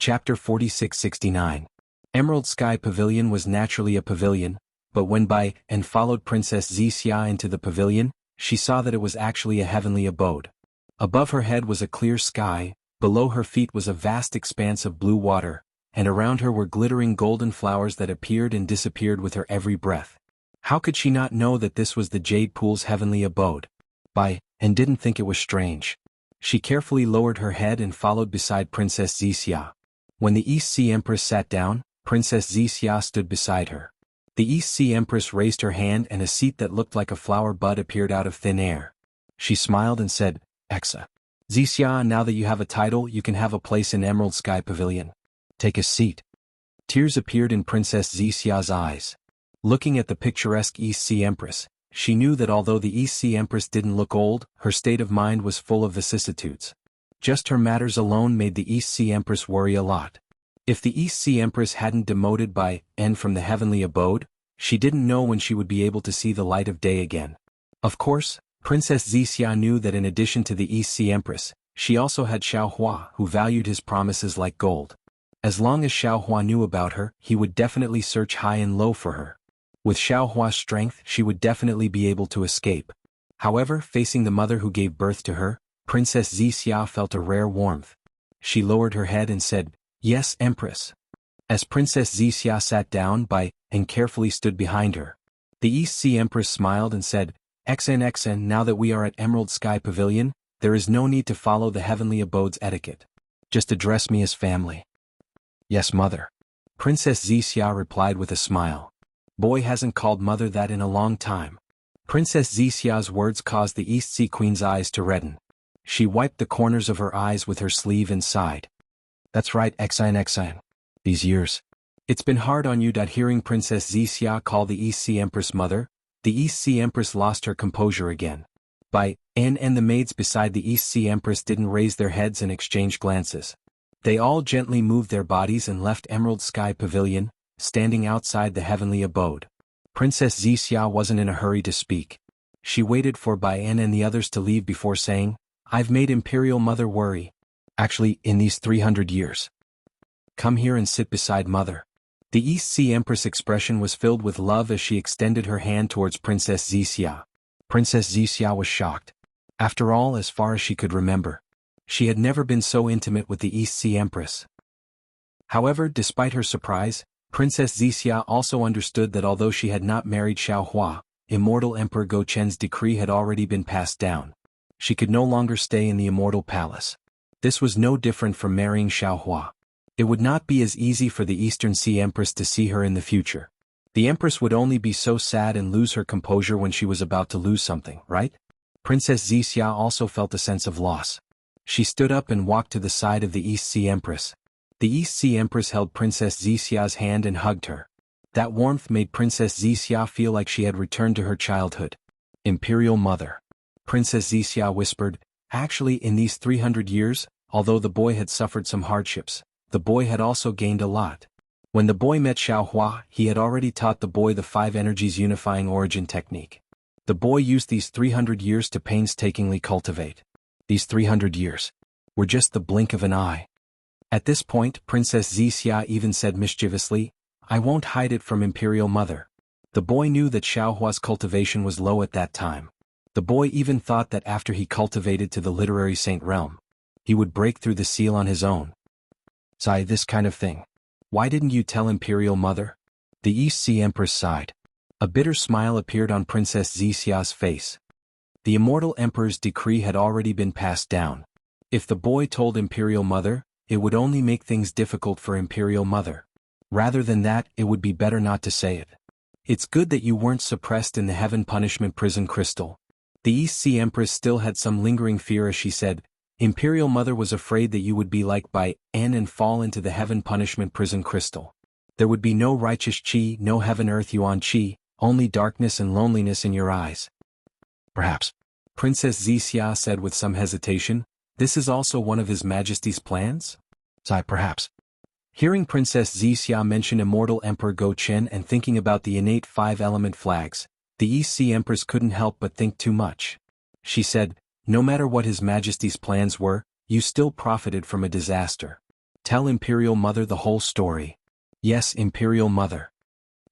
Chapter 4669. Emerald Sky Pavilion was naturally a pavilion, but when Bai and followed Princess Xixia into the pavilion, she saw that it was actually a heavenly abode. Above her head was a clear sky, below her feet was a vast expanse of blue water, and around her were glittering golden flowers that appeared and disappeared with her every breath. How could she not know that this was the Jade Pool's heavenly abode? Bai and didn't think it was strange. She carefully lowered her head and followed beside Princess Xixia. When the East Sea Empress sat down, Princess Xixia stood beside her. The East Sea Empress raised her hand and a seat that looked like a flower bud appeared out of thin air. She smiled and said, "Exa. Xixia, now that you have a title, you can have a place in Emerald Sky Pavilion. Take a seat." Tears appeared in Princess Xixia's eyes. Looking at the picturesque East Sea Empress, she knew that although the East Sea Empress didn't look old, her state of mind was full of vicissitudes. Just her matters alone made the East Sea Empress worry a lot. If the East Sea Empress hadn't demoted Bai and from the heavenly abode, she didn't know when she would be able to see the light of day again. Of course, Princess Xixia knew that in addition to the East Sea Empress, she also had Xiaohua, who valued his promises like gold. As long as Xiaohua knew about her, he would definitely search high and low for her. With Xiaohua's strength, she would definitely be able to escape. However, facing the mother who gave birth to her, Princess Xixia felt a rare warmth. She lowered her head and said, "Yes, Empress." As Princess Xixia sat down by and carefully stood behind her, the East Sea Empress smiled and said, "Xn, now that we are at Emerald Sky Pavilion, there is no need to follow the heavenly abode's etiquette. Just address me as family." "Yes, mother." Princess Xixia replied with a smile. Boy hasn't called mother that in a long time. Princess Xixia's words caused the East Sea Queen's eyes to redden. She wiped the corners of her eyes with her sleeve and sighed. "That's right, Xn. These years. It's been hard on you." Hearing Princess Xixia call the East Sea Empress mother, the East Sea Empress lost her composure again. Bai and the maids beside the East Sea Empress didn't raise their heads and exchange glances. They all gently moved their bodies and left Emerald Sky Pavilion, standing outside the heavenly abode. Princess Xixia wasn't in a hurry to speak. She waited for Bai and the others to leave before saying, "I've made Imperial Mother worry. Actually, in these 300 years. Come here and sit beside Mother." The East Sea Empress' expression was filled with love as she extended her hand towards Princess Xixia. Princess Xixia was shocked. After all, as far as she could remember, she had never been so intimate with the East Sea Empress. However, despite her surprise, Princess Xixia also understood that although she had not married Xiaohua, Immortal Emperor Go Chen's decree had already been passed down. She could no longer stay in the Immortal Palace. This was no different from marrying Xiaohua. It would not be as easy for the Eastern Sea Empress to see her in the future. The Empress would only be so sad and lose her composure when she was about to lose something, right? Princess Xixia also felt a sense of loss. She stood up and walked to the side of the East Sea Empress. The East Sea Empress held Princess Xixia's hand and hugged her. That warmth made Princess Xixia feel like she had returned to her childhood. "Imperial Mother." Princess Xixia whispered, "Actually, in these 300 years, although the boy had suffered some hardships, the boy had also gained a lot. When the boy met Xiaohua, he had already taught the boy the 5 energies unifying origin technique. The boy used these 300 years to painstakingly cultivate. These 300 years were just the blink of an eye." At this point, Princess Xixia even said mischievously, "I won't hide it from Imperial Mother." The boy knew that Xiaohua's cultivation was low at that time. The boy even thought that after he cultivated to the literary saint realm, he would break through the seal on his own. "Sigh, this kind of thing. Why didn't you tell Imperial Mother?" The East Sea Empress sighed. A bitter smile appeared on Princess Xixia's face. The Immortal Emperor's decree had already been passed down. If the boy told Imperial Mother, it would only make things difficult for Imperial Mother. Rather than that, it would be better not to say it. "It's good that you weren't suppressed in the Heaven Punishment Prison Crystal." The East Sea Empress still had some lingering fear as she said, "Imperial Mother was afraid that you would be like Bai and fall into the Heaven Punishment Prison Crystal. There would be no righteous chi, no Heaven Earth Yuan chi, only darkness and loneliness in your eyes." "Perhaps," Princess Xixia said with some hesitation, "this is also one of His Majesty's plans?" "Sigh, perhaps." Hearing Princess Xixia mention Immortal Emperor Go Chen and thinking about the innate 5-element flags, the East Sea Empress couldn't help but think too much. She said, "No matter what His Majesty's plans were, you still profited from a disaster. Tell Imperial Mother the whole story. Yes, Imperial Mother.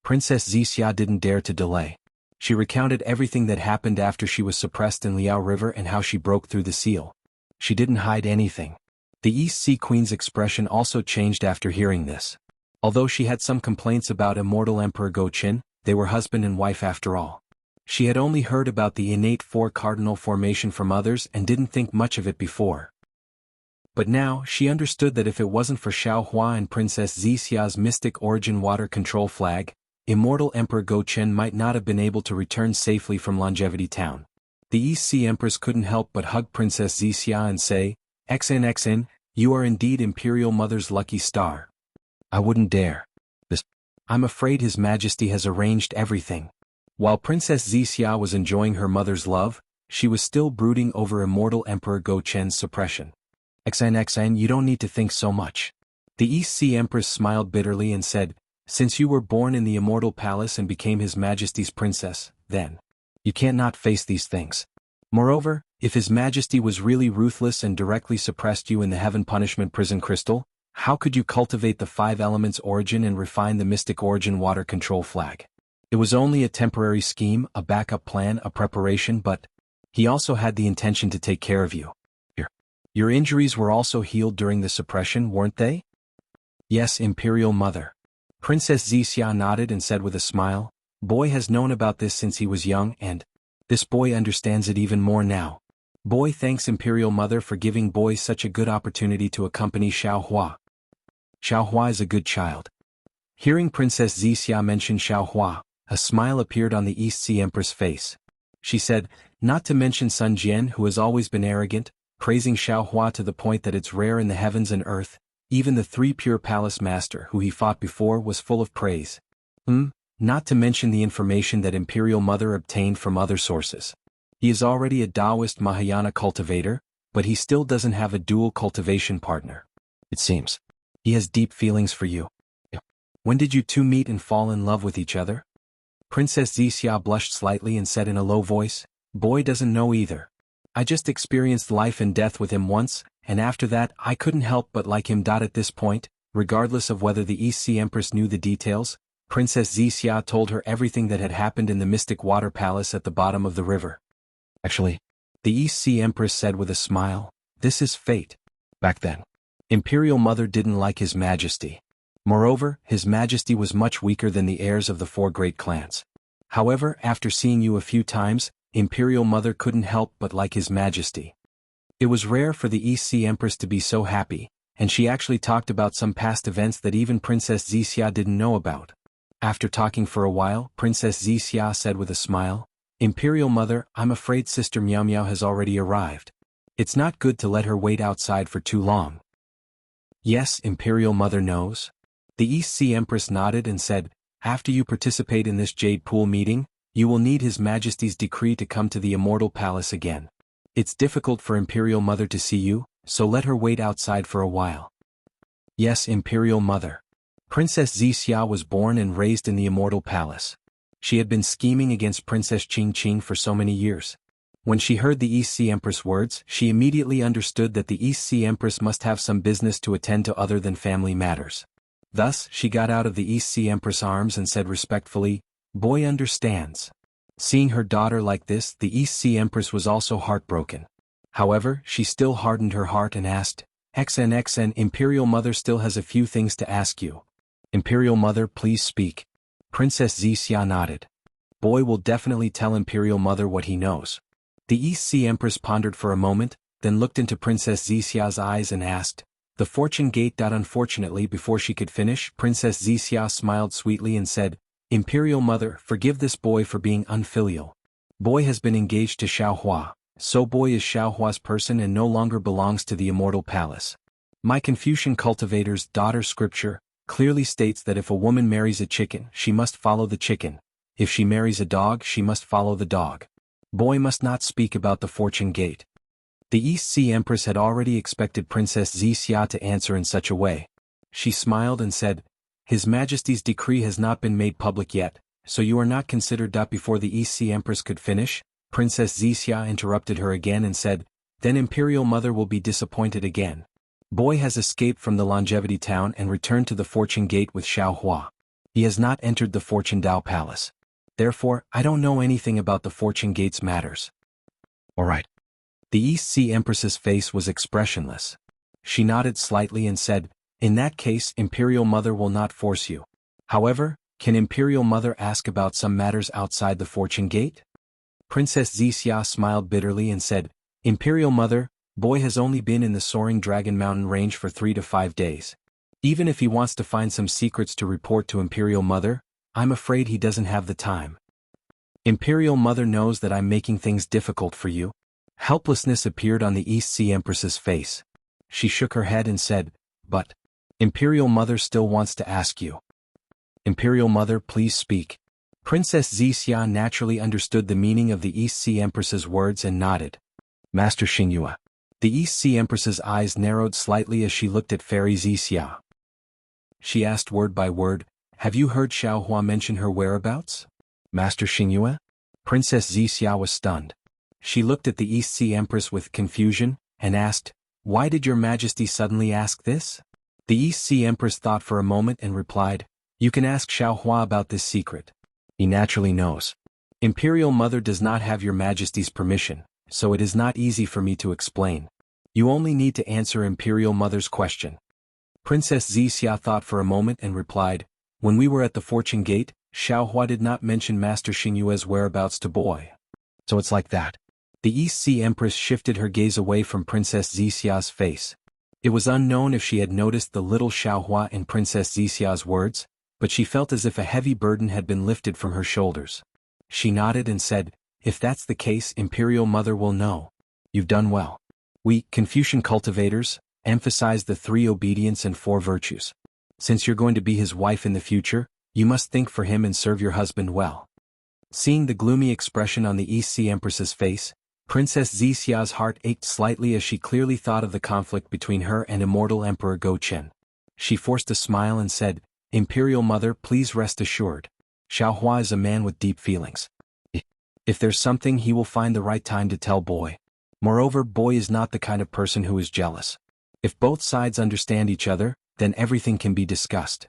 Princess Xixia didn't dare to delay. She recounted everything that happened after she was suppressed in Liao River and how she broke through the seal. She didn't hide anything. The East Sea Queen's expression also changed after hearing this. Although she had some complaints about immortal Emperor Go-Qin, they were husband and wife after all. She had only heard about the innate four-cardinal formation from others and didn't think much of it before. But now, she understood that if it wasn't for Xiao Hua and Princess Xixia's mystic origin water control flag, immortal Emperor Go-Qin might not have been able to return safely from Longevity Town. The East Sea Empress couldn't help but hug Princess Xixia and say, "XN, you are indeed Imperial Mother's lucky star." I wouldn't dare. I'm afraid His Majesty has arranged everything. While Princess Xixia was enjoying her mother's love, she was still brooding over immortal Emperor Go-Qin's suppression. XN, you don't need to think so much. The East Sea Empress smiled bitterly and said, "Since you were born in the Immortal Palace and became His Majesty's princess, then you can't not face these things. Moreover, if His Majesty was really ruthless and directly suppressed you in the Heaven Punishment Prison Crystal, how could you cultivate the 5 elements origin and refine the mystic origin water control flag? It was only a temporary scheme, a backup plan, a preparation, but He also had the intention to take care of you. Your injuries were also healed during the suppression, weren't they?" "Yes, Imperial Mother." Princess Xixia nodded and said with a smile, "Boy has known about this since he was young and this boy understands it even more now. Boy thanks Imperial Mother for giving boy such a good opportunity to accompany Xiao Hua. Xiao Hua is a good child." Hearing Princess Xixia mention Xiao Hua, a smile appeared on the East Sea Empress' face. She said, "Not to mention Sun Jian, who has always been arrogant, praising Xiao Hua to the point that it's rare in the heavens and earth. Even the 3 pure palace master who he fought before was full of praise. Not to mention the information that Imperial Mother obtained from other sources. He is already a Taoist Mahayana cultivator, but he still doesn't have a dual cultivation partner. It seems he has deep feelings for you. When did you two meet and fall in love with each other?" Princess Xixia blushed slightly and said in a low voice, "Boy doesn't know either. I just experienced life and death with him once, and after that I couldn't help but like him. At this point, regardless of whether the East Sea Empress knew the details, Princess Xixia told her everything that had happened in the Mystic Water Palace at the bottom of the river. "Actually," the East Sea Empress said with a smile, "this is fate." Back then, Imperial Mother didn't like His Majesty. Moreover, His Majesty was much weaker than the heirs of the 4 great clans. However, after seeing you a few times, Imperial Mother couldn't help but like His Majesty. It was rare for the East Sea Empress to be so happy, and she actually talked about some past events that even Princess Xixia didn't know about. After talking for a while, Princess Xixia said with a smile, "Imperial Mother, I'm afraid Sister Miao Miao has already arrived. It's not good to let her wait outside for too long." "Yes, Imperial Mother knows." The East Sea Empress nodded and said, "After you participate in this Jade Pool meeting, you will need His Majesty's decree to come to the Immortal Palace again. It's difficult for Imperial Mother to see you, so let her wait outside for a while." "Yes, Imperial Mother." Princess Xixia was born and raised in the Immortal Palace. She had been scheming against Princess Qingqing for so many years. When she heard the East Sea Empress' words, she immediately understood that the East Sea Empress must have some business to attend to other than family matters. Thus, she got out of the East Sea Empress' arms and said respectfully, "Boy understands." Seeing her daughter like this, the East Sea Empress was also heartbroken. However, she still hardened her heart and asked, "XN, Imperial Mother still has a few things to ask you." "Imperial Mother, please speak." Princess Xixia nodded. "Boy will definitely tell Imperial Mother what he knows." The East Sea Empress pondered for a moment, then looked into Princess Xixia's eyes and asked, "The Fortune Gate." Unfortunately, before she could finish, Princess Xixia smiled sweetly and said, "Imperial Mother, forgive this boy for being unfilial. Boy has been engaged to Xiao Hua, so boy is Xiao Hua's person and no longer belongs to the Immortal Palace. My Confucian cultivator's daughter scripture clearly states that if a woman marries a chicken, she must follow the chicken. If she marries a dog, she must follow the dog. Boy must not speak about the Fortune Gate." The East Sea Empress had already expected Princess Xixia to answer in such a way. She smiled and said, "His Majesty's decree has not been made public yet, so you are not considered." Before the East Sea Empress could finish, Princess Xixia interrupted her again and said, "Then Imperial Mother will be disappointed again. Boy has escaped from the Longevity Town and returned to the Fortune Gate with Xiao Hua. He has not entered the Fortune Dao Palace. Therefore, I don't know anything about the Fortune Gate's matters. Alright. The East Sea Empress's face was expressionless. She nodded slightly and said, in that case, Imperial Mother will not force you. However, can Imperial Mother ask about some matters outside the Fortune Gate? Princess Zixia smiled bitterly and said, Imperial Mother, Boy has only been in the soaring Dragon Mountain range for 3 to 5 days. Even if he wants to find some secrets to report to Imperial Mother, I'm afraid he doesn't have the time. Imperial Mother knows that I'm making things difficult for you. Helplessness appeared on the East Sea Empress's face. She shook her head and said, but Imperial Mother still wants to ask you. Imperial Mother, please speak. Princess Zixia naturally understood the meaning of the East Sea Empress's words and nodded. Master Xingyue. The East Sea Empress's eyes narrowed slightly as she looked at Fairy Zixia. She asked word by word, have you heard Xiao Hua mention her whereabouts? Master Xingyue? Princess Zixia was stunned. She looked at the East Sea Empress with confusion, and asked, why did your Majesty suddenly ask this? The East Sea Empress thought for a moment and replied, you can ask Xiao Hua about this secret. He naturally knows. Imperial Mother does not have your Majesty's permission, so it is not easy for me to explain. You only need to answer Imperial Mother's question. Princess Zixia thought for a moment and replied, when we were at the Fortune Gate, Xiao Hua did not mention Master Xingyue's whereabouts to Boy. So it's like that. The East Sea Empress shifted her gaze away from Princess Zixia's face. It was unknown if she had noticed the little Xiao Hua in Princess Zixia's words, but she felt as if a heavy burden had been lifted from her shoulders. She nodded and said, if that's the case, Imperial Mother will know. You've done well. We, Confucian cultivators, emphasize the 3 obedience and 4 virtues. Since you're going to be his wife in the future, you must think for him and serve your husband well. Seeing the gloomy expression on the East Sea Empress's face, Princess Zixia's heart ached slightly as she clearly thought of the conflict between her and Immortal Emperor Go Chen. She forced a smile and said, Imperial Mother, please rest assured. Xiao Hua is a man with deep feelings. If there's something, he will find the right time to tell Boy. Moreover, Boy is not the kind of person who is jealous. If both sides understand each other, then everything can be discussed.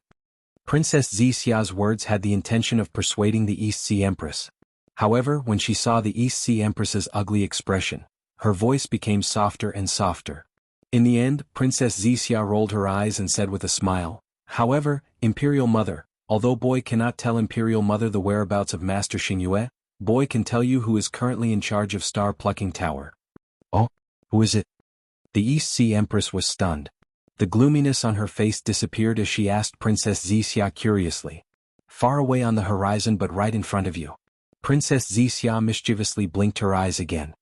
Princess Zixia's words had the intention of persuading the East Sea Empress. However, when she saw the East Sea Empress's ugly expression, her voice became softer and softer. In the end, Princess Zixia rolled her eyes and said with a smile, however, Imperial Mother, although Boy cannot tell Imperial Mother the whereabouts of Master Xingyue, Boy can tell you who is currently in charge of Star Plucking Tower. Oh, who is it? The East Sea Empress was stunned. The gloominess on her face disappeared as she asked Princess Zixia curiously. Far away on the horizon but right in front of you. Princess Zixia mischievously blinked her eyes again.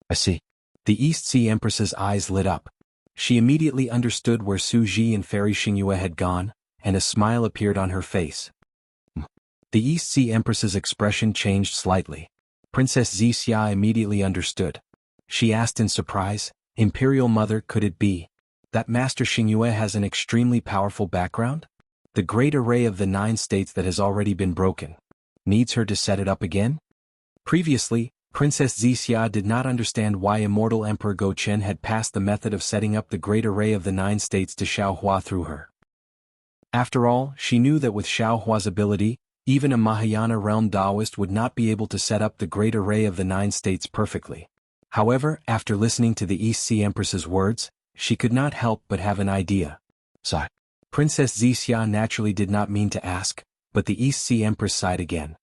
I see. The East Sea Empress's eyes lit up. She immediately understood where Su Ji and Fairy Xingyue had gone, and a smile appeared on her face. The East Sea Empress's expression changed slightly. Princess Zixia immediately understood. She asked in surprise, Imperial Mother, could it be that Master Xingyue has an extremely powerful background? The great array of the 9 states that has already been broken needs her to set it up again? Previously, Princess Zixia did not understand why Immortal Emperor Go Chen had passed the method of setting up the great array of the 9 states to Xiao Hua through her. After all, she knew that with Xiao Hua's ability, even a Mahayana realm Taoist would not be able to set up the great array of the 9 states perfectly. However, after listening to the East Sea Empress's words, she could not help but have an idea. So, Princess Zixia naturally did not mean to ask, but the East Sea Empress sighed again.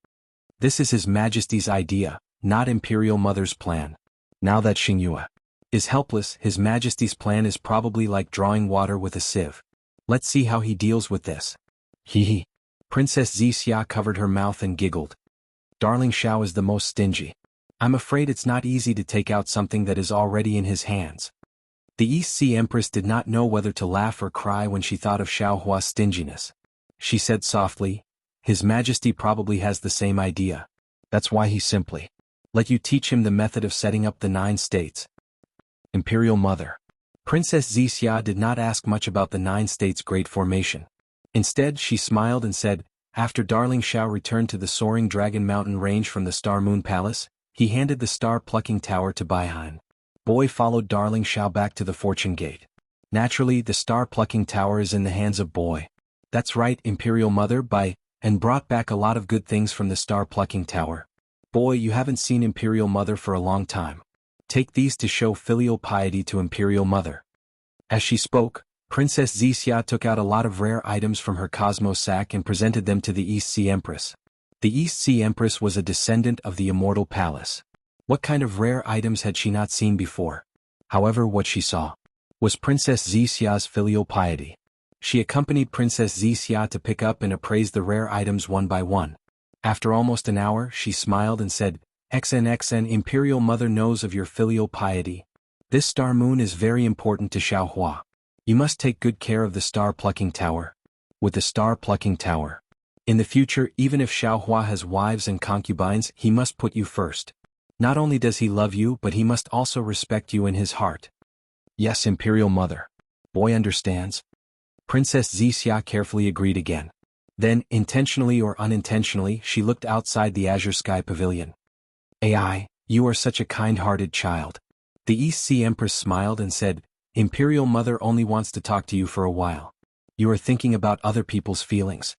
This is His Majesty's idea, not Imperial Mother's plan. Now that Xingyue is helpless, His Majesty's plan is probably like drawing water with a sieve. Let's see how he deals with this. Hee. Princess Zixia covered her mouth and giggled. Darling Xiao is the most stingy. I'm afraid it's not easy to take out something that is already in his hands. The East Sea Empress did not know whether to laugh or cry when she thought of Xiao Hua's stinginess. She said softly, His Majesty probably has the same idea. That's why he simply let you teach him the method of setting up the 9 states. Imperial Mother. Princess Zixia did not ask much about the 9 states' great formation. Instead, she smiled and said, after Darling Xiao returned to the soaring Dragon Mountain range from the Star Moon Palace, he handed the Star Plucking Tower to Baihan. Boy followed Darling Xiao back to the Fortune Gate. Naturally, the star-plucking tower is in the hands of Boy. That's right, Imperial Mother, and brought back a lot of good things from the star-plucking tower. Boy, you haven't seen Imperial Mother for a long time. Take these to show filial piety to Imperial Mother. As she spoke, Princess Wuxia took out a lot of rare items from her Cosmos sack and presented them to the East Sea Empress. The East Sea Empress was a descendant of the Immortal Palace. What kind of rare items had she not seen before? However, what she saw was Princess Wuxia's filial piety. She accompanied Princess Wuxia to pick up and appraise the rare items one by one. After almost an hour, she smiled and said, "XNXN Imperial Mother knows of your filial piety. This star moon is very important to Xiaohua. You must take good care of the star-plucking tower." With the star-plucking tower. In the future, even if Xiaohua has wives and concubines, he must put you first. Not only does he love you, but he must also respect you in his heart. Yes, Imperial Mother. Boy understands. Princess Wuxia carefully agreed again. Then, intentionally or unintentionally, she looked outside the Azure Sky Pavilion. "AI, you are such a kind-hearted child." The East Sea Empress smiled and said, "Imperial Mother only wants to talk to you for a while. You are thinking about other people's feelings."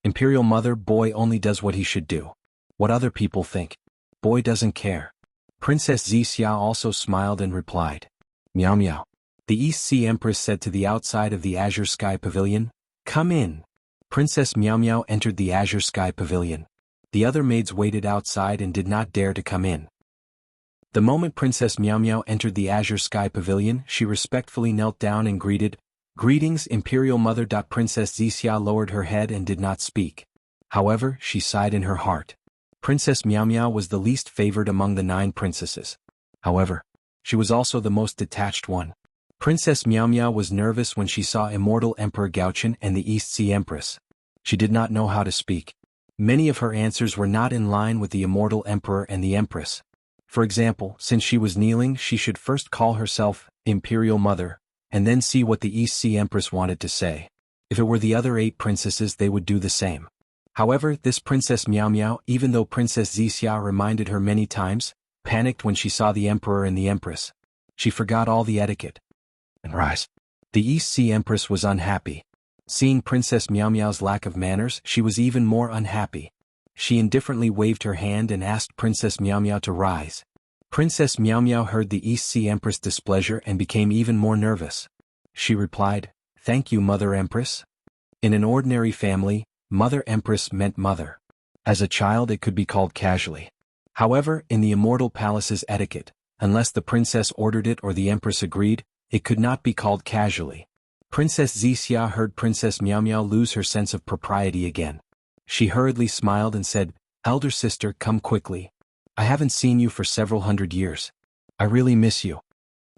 Imperial Mother, Boy only does what he should do. What other people think. Boy doesn't care. Princess Wuxia also smiled and replied, "Meow meow." The East Sea Empress said to the outside of the Azure Sky Pavilion, "Come in." Princess Meow Meow entered the Azure Sky Pavilion. The other maids waited outside and did not dare to come in. The moment Princess Meow Meow entered the Azure Sky Pavilion, she respectfully knelt down and greeted, "Greetings, Imperial Mother." Princess Wuxia lowered her head and did not speak. However, she sighed in her heart. Princess Meow Meow was the least favored among the 9 princesses. However, she was also the most detached one. Princess Meow Meow was nervous when she saw Immortal Emperor Gaochen and the East Sea Empress. She did not know how to speak. Many of her answers were not in line with the Immortal Emperor and the Empress. For example, since she was kneeling, she should first call herself Imperial Mother, and then see what the East Sea Empress wanted to say. If it were the other 8 princesses, they would do the same. However, this Princess Meow Meow, even though Princess Wuxia reminded her many times, panicked when she saw the Emperor and the Empress. She forgot all the etiquette. And rise. The East Sea Empress was unhappy. Seeing Princess Meow Meow's lack of manners, she was even more unhappy. She indifferently waved her hand and asked Princess Meow Meow to rise. Princess Meow Meow heard the East Sea Empress' displeasure and became even more nervous. She replied, "Thank you, Mother Empress." In an ordinary family, Mother Empress meant mother. As a child it could be called casually. However, in the Immortal Palace's etiquette, unless the princess ordered it or the Empress agreed, it could not be called casually. Princess Wuxia heard Princess Meow Meow lose her sense of propriety again. She hurriedly smiled and said, "Elder sister, come quickly. I haven't seen you for several hundred years. I really miss you."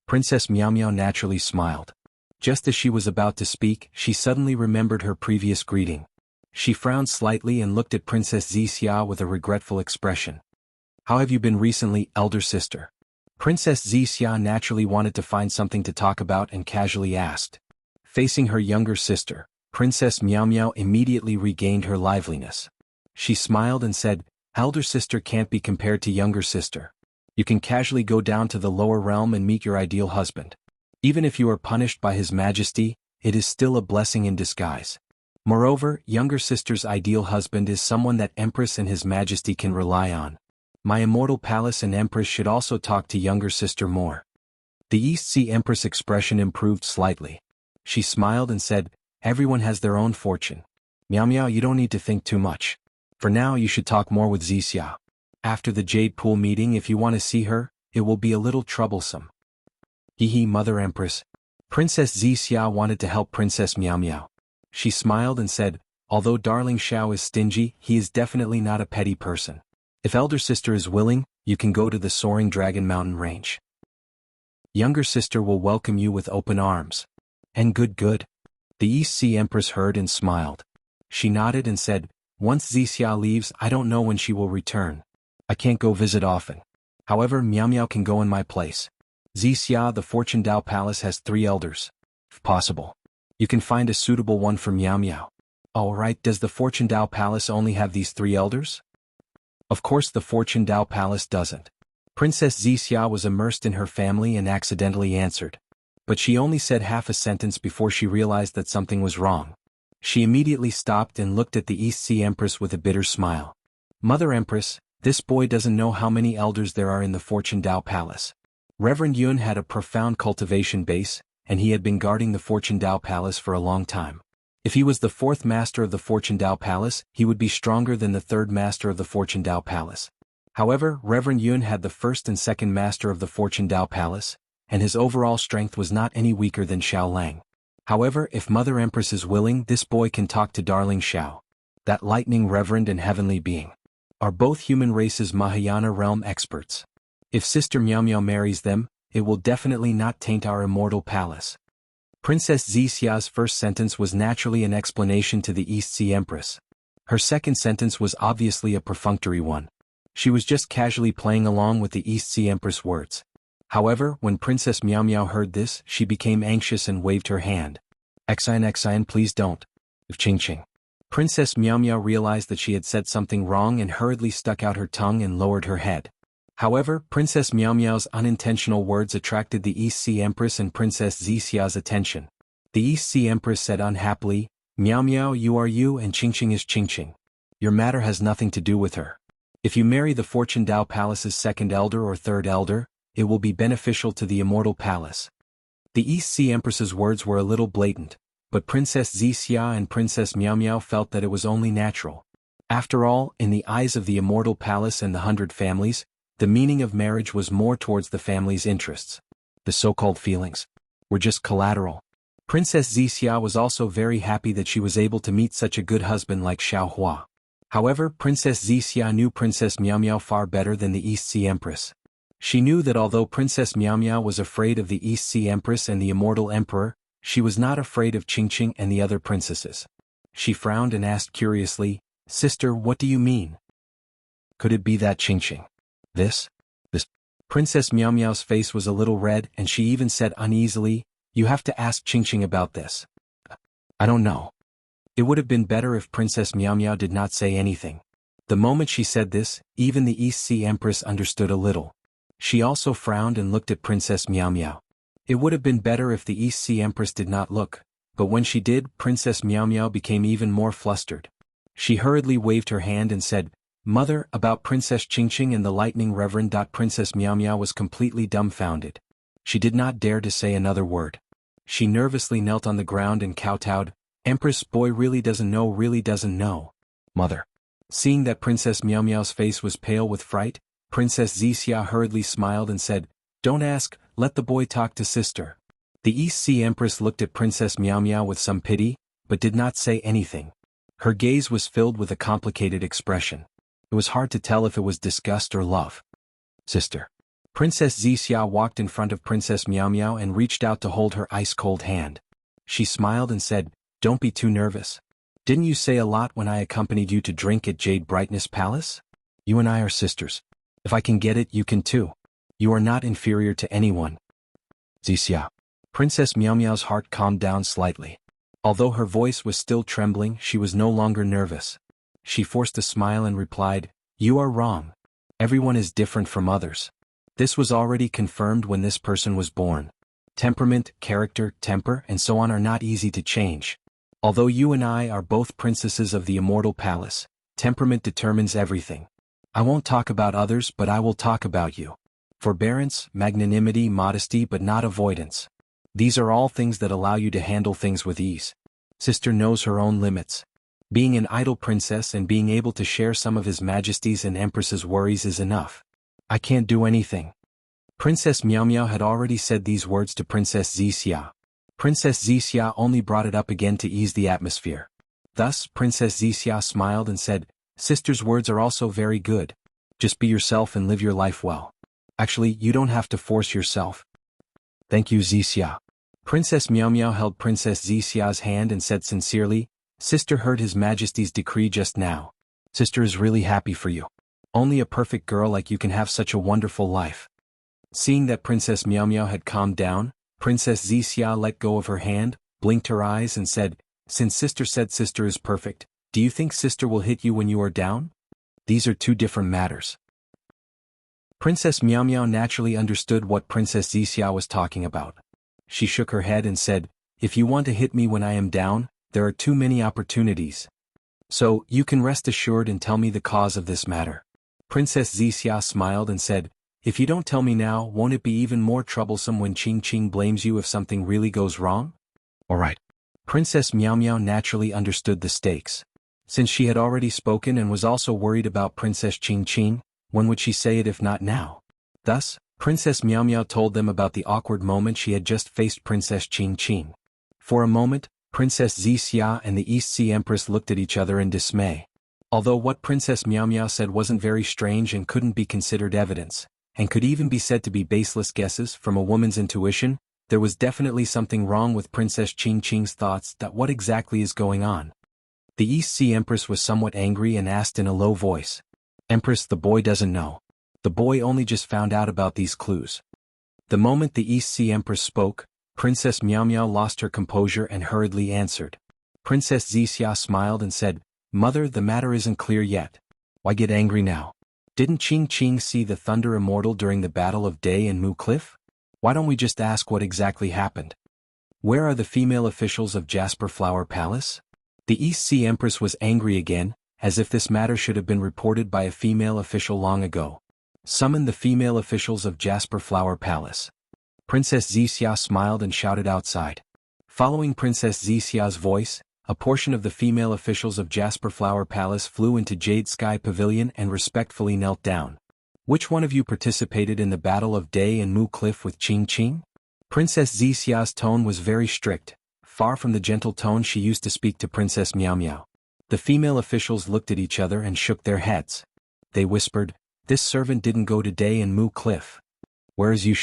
Princess Meow Meow naturally smiled. Just as she was about to speak, she suddenly remembered her previous greeting. She frowned slightly and looked at Princess Wuxia with a regretful expression. "How have you been recently, elder sister?" Princess Wuxia naturally wanted to find something to talk about and casually asked. Facing her younger sister, Princess Meow Meow immediately regained her liveliness. She smiled and said, "Elder sister can't be compared to younger sister. You can casually go down to the lower realm and meet your ideal husband. Even if you are punished by His Majesty, it is still a blessing in disguise. Moreover, younger sister's ideal husband is someone that Empress and His Majesty can rely on. My Immortal Palace and Empress should also talk to younger sister more." The East Sea Empress' expression improved slightly. She smiled and said, "Everyone has their own fortune. Meow Meow, you don't need to think too much. For now you should talk more with Wuxia. After the Jade Pool meeting, if you want to see her, it will be a little troublesome." Hee Mother Empress. Princess Wuxia wanted to help Princess Meow Meow. She smiled and said, "Although Darling Xiao is stingy, he is definitely not a petty person. If elder sister is willing, you can go to the Soaring Dragon Mountain Range. Younger sister will welcome you with open arms." And good. The East Sea Empress heard and smiled. She nodded and said, "Once Wuxia leaves, I don't know when she will return. I can't go visit often. However, Meow Meow can go in my place. Wuxia, the Fortune Dao Palace has 3 elders. If possible, you can find a suitable one for Meow Meow." "All right, does the Fortune Dao Palace only have these 3 elders?" "Of course the Fortune Dao Palace doesn't." Princess Wuxia was immersed in her family and accidentally answered. But she only said half a sentence before she realized that something was wrong. She immediately stopped and looked at the East Sea Empress with a bitter smile. Mother Empress, this boy doesn't know how many elders there are in the Fortune Dao Palace. Reverend Yun had a profound cultivation base, and he had been guarding the Fortune Dao Palace for a long time. If he was the fourth master of the Fortune Dao Palace, he would be stronger than the third master of the Fortune Dao Palace. However, Reverend Yun had the first and second master of the Fortune Dao Palace, and his overall strength was not any weaker than Xiao Lang. However, if Mother Empress is willing, this boy can talk to Darling Xiao. That lightning reverend and heavenly being are both human race's Mahayana realm experts. If Sister Miao Miao marries them, it will definitely not taint our immortal palace. Princess Zixia's first sentence was naturally an explanation to the East Sea Empress. Her second sentence was obviously a perfunctory one. She was just casually playing along with the East Sea Empress words. However, when Princess Miao Miao heard this, she became anxious and waved her hand. Xian, please don't. Ching Ching. Princess Miao Miao realized that she had said something wrong and hurriedly stuck out her tongue and lowered her head. However, Princess Miao Miao's unintentional words attracted the East Sea Empress and Princess Zixia's attention. The East Sea Empress said unhappily, Miao Miao, you are you and Ching Ching is Ching Ching. Your matter has nothing to do with her. If you marry the Fortune Dao Palace's second elder or third elder, it will be beneficial to the immortal palace. The East Sea Empress's words were a little blatant, but Princess Zixia and Princess Miao Miao felt that it was only natural. After all, in the eyes of the immortal palace and the 100 families, the meaning of marriage was more towards the family's interests. The so-called feelings were just collateral. Princess Zixia was also very happy that she was able to meet such a good husband like Xiao Hua. However, Princess Zixia knew Princess Miao Miao far better than the East Sea Empress. She knew that although Princess Miao Miao was afraid of the East Sea Empress and the Immortal Emperor, she was not afraid of Ching Ching and the other princesses. She frowned and asked curiously, Sister, what do you mean? Could it be that Ching Ching? This? Princess Miao Miao's face was a little red and she even said uneasily, You have to ask Ching Ching about this. I don't know. It would have been better if Princess Miao Miao did not say anything. The moment she said this, even the East Sea Empress understood a little. She also frowned and looked at Princess Miao Miao. It would have been better if the East Sea Empress did not look, but when she did, Princess Miao Miao became even more flustered. She hurriedly waved her hand and said, Mother, about Princess Ching Ching and the lightning reverend. Princess Miao Miao was completely dumbfounded. She did not dare to say another word. She nervously knelt on the ground and kowtowed, Empress, boy really doesn't know. Mother. Seeing that Princess Miao Miao's face was pale with fright, Princess Zixia hurriedly smiled and said, Don't ask, let the boy talk to sister. The East Sea Empress looked at Princess Miao Miao with some pity, but did not say anything. Her gaze was filled with a complicated expression. It was hard to tell if it was disgust or love. Sister. Princess Zixia walked in front of Princess Miao Miao and reached out to hold her ice-cold hand. She smiled and said, Don't be too nervous. Didn't you say a lot when I accompanied you to drink at Jade Brightness Palace? You and I are sisters. If I can get it, you can too. You are not inferior to anyone. Zixia. Princess Miao Miao's heart calmed down slightly. Although her voice was still trembling, she was no longer nervous. She forced a smile and replied, You are wrong. Everyone is different from others. This was already confirmed when this person was born. Temperament, character, temper, and so on are not easy to change. Although you and I are both princesses of the Immortal Palace, temperament determines everything. I won't talk about others, but I will talk about you. Forbearance, magnanimity, modesty, but not avoidance. These are all things that allow you to handle things with ease. Sister knows her own limits. Being an idle princess and being able to share some of His Majesty's and Empress's worries is enough. I can't do anything. Princess Miao Miao had already said these words to Princess Zixia. Princess Zixia only brought it up again to ease the atmosphere. Thus, Princess Zixia smiled and said, Sister's words are also very good. Just be yourself and live your life well. Actually, you don't have to force yourself. Thank you, Zixia. Princess Miao Miao held Princess Zixia's hand and said sincerely, Sister heard His Majesty's decree just now. Sister is really happy for you. Only a perfect girl like you can have such a wonderful life. Seeing that Princess Miao Miao had calmed down, Princess Zixia let go of her hand, blinked her eyes and said, Since Sister said Sister is perfect, do you think Sister will hit you when you are down? These are two different matters. Princess Miao Miao naturally understood what Princess Zixia was talking about. She shook her head and said, "If you want to hit me when I am down, there are too many opportunities. So, you can rest assured and tell me the cause of this matter." Princess Wuxia smiled and said, "If you don't tell me now, won't it be even more troublesome when Qing blames you if something really goes wrong?" "Alright." Princess Miao Miao naturally understood the stakes. Since she had already spoken and was also worried about Princess Qing, when would she say it if not now? Thus, Princess Miao Miao told them about the awkward moment she had just faced Princess Qing. For a moment, Princess Wuxia and the East Sea Empress looked at each other in dismay. Although what Princess Miao Miao said wasn't very strange and couldn't be considered evidence, and could even be said to be baseless guesses from a woman's intuition, there was definitely something wrong with Princess Qing's thoughts that what exactly is going on. The East Sea Empress was somewhat angry and asked in a low voice, "Empress, the boy doesn't know. The boy only just found out about these clues." The moment the East Sea Empress spoke, Princess Miao Miao lost her composure and hurriedly answered. Princess Wuxia smiled and said, "Mother, the matter isn't clear yet. Why get angry now? Didn't Qing see the Thunder Immortal during the Battle of Day and Mu Cliff? Why don't we just ask what exactly happened? Where are the female officials of Jasper Flower Palace?" The East Sea Empress was angry again, as if this matter should have been reported by a female official long ago. "Summon the female officials of Jasper Flower Palace." Princess Wuxia smiled and shouted outside. Following Princess Wuxia's voice, a portion of the female officials of Jasper Flower Palace flew into Jade Sky Pavilion and respectfully knelt down. "Which one of you participated in the Battle of Day and Mu Cliff with Qing?" Princess Wuxia's tone was very strict, far from the gentle tone she used to speak to Princess Miao Miao. The female officials looked at each other and shook their heads. They whispered, "This servant didn't go to Day and Mu Cliff. Where is Yu?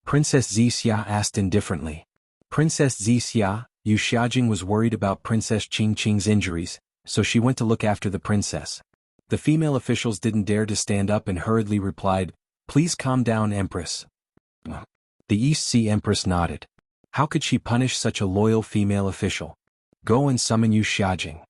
Princess Wuxia asked indifferently. Princess Yu was worried about Princess Qing's injuries, so she went to look after the princess. The female officials didn't dare to stand up and hurriedly replied, "Please calm down, Empress." The East Sea Empress nodded. How could she punish such a loyal female official? "Go and summon Yu Xiajing."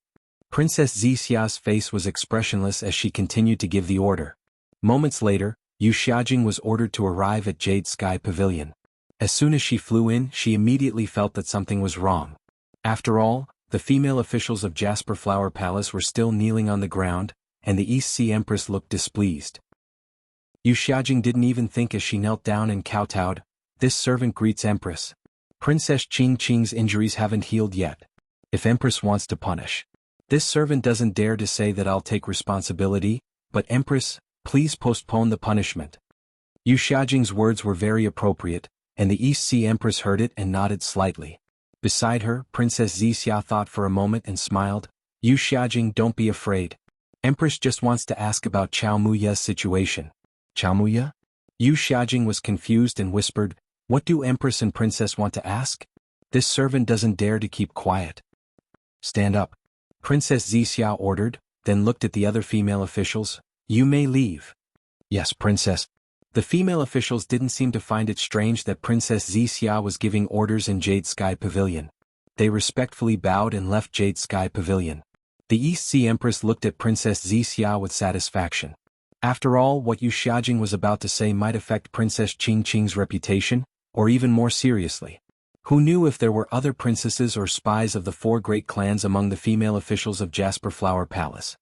Princess Wuxia's face was expressionless as she continued to give the order. Moments later, Yu Xiajing was ordered to arrive at Jade Sky Pavilion. As soon as she flew in, she immediately felt that something was wrong. After all, the female officials of Jasper Flower Palace were still kneeling on the ground, and the East Sea Empress looked displeased. Yu Xiajing didn't even think as she knelt down and kowtowed, "This servant greets Empress. Princess Qing's injuries haven't healed yet. If Empress wants to punish. This servant doesn't dare to say that I'll take responsibility, but Empress, please postpone the punishment." Yu Xiajing's words were very appropriate, and the East Sea Empress heard it and nodded slightly. Beside her, Princess Wuxia thought for a moment and smiled. "Yu Xiajing, don't be afraid. Empress just wants to ask about Chao Muya's situation." "Chao Muya?" Yu Xiajing was confused and whispered, "What do Empress and Princess want to ask? This servant doesn't dare to keep quiet." "Stand up," Princess Wuxia ordered, then looked at the other female officials. "You may leave." "Yes, Princess." The female officials didn't seem to find it strange that Princess Wuxia was giving orders in Jade Sky Pavilion. They respectfully bowed and left Jade Sky Pavilion. The East Sea Empress looked at Princess Wuxia with satisfaction. After all, what Yu Xiajing was about to say might affect Princess Qing's reputation, or even more seriously. Who knew if there were other princesses or spies of the four great clans among the female officials of Jasper Flower Palace?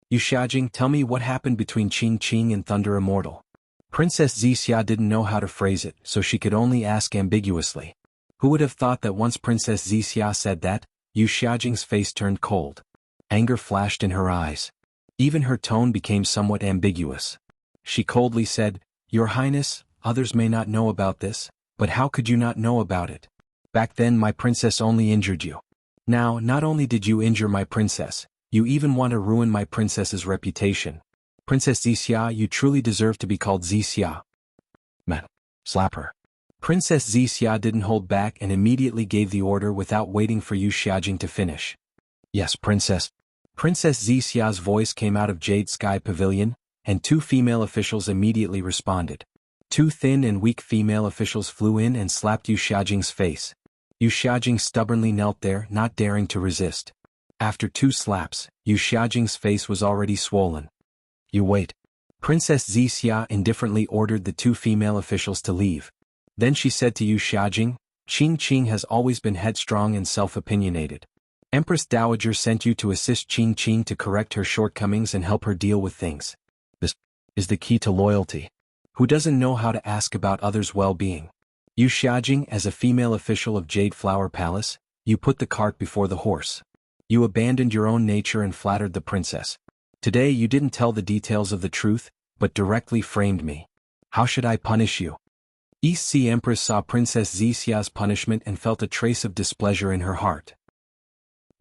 "Yu Xiajing, tell me what happened between Qing and Thunder Immortal." Princess Wuxia didn't know how to phrase it, so she could only ask ambiguously. Who would have thought that once Princess Wuxia said that, Yu Xiajing's face turned cold. Anger flashed in her eyes. Even her tone became somewhat ambiguous. She coldly said, "Your Highness, others may not know about this, but how could you not know about it? Back then my princess only injured you. Now, not only did you injure my princess, you even want to ruin my princess's reputation. Princess Wuxia, you truly deserve to be called Wuxia." "Man, slap her." Princess Wuxia didn't hold back and immediately gave the order without waiting for Yu Xiajing to finish. "Yes, Princess." Princess Wuxia's voice came out of Jade Sky Pavilion, and two female officials immediately responded. Two thin and weak female officials flew in and slapped Yu Xiajing's face. Yu Xiajing stubbornly knelt there, not daring to resist. After two slaps, Yu Xiajing's face was already swollen. "You wait." Princess Wuxia indifferently ordered the two female officials to leave. Then she said to Yu Xiajing, Qing Qing has always been headstrong and self-opinionated. Empress Dowager sent you to assist Qing Qing to correct her shortcomings and help her deal with things. This is the key to loyalty. Who doesn't know how to ask about others' well-being? You Xiajing, as a female official of Jade Flower Palace, you put the cart before the horse. You abandoned your own nature and flattered the princess. Today you didn't tell the details of the truth, but directly framed me. How should I punish you? East Sea Empress saw Princess Zixia's punishment and felt a trace of displeasure in her heart.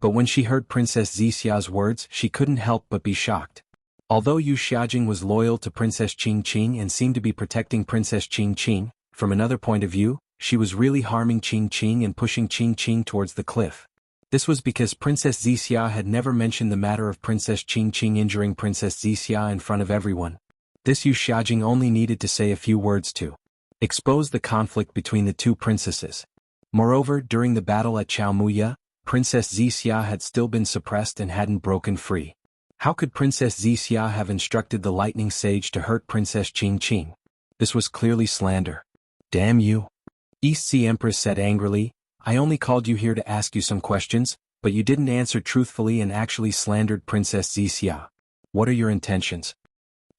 But when she heard Princess Zixia's words, she couldn't help but be shocked. Although Yu Xiajing was loyal to Princess Qing Qing and seemed to be protecting Princess Qing Qing, from another point of view, she was really harming Qing Qing and pushing Qing Qing towards the cliff. This was because Princess Zixia had never mentioned the matter of Princess Qing Qing injuring Princess Zixia in front of everyone. This Yu Xiajing only needed to say a few words to expose the conflict between the two princesses. Moreover, during the battle at Chaomuya, Princess Zixia had still been suppressed and hadn't broken free. How could Princess Zixia have instructed the lightning sage to hurt Princess Qing Qing? This was clearly slander. Damn you! East Sea Empress said angrily, I only called you here to ask you some questions, but you didn't answer truthfully and actually slandered Princess Zixia. What are your intentions?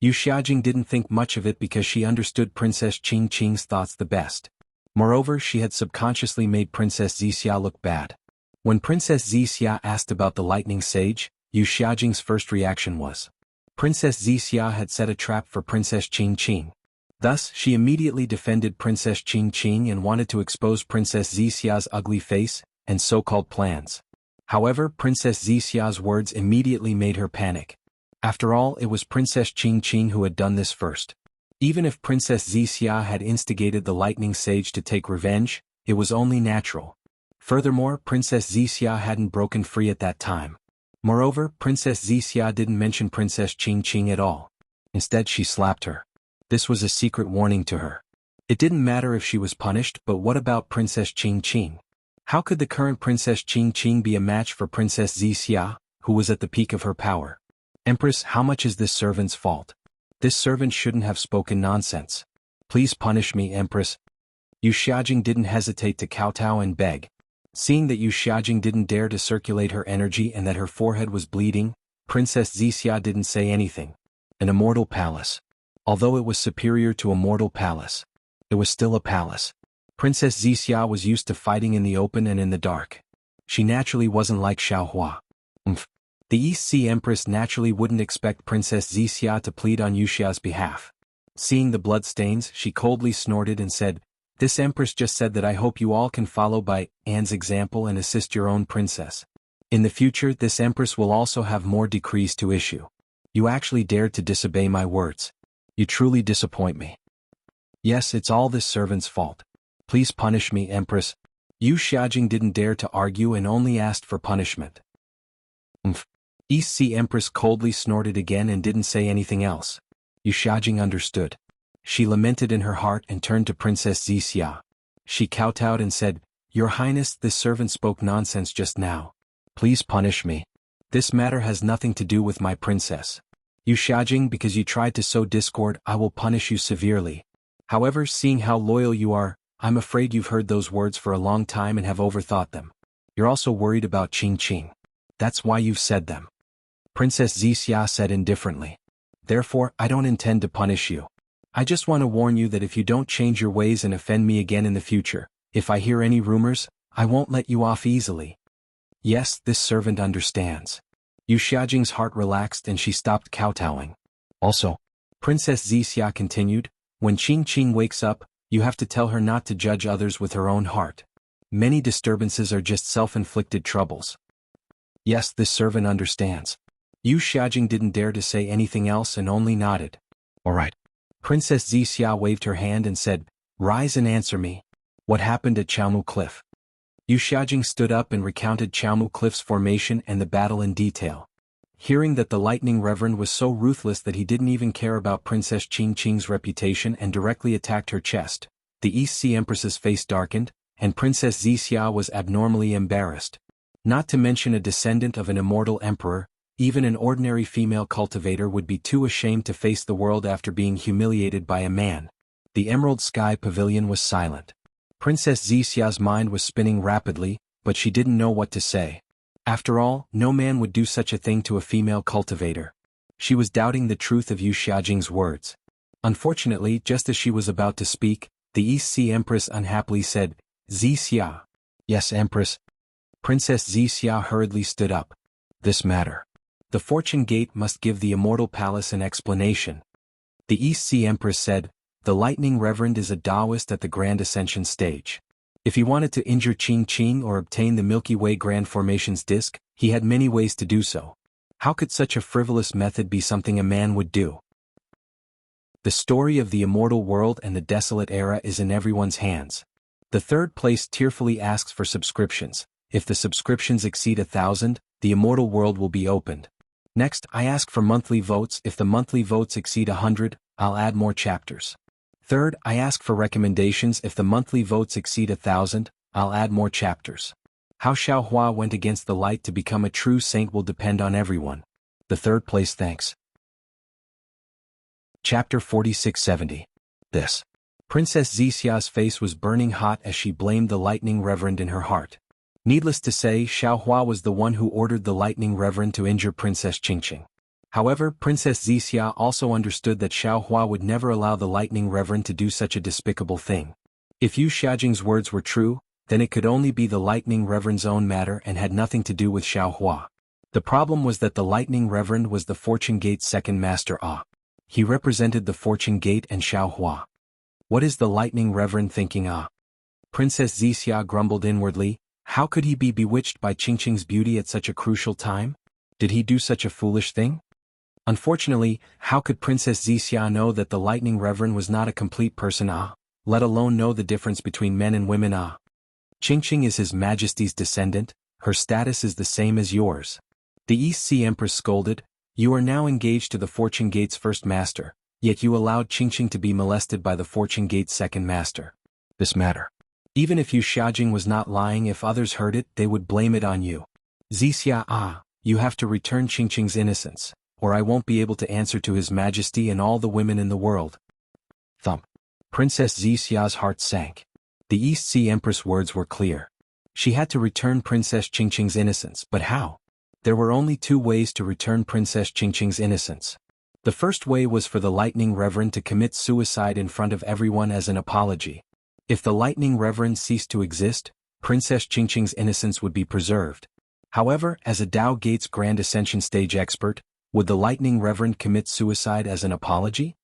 Yu Xiajing didn't think much of it because she understood Princess Qing Qing's thoughts the best. Moreover, she had subconsciously made Princess Zixia look bad. When Princess Zixia asked about the lightning sage, Yu Xiajing's first reaction was, Princess Zixia had set a trap for Princess Qing Qing. Thus, she immediately defended Princess Qing Qing and wanted to expose Princess Zixia's ugly face and so-called plans. However, Princess Zixia's words immediately made her panic. After all, it was Princess Qing Qing who had done this first. Even if Princess Zixia had instigated the lightning sage to take revenge, it was only natural. Furthermore, Princess Zixia hadn't broken free at that time. Moreover, Princess Zixia didn't mention Princess Qing Qing at all. Instead, she slapped her. This was a secret warning to her. It didn't matter if she was punished, but what about Princess Qing Qing? How could the current Princess Qing Qing be a match for Princess Zixia, who was at the peak of her power? Empress, how much is this servant's fault? This servant shouldn't have spoken nonsense. Please punish me, Empress. Yu Xiajing didn't hesitate to kowtow and beg. Seeing that Yu Xiajing didn't dare to circulate her energy and that her forehead was bleeding, Princess Zixia didn't say anything. An immortal palace. Although it was superior to a mortal palace, it was still a palace. Princess Zixia was used to fighting in the open and in the dark. She naturally wasn't like Xiaohua. The East Sea Empress naturally wouldn't expect Princess Zixia to plead on Yuxia's behalf. Seeing the bloodstains, she coldly snorted and said, This Empress just said that I hope you all can follow by Anne's example and assist your own princess. In the future, this Empress will also have more decrees to issue. You actually dared to disobey my words. You truly disappoint me. Yes, it's all this servant's fault. Please punish me, Empress. Yu Xiajing didn't dare to argue and only asked for punishment. East Sea Empress coldly snorted again and didn't say anything else. Yu Xiajing understood. She lamented in her heart and turned to Princess Zixia. She kowtowed and said, Your Highness, this servant spoke nonsense just now. Please punish me. This matter has nothing to do with my princess. Yu Xiajing, because you tried to sow discord, I will punish you severely. However, seeing how loyal you are, I'm afraid you've heard those words for a long time and have overthought them. You're also worried about Qing Qing. That's why you've said them. Princess Zixia said indifferently. Therefore, I don't intend to punish you. I just want to warn you that if you don't change your ways and offend me again in the future, if I hear any rumors, I won't let you off easily. Yes, this servant understands. Yu Xiajing's heart relaxed and she stopped kowtowing. Also, Princess Zixia continued, when Qing Qing wakes up, you have to tell her not to judge others with her own heart. Many disturbances are just self-inflicted troubles. Yes, this servant understands. Yu Xiajing didn't dare to say anything else and only nodded. All right. Princess Zixia waved her hand and said, Rise and answer me. What happened at Chaomu Cliff? Yu Xiajing stood up and recounted Chaomu Cliff's formation and the battle in detail. Hearing that the Lightning Reverend was so ruthless that he didn't even care about Princess Qing Qing's reputation and directly attacked her chest, the East Sea Empress's face darkened, and Princess Zixia was abnormally embarrassed. Not to mention a descendant of an immortal emperor, even an ordinary female cultivator would be too ashamed to face the world after being humiliated by a man. The Emerald Sky Pavilion was silent. Princess Zixia's mind was spinning rapidly, but she didn't know what to say. After all, no man would do such a thing to a female cultivator. She was doubting the truth of Yu Xiaojing's words. Unfortunately, just as she was about to speak, the East Sea Empress unhappily said, "Zixia." "Yes, Empress." Princess Zixia hurriedly stood up. "This matter. The Fortune Gate must give the Immortal Palace an explanation." The East Sea Empress said, "The Lightning Reverend is a Taoist at the Grand Ascension stage. If he wanted to injure Qing Qing or obtain the Milky Way Grand Formations disk, he had many ways to do so. How could such a frivolous method be something a man would do?" The story of the immortal world and the desolate era is in everyone's hands. The third place tearfully asks for subscriptions. If the subscriptions exceed 1,000, the immortal world will be opened. Next, I ask for monthly votes. If the monthly votes exceed 100, I'll add more chapters. Third, I ask for recommendations. If the monthly votes exceed 1,000, I'll add more chapters. How Xiaohua went against the light to become a true saint will depend on everyone. The third place thanks. Chapter 4670. This. Princess Zixia's face was burning hot as she blamed the Lightning Reverend in her heart. Needless to say, Xiaohua was the one who ordered the Lightning Reverend to injure Princess Qingqing. However, Princess Zixia also understood that Xiaohua would never allow the Lightning Reverend to do such a despicable thing. If Yu Xiaojing's words were true, then it could only be the Lightning Reverend's own matter and had nothing to do with Xiaohua. The problem was that the Lightning Reverend was the Fortune Gate's second master. He represented the Fortune Gate and Xiaohua. What is the Lightning Reverend thinking? Princess Zixia grumbled inwardly. How could he be bewitched by Qingqing's beauty at such a crucial time? Did he do such a foolish thing? Unfortunately, how could Princess Zixia know that the Lightning Reverend was not a complete person, let alone know the difference between men and women? Qingqing is His Majesty's descendant, her status is the same as yours. The East Sea Empress scolded, "You are now engaged to the Fortune Gate's first master, yet you allowed Qingqing to be molested by the Fortune Gate's second master. This matter. Even if Yu Xiaojing was not lying, if others heard it, they would blame it on you. Zixia, you have to return Qingqing's innocence, or I won't be able to answer to His Majesty and all the women in the world." Thump. Princess Zixia's heart sank. The East Sea Empress' words were clear. She had to return Princess Qingqing's innocence, but how? There were only two ways to return Princess Qingqing's innocence. The first way was for the Lightning Reverend to commit suicide in front of everyone as an apology. If the Lightning Reverend ceased to exist, Princess Qingqing's innocence would be preserved. However, as a Tao Gate's Grand Ascension stage expert, would the Lightning Reverend commit suicide as an apology?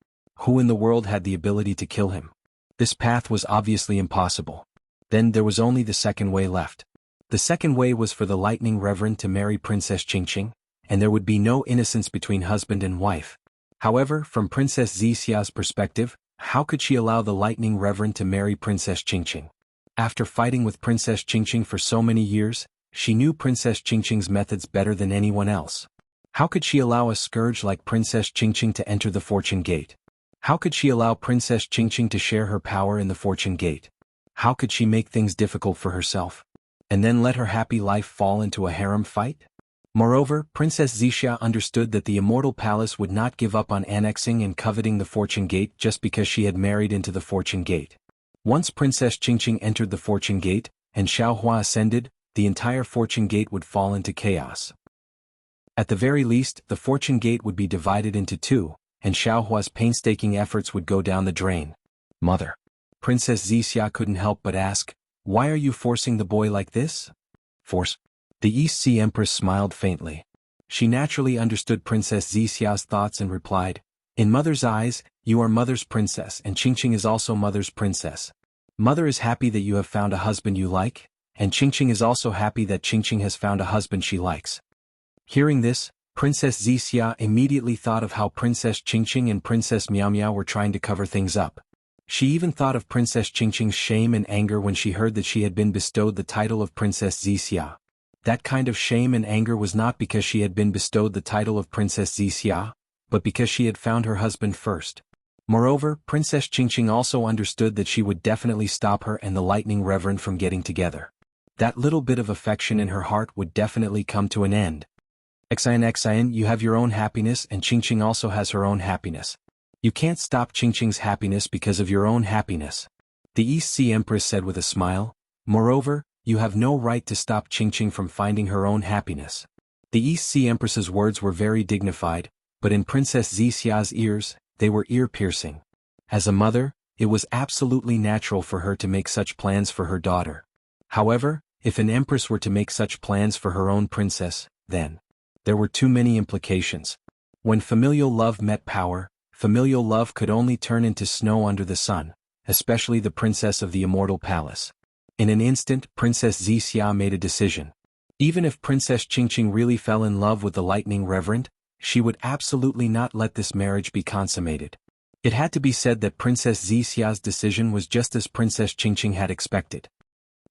Who in the world had the ability to kill him? This path was obviously impossible. Then there was only the second way left. The second way was for the Lightning Reverend to marry Princess Qingqing, and there would be no innocence between husband and wife. However, from Princess Zixia's perspective, how could she allow the Lightning Reverend to marry Princess Qingqing? After fighting with Princess Qingqing for so many years, she knew Princess Qingqing's methods better than anyone else. How could she allow a scourge like Princess Qingqing to enter the Fortune Gate? How could she allow Princess Qingqing to share her power in the Fortune Gate? How could she make things difficult for herself? And then let her happy life fall into a harem fight? Moreover, Princess Zixia understood that the Immortal Palace would not give up on annexing and coveting the Fortune Gate just because she had married into the Fortune Gate. Once Princess Qingqing entered the Fortune Gate, and Xiaohua ascended, the entire Fortune Gate would fall into chaos. At the very least, the Fortune Gate would be divided into two, and Xiaohua's painstaking efforts would go down the drain. Mother. Princess Zixia couldn't help but ask, "Why are you forcing the boy like this?" Force. The East Sea Empress smiled faintly. She naturally understood Princess Zixia's thoughts and replied, "In Mother's eyes, you are Mother's princess and Qingqing is also Mother's princess. Mother is happy that you have found a husband you like, and Qingqing is also happy that Qingqing has found a husband she likes." Hearing this, Princess Zixia immediately thought of how Princess Qingqing and Princess Miao Miao were trying to cover things up. She even thought of Princess Qingqing's shame and anger when she heard that she had been bestowed the title of Princess Zixia. That kind of shame and anger was not because she had been bestowed the title of Princess Zixia, but because she had found her husband first. Moreover, Princess Qingqing also understood that she would definitely stop her and the Lightning Reverend from getting together. That little bit of affection in her heart would definitely come to an end. Xian, you have your own happiness and Qingqing also has her own happiness. You can't stop Qingqing's happiness because of your own happiness. The East Sea Empress said with a smile. Moreover, you have no right to stop Qingqing from finding her own happiness. The East Sea Empress's words were very dignified, but in Princess Zixia's ears, they were ear-piercing. As a mother, it was absolutely natural for her to make such plans for her daughter. However, if an empress were to make such plans for her own princess, then there were too many implications. When familial love met power, familial love could only turn into snow under the sun, especially the princess of the immortal palace. In an instant, Princess Zixia made a decision. Even if Princess Qingqing really fell in love with the lightning reverend, she would absolutely not let this marriage be consummated. It had to be said that Princess Zixia's decision was just as Princess Qingqing had expected.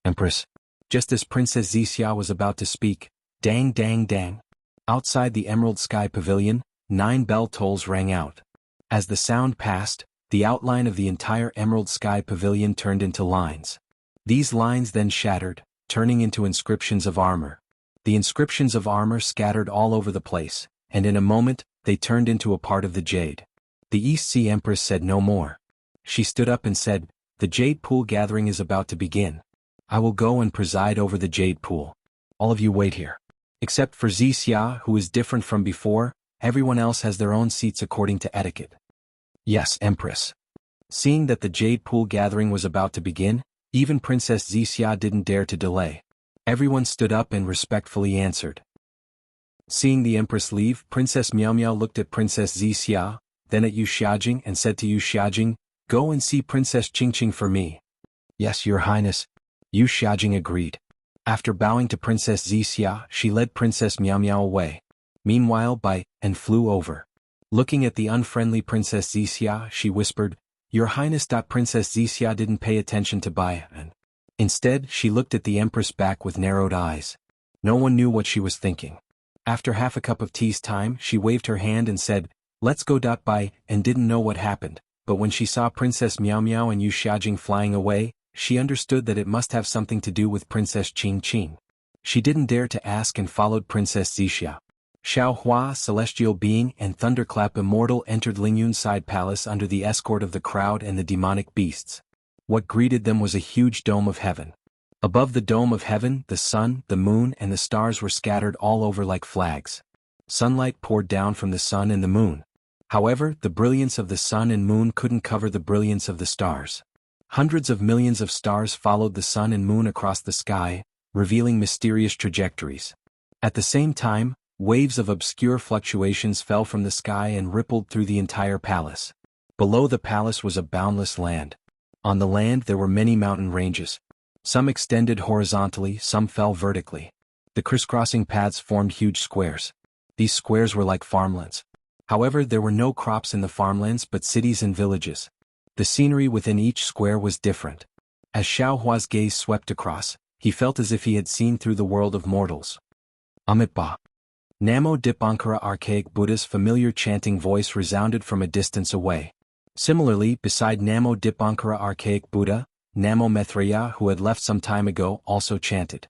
Empress. Just as Princess Zixia was about to speak, dang dang dang. Outside the Emerald Sky Pavilion, 9 bell tolls rang out. As the sound passed, the outline of the entire Emerald Sky Pavilion turned into lines. These lines then shattered, turning into inscriptions of armor. The inscriptions of armor scattered all over the place, and in a moment, they turned into a part of the jade. The East Sea Empress said no more. She stood up and said, "The Jade Pool gathering is about to begin. I will go and preside over the Jade Pool. All of you wait here. Except for Zixia, who is different from before, everyone else has their own seats according to etiquette." "Yes, Empress." Seeing that the Jade Pool gathering was about to begin, even Princess Zixia didn't dare to delay. Everyone stood up and respectfully answered. Seeing the Empress leave, Princess Miao Miao looked at Princess Zixia, then at Yu Xiajing and said to Yu Xiajing, "Go and see Princess Qingqing for me." "Yes, Your Highness." Yu Xiajing agreed. After bowing to Princess Zixia, she led Princess Miao Miao away. Meanwhile, and flew over. Looking at the unfriendly Princess Zixia, she whispered, "Your Highness." Princess Zixia didn't pay attention to Bai, and instead she looked at the Empress back with narrowed eyes. No one knew what she was thinking. After half a cup of tea's time, she waved her hand and said, "Let's go." Bai, and didn't know what happened, but when she saw Princess Miao Miao and Yu Xiajing flying away, she understood that it must have something to do with Princess Qingqing. She didn't dare to ask and followed Princess Zixia. Xiao Hua, Celestial Being, and Thunderclap Immortal entered Lingyun's side palace under the escort of the crowd and the demonic beasts. What greeted them was a huge dome of heaven. Above the dome of heaven, the sun, the moon, and the stars were scattered all over like flags. Sunlight poured down from the sun and the moon. However, the brilliance of the sun and moon couldn't cover the brilliance of the stars. Hundreds of millions of stars followed the sun and moon across the sky, revealing mysterious trajectories. At the same time, waves of obscure fluctuations fell from the sky and rippled through the entire palace. Below the palace was a boundless land. On the land there were many mountain ranges. Some extended horizontally, some fell vertically. The crisscrossing paths formed huge squares. These squares were like farmlands. However, there were no crops in the farmlands but cities and villages. The scenery within each square was different. As Xiao Hua's gaze swept across, he felt as if he had seen through the world of mortals. Amitabha. Namo Dipankara Archaic Buddha's familiar chanting voice resounded from a distance away. Similarly, beside Namo Dipankara Archaic Buddha, Namo Maitreya, who had left some time ago, also chanted.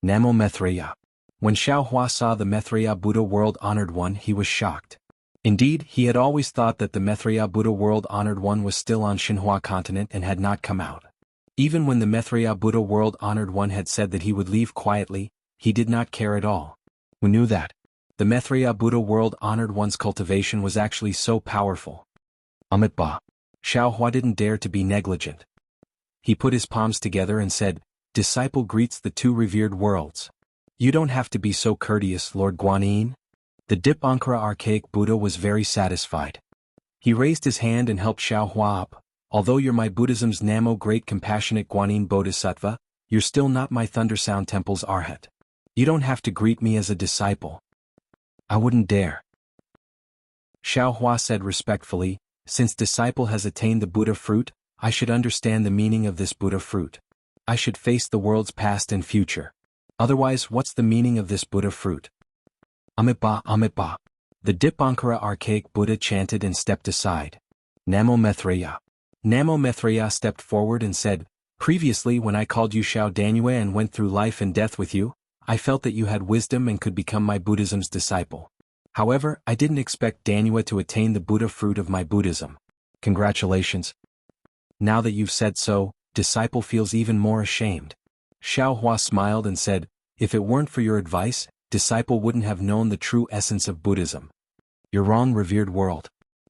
Namo Maitreya. When Xiao Hua saw the Maitreya Buddha World-Honored One, he was shocked. Indeed, he had always thought that the Maitreya Buddha World-Honored One was still on Xinhua continent and had not come out. Even when the Maitreya Buddha World-Honored One had said that he would leave quietly, he did not care at all. Who knew that? The Maitreya Buddha World-Honored One's cultivation was actually so powerful. Amitabha. Xiao Hua didn't dare to be negligent. He put his palms together and said, "Disciple greets the 2 revered worlds." "You don't have to be so courteous, Lord Guanyin." The Dipankara Archaic Buddha was very satisfied. He raised his hand and helped Xiao Hua up. "Although you're my Buddhism's Namo Great Compassionate Guanyin Bodhisattva, you're still not my Thundersound Temple's Arhat. You don't have to greet me as a disciple." "I wouldn't dare." Xiao Hua said respectfully, "Since disciple has attained the Buddha fruit, I should understand the meaning of this Buddha fruit. I should face the world's past and future. Otherwise, what's the meaning of this Buddha fruit?" Amitabha, Amitabha. The Dipankara Archaic Buddha chanted and stepped aside. Namo Maitreya. Namo Maitreya stepped forward and said, "Previously when I called you Xiao Danyue and went through life and death with you, I felt that you had wisdom and could become my Buddhism's disciple. However, I didn't expect Danyue to attain the Buddha fruit of my Buddhism. Congratulations. Now that you've said so, disciple feels even more ashamed. Xiao Hua smiled and said, if it weren't for your advice, disciple wouldn't have known the true essence of Buddhism. You're wrong, revered world.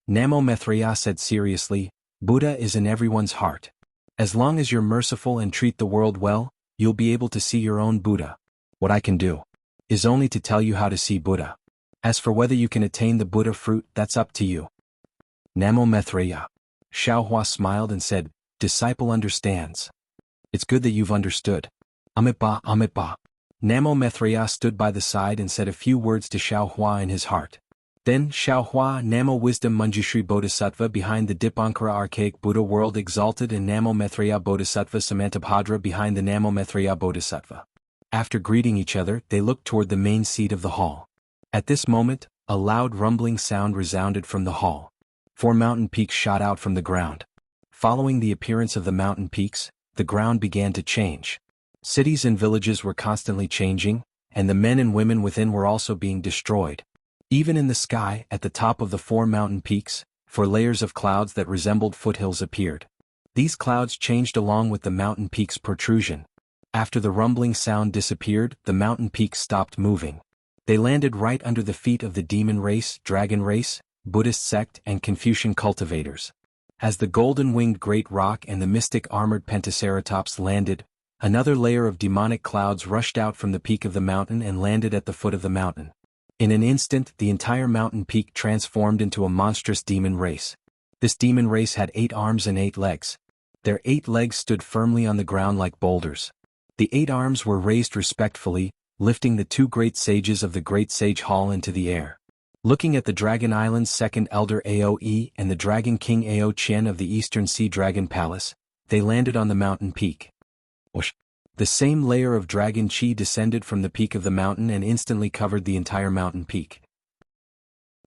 Namo Maitreya said seriously, Buddha is in everyone's heart. As long as you're merciful and treat the world well, you'll be able to see your own Buddha. What I can do is only to tell you how to see Buddha. As for whether you can attain the Buddha fruit, that's up to you. Namo Maitreya. Xiao Hua smiled and said, disciple understands. It's good that you've understood. Amitabha, Amitabha. Namo Maitreya stood by the side and said a few words to Xiao Hua in his heart. Then Xiao Hua Namo Wisdom Manjushri Bodhisattva behind the Dipankara Archaic Buddha world exalted and Namo Maitreya Bodhisattva Samantabhadra behind the Namo Maitreya Bodhisattva. After greeting each other, they looked toward the main seat of the hall. At this moment, a loud rumbling sound resounded from the hall. 4 mountain peaks shot out from the ground. Following the appearance of the mountain peaks, the ground began to change. Cities and villages were constantly changing, and the men and women within were also being destroyed. Even in the sky, at the top of the 4 mountain peaks, 4 layers of clouds that resembled foothills appeared. These clouds changed along with the mountain peaks' protrusion. After the rumbling sound disappeared, the mountain peaks stopped moving. They landed right under the feet of the demon race, dragon race, Buddhist sect and Confucian cultivators. As the golden-winged great rock and the mystic armored pentaceratops landed, another layer of demonic clouds rushed out from the peak of the mountain and landed at the foot of the mountain. In an instant, the entire mountain peak transformed into a monstrous demon race. This demon race had 8 arms and 8 legs. Their 8 legs stood firmly on the ground like boulders. The 8 arms were raised respectfully, lifting the 2 great sages of the Great Sage Hall into the air. Looking at the Dragon Island's second elder Aoe and the Dragon King Ao Qian of the Eastern Sea Dragon Palace, they landed on the mountain peak. Whoosh! The same layer of dragon chi descended from the peak of the mountain and instantly covered the entire mountain peak.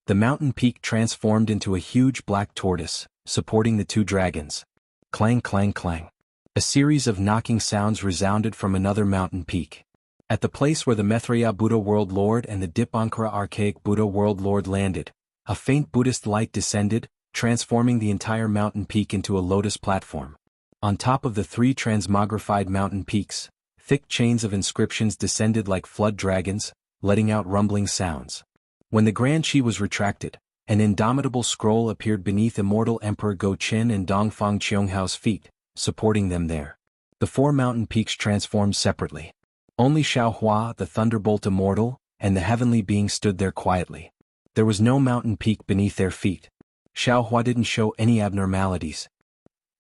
The mountain peak transformed into a huge black tortoise, supporting the 2 dragons. Clang, clang, clang. A series of knocking sounds resounded from another mountain peak. At the place where the Maitreya Buddha World Lord and the Dipankara Archaic Buddha World Lord landed, a faint Buddhist light descended, transforming the entire mountain peak into a lotus platform. On top of the 3 transmogrified mountain peaks, thick chains of inscriptions descended like flood dragons, letting out rumbling sounds. When the Grand Chi was retracted, an indomitable scroll appeared beneath Immortal Emperor Go Qin and Dongfang Qionghao's feet, supporting them there. The 4 mountain peaks transformed separately. Only Xiao Hua, the Thunderbolt Immortal, and the heavenly being stood there quietly. There was no mountain peak beneath their feet. Xiao Hua didn't show any abnormalities.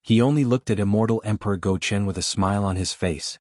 He only looked at Immortal Emperor Go Qin with a smile on his face.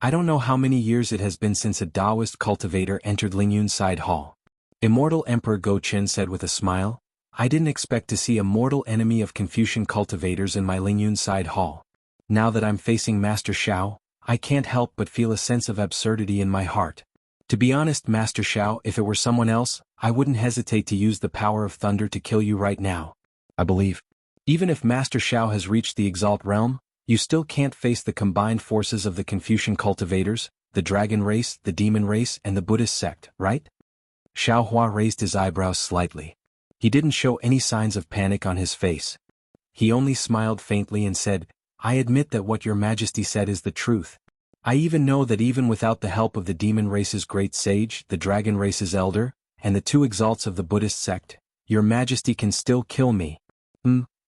I don't know how many years it has been since a Taoist cultivator entered Lingyun's side hall. Immortal Emperor Go Qin said with a smile, I didn't expect to see a mortal enemy of Confucian cultivators in my Lingyun side hall. Now that I'm facing Master Xiao, I can't help but feel a sense of absurdity in my heart. To be honest, Master Xiao, if it were someone else, I wouldn't hesitate to use the power of thunder to kill you right now. I believe. Even if Master Xiao has reached the Exalt realm, you still can't face the combined forces of the Confucian cultivators, the dragon race, the demon race, and the Buddhist sect, right? Xiao Hua raised his eyebrows slightly. He didn't show any signs of panic on his face. He only smiled faintly and said, I admit that what your majesty said is the truth. I even know that even without the help of the demon race's great sage, the dragon race's elder, and the 2 exalts of the Buddhist sect, your majesty can still kill me.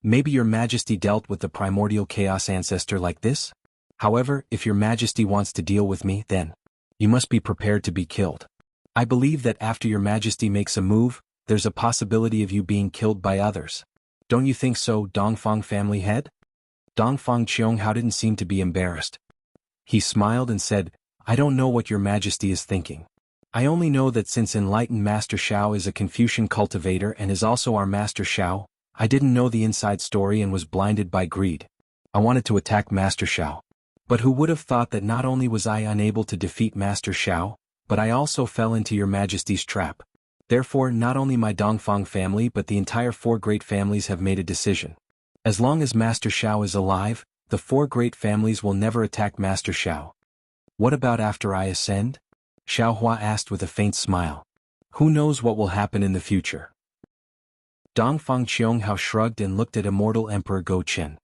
Maybe your majesty dealt with the primordial chaos ancestor like this? However, if your majesty wants to deal with me, then you must be prepared to be killed. I believe that after your majesty makes a move, there's a possibility of you being killed by others. Don't you think so, Dongfang family head? Dongfang Qionghao didn't seem to be embarrassed. He smiled and said, I don't know what your majesty is thinking. I only know that since enlightened Master Xiao is a Confucian cultivator and is also our Master Xiao, I didn't know the inside story and was blinded by greed. I wanted to attack Master Xiao. But who would have thought that not only was I unable to defeat Master Xiao, but I also fell into your majesty's trap. Therefore, not only my Dongfang family but the entire 4 great families have made a decision. As long as Master Xiao is alive, the 4 great families will never attack Master Xiao. What about after I ascend? Xiao Hua asked with a faint smile. Who knows what will happen in the future? Dongfang Qionghao shrugged and looked at Immortal Emperor Go Qin.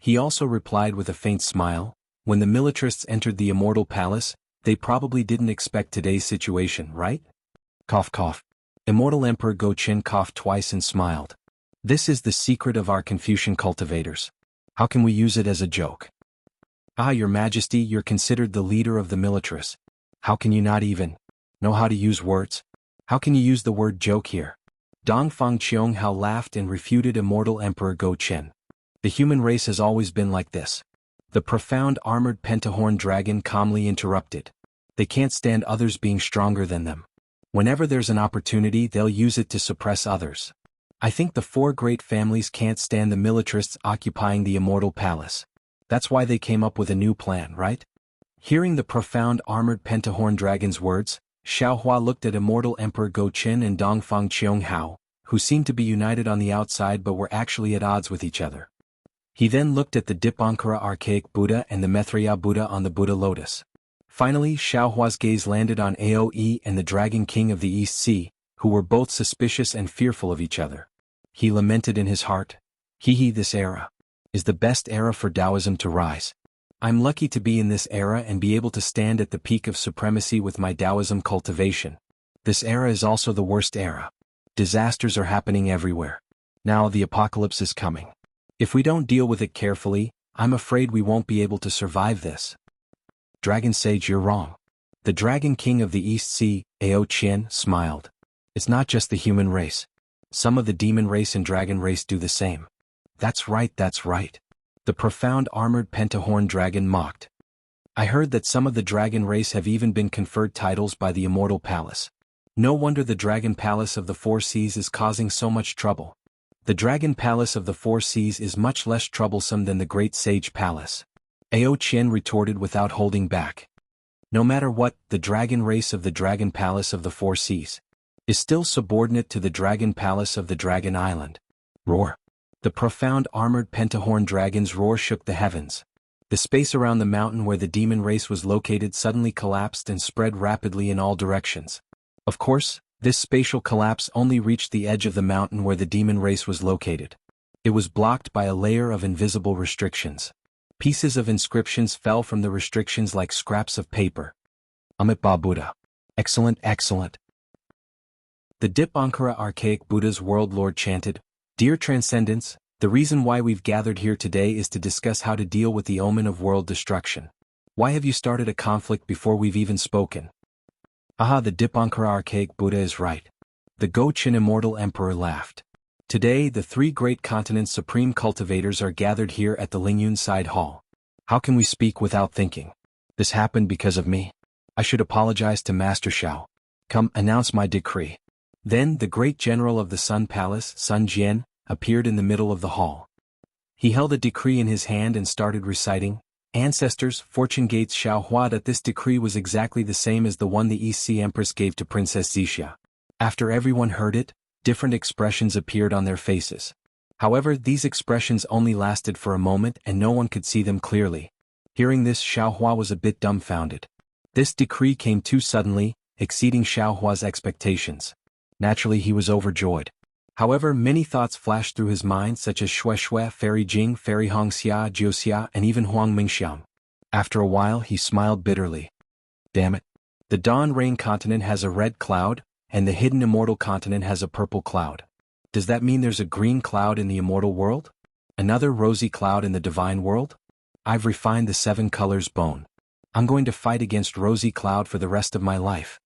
He also replied with a faint smile, when the militarists entered the Immortal Palace, they probably didn't expect today's situation, right? Cough cough. Immortal Emperor Go Qin coughed twice and smiled. This is the secret of our Confucian cultivators. How can we use it as a joke? Ah, Your Majesty, you're considered the leader of the militarists. How can you not even know how to use words? How can you use the word joke here? Dongfang Qianghao laughed and refuted Immortal Emperor Go Qin. The human race has always been like this. The profound armored pentahorn dragon calmly interrupted. They can't stand others being stronger than them. Whenever there's an opportunity, they'll use it to suppress others. I think the four great families can't stand the militarists occupying the Immortal Palace. That's why they came up with a new plan, right? Hearing the profound armored pentahorn dragon's words, Xiaohua looked at Immortal Emperor Go Qin and Dongfang Qianghao, who seemed to be united on the outside but were actually at odds with each other. He then looked at the Dipankara archaic Buddha and the Maitreya Buddha on the Buddha lotus. Finally, Xiaohua's gaze landed on Aoe and the Dragon King of the East Sea, who were both suspicious and fearful of each other. He lamented in his heart, "Hee, this era is the best era for Taoism to rise. I'm lucky to be in this era and be able to stand at the peak of supremacy with my Taoism cultivation. This era is also the worst era. Disasters are happening everywhere. Now the apocalypse is coming. If we don't deal with it carefully, I'm afraid we won't be able to survive this." Dragon Sage, you're wrong. The Dragon King of the East Sea, Ao Qian, smiled. It's not just the human race. Some of the demon race and dragon race do the same. That's right, that's right. The profound armored pentahorn dragon mocked. I heard that some of the dragon race have even been conferred titles by the Immortal Palace. No wonder the Dragon Palace of the Four Seas is causing so much trouble. The Dragon Palace of the Four Seas is much less troublesome than the Great Sage Palace. Ao Qian retorted without holding back. No matter what, the dragon race of the Dragon Palace of the Four Seas is still subordinate to the Dragon Palace of the Dragon Island. Roar. The profound armored pentahorn dragon's roar shook the heavens. The space around the mountain where the demon race was located suddenly collapsed and spread rapidly in all directions. Of course, this spatial collapse only reached the edge of the mountain where the demon race was located. It was blocked by a layer of invisible restrictions. Pieces of inscriptions fell from the restrictions like scraps of paper. Amit Ba Buddha. Excellent, excellent. The Dipankara archaic Buddha's world lord chanted, "Dear Transcendence, the reason why we've gathered here today is to discuss how to deal with the omen of world destruction. Why have you started a conflict before we've even spoken?" Aha, the Dipankara archaic Buddha is right. The Go Qin Immortal Emperor laughed. Today, the three great continents' supreme cultivators are gathered here at the Lingyun Side Hall. How can we speak without thinking? This happened because of me. I should apologize to Master Xiao. Come, announce my decree. Then the great general of the Sun Palace, Sun Jian, appeared in the middle of the hall. He held a decree in his hand and started reciting, "Ancestors, fortune gates Xiaohua," that this decree was exactly the same as the one the East Sea Empress gave to Princess Xixia. After everyone heard it, different expressions appeared on their faces. However, these expressions only lasted for a moment and no one could see them clearly. Hearing this, Xiaohua was a bit dumbfounded. This decree came too suddenly, exceeding Xiaohua's expectations. Naturally, he was overjoyed. However, many thoughts flashed through his mind, such as Shui Shui, Fairy Jing, Fairy Hongxia, Jiuxia, and even Huang Mingxiang. After a while, he smiled bitterly. Damn it. The Dawn Rain continent has a red cloud, and the hidden immortal continent has a purple cloud. Does that mean there's a green cloud in the immortal world? Another rosy cloud in the divine world? I've refined the 7 colors bone. I'm going to fight against rosy cloud for the rest of my life.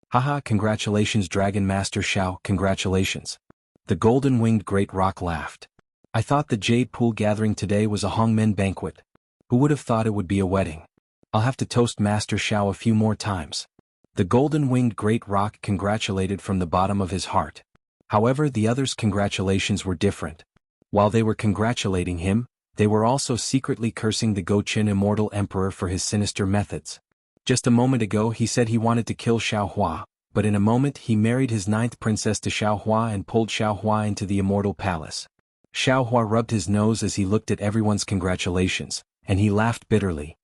Haha, congratulations Dragon Master Xiao, congratulations. The golden-winged great rock laughed. I thought the Jade Pool gathering today was a Hongmen banquet. Who would have thought it would be a wedding? I'll have to toast Master Xiao a few more times. The golden-winged great rock congratulated from the bottom of his heart. However, the others' congratulations were different. While they were congratulating him, they were also secretly cursing the Go Qin Immortal Emperor for his sinister methods. Just a moment ago he said he wanted to kill Xiaohua, but in a moment he married his 9th princess to Xiaohua and pulled Xiaohua into the Immortal Palace. Xiaohua rubbed his nose as he looked at everyone's congratulations, and he laughed bitterly.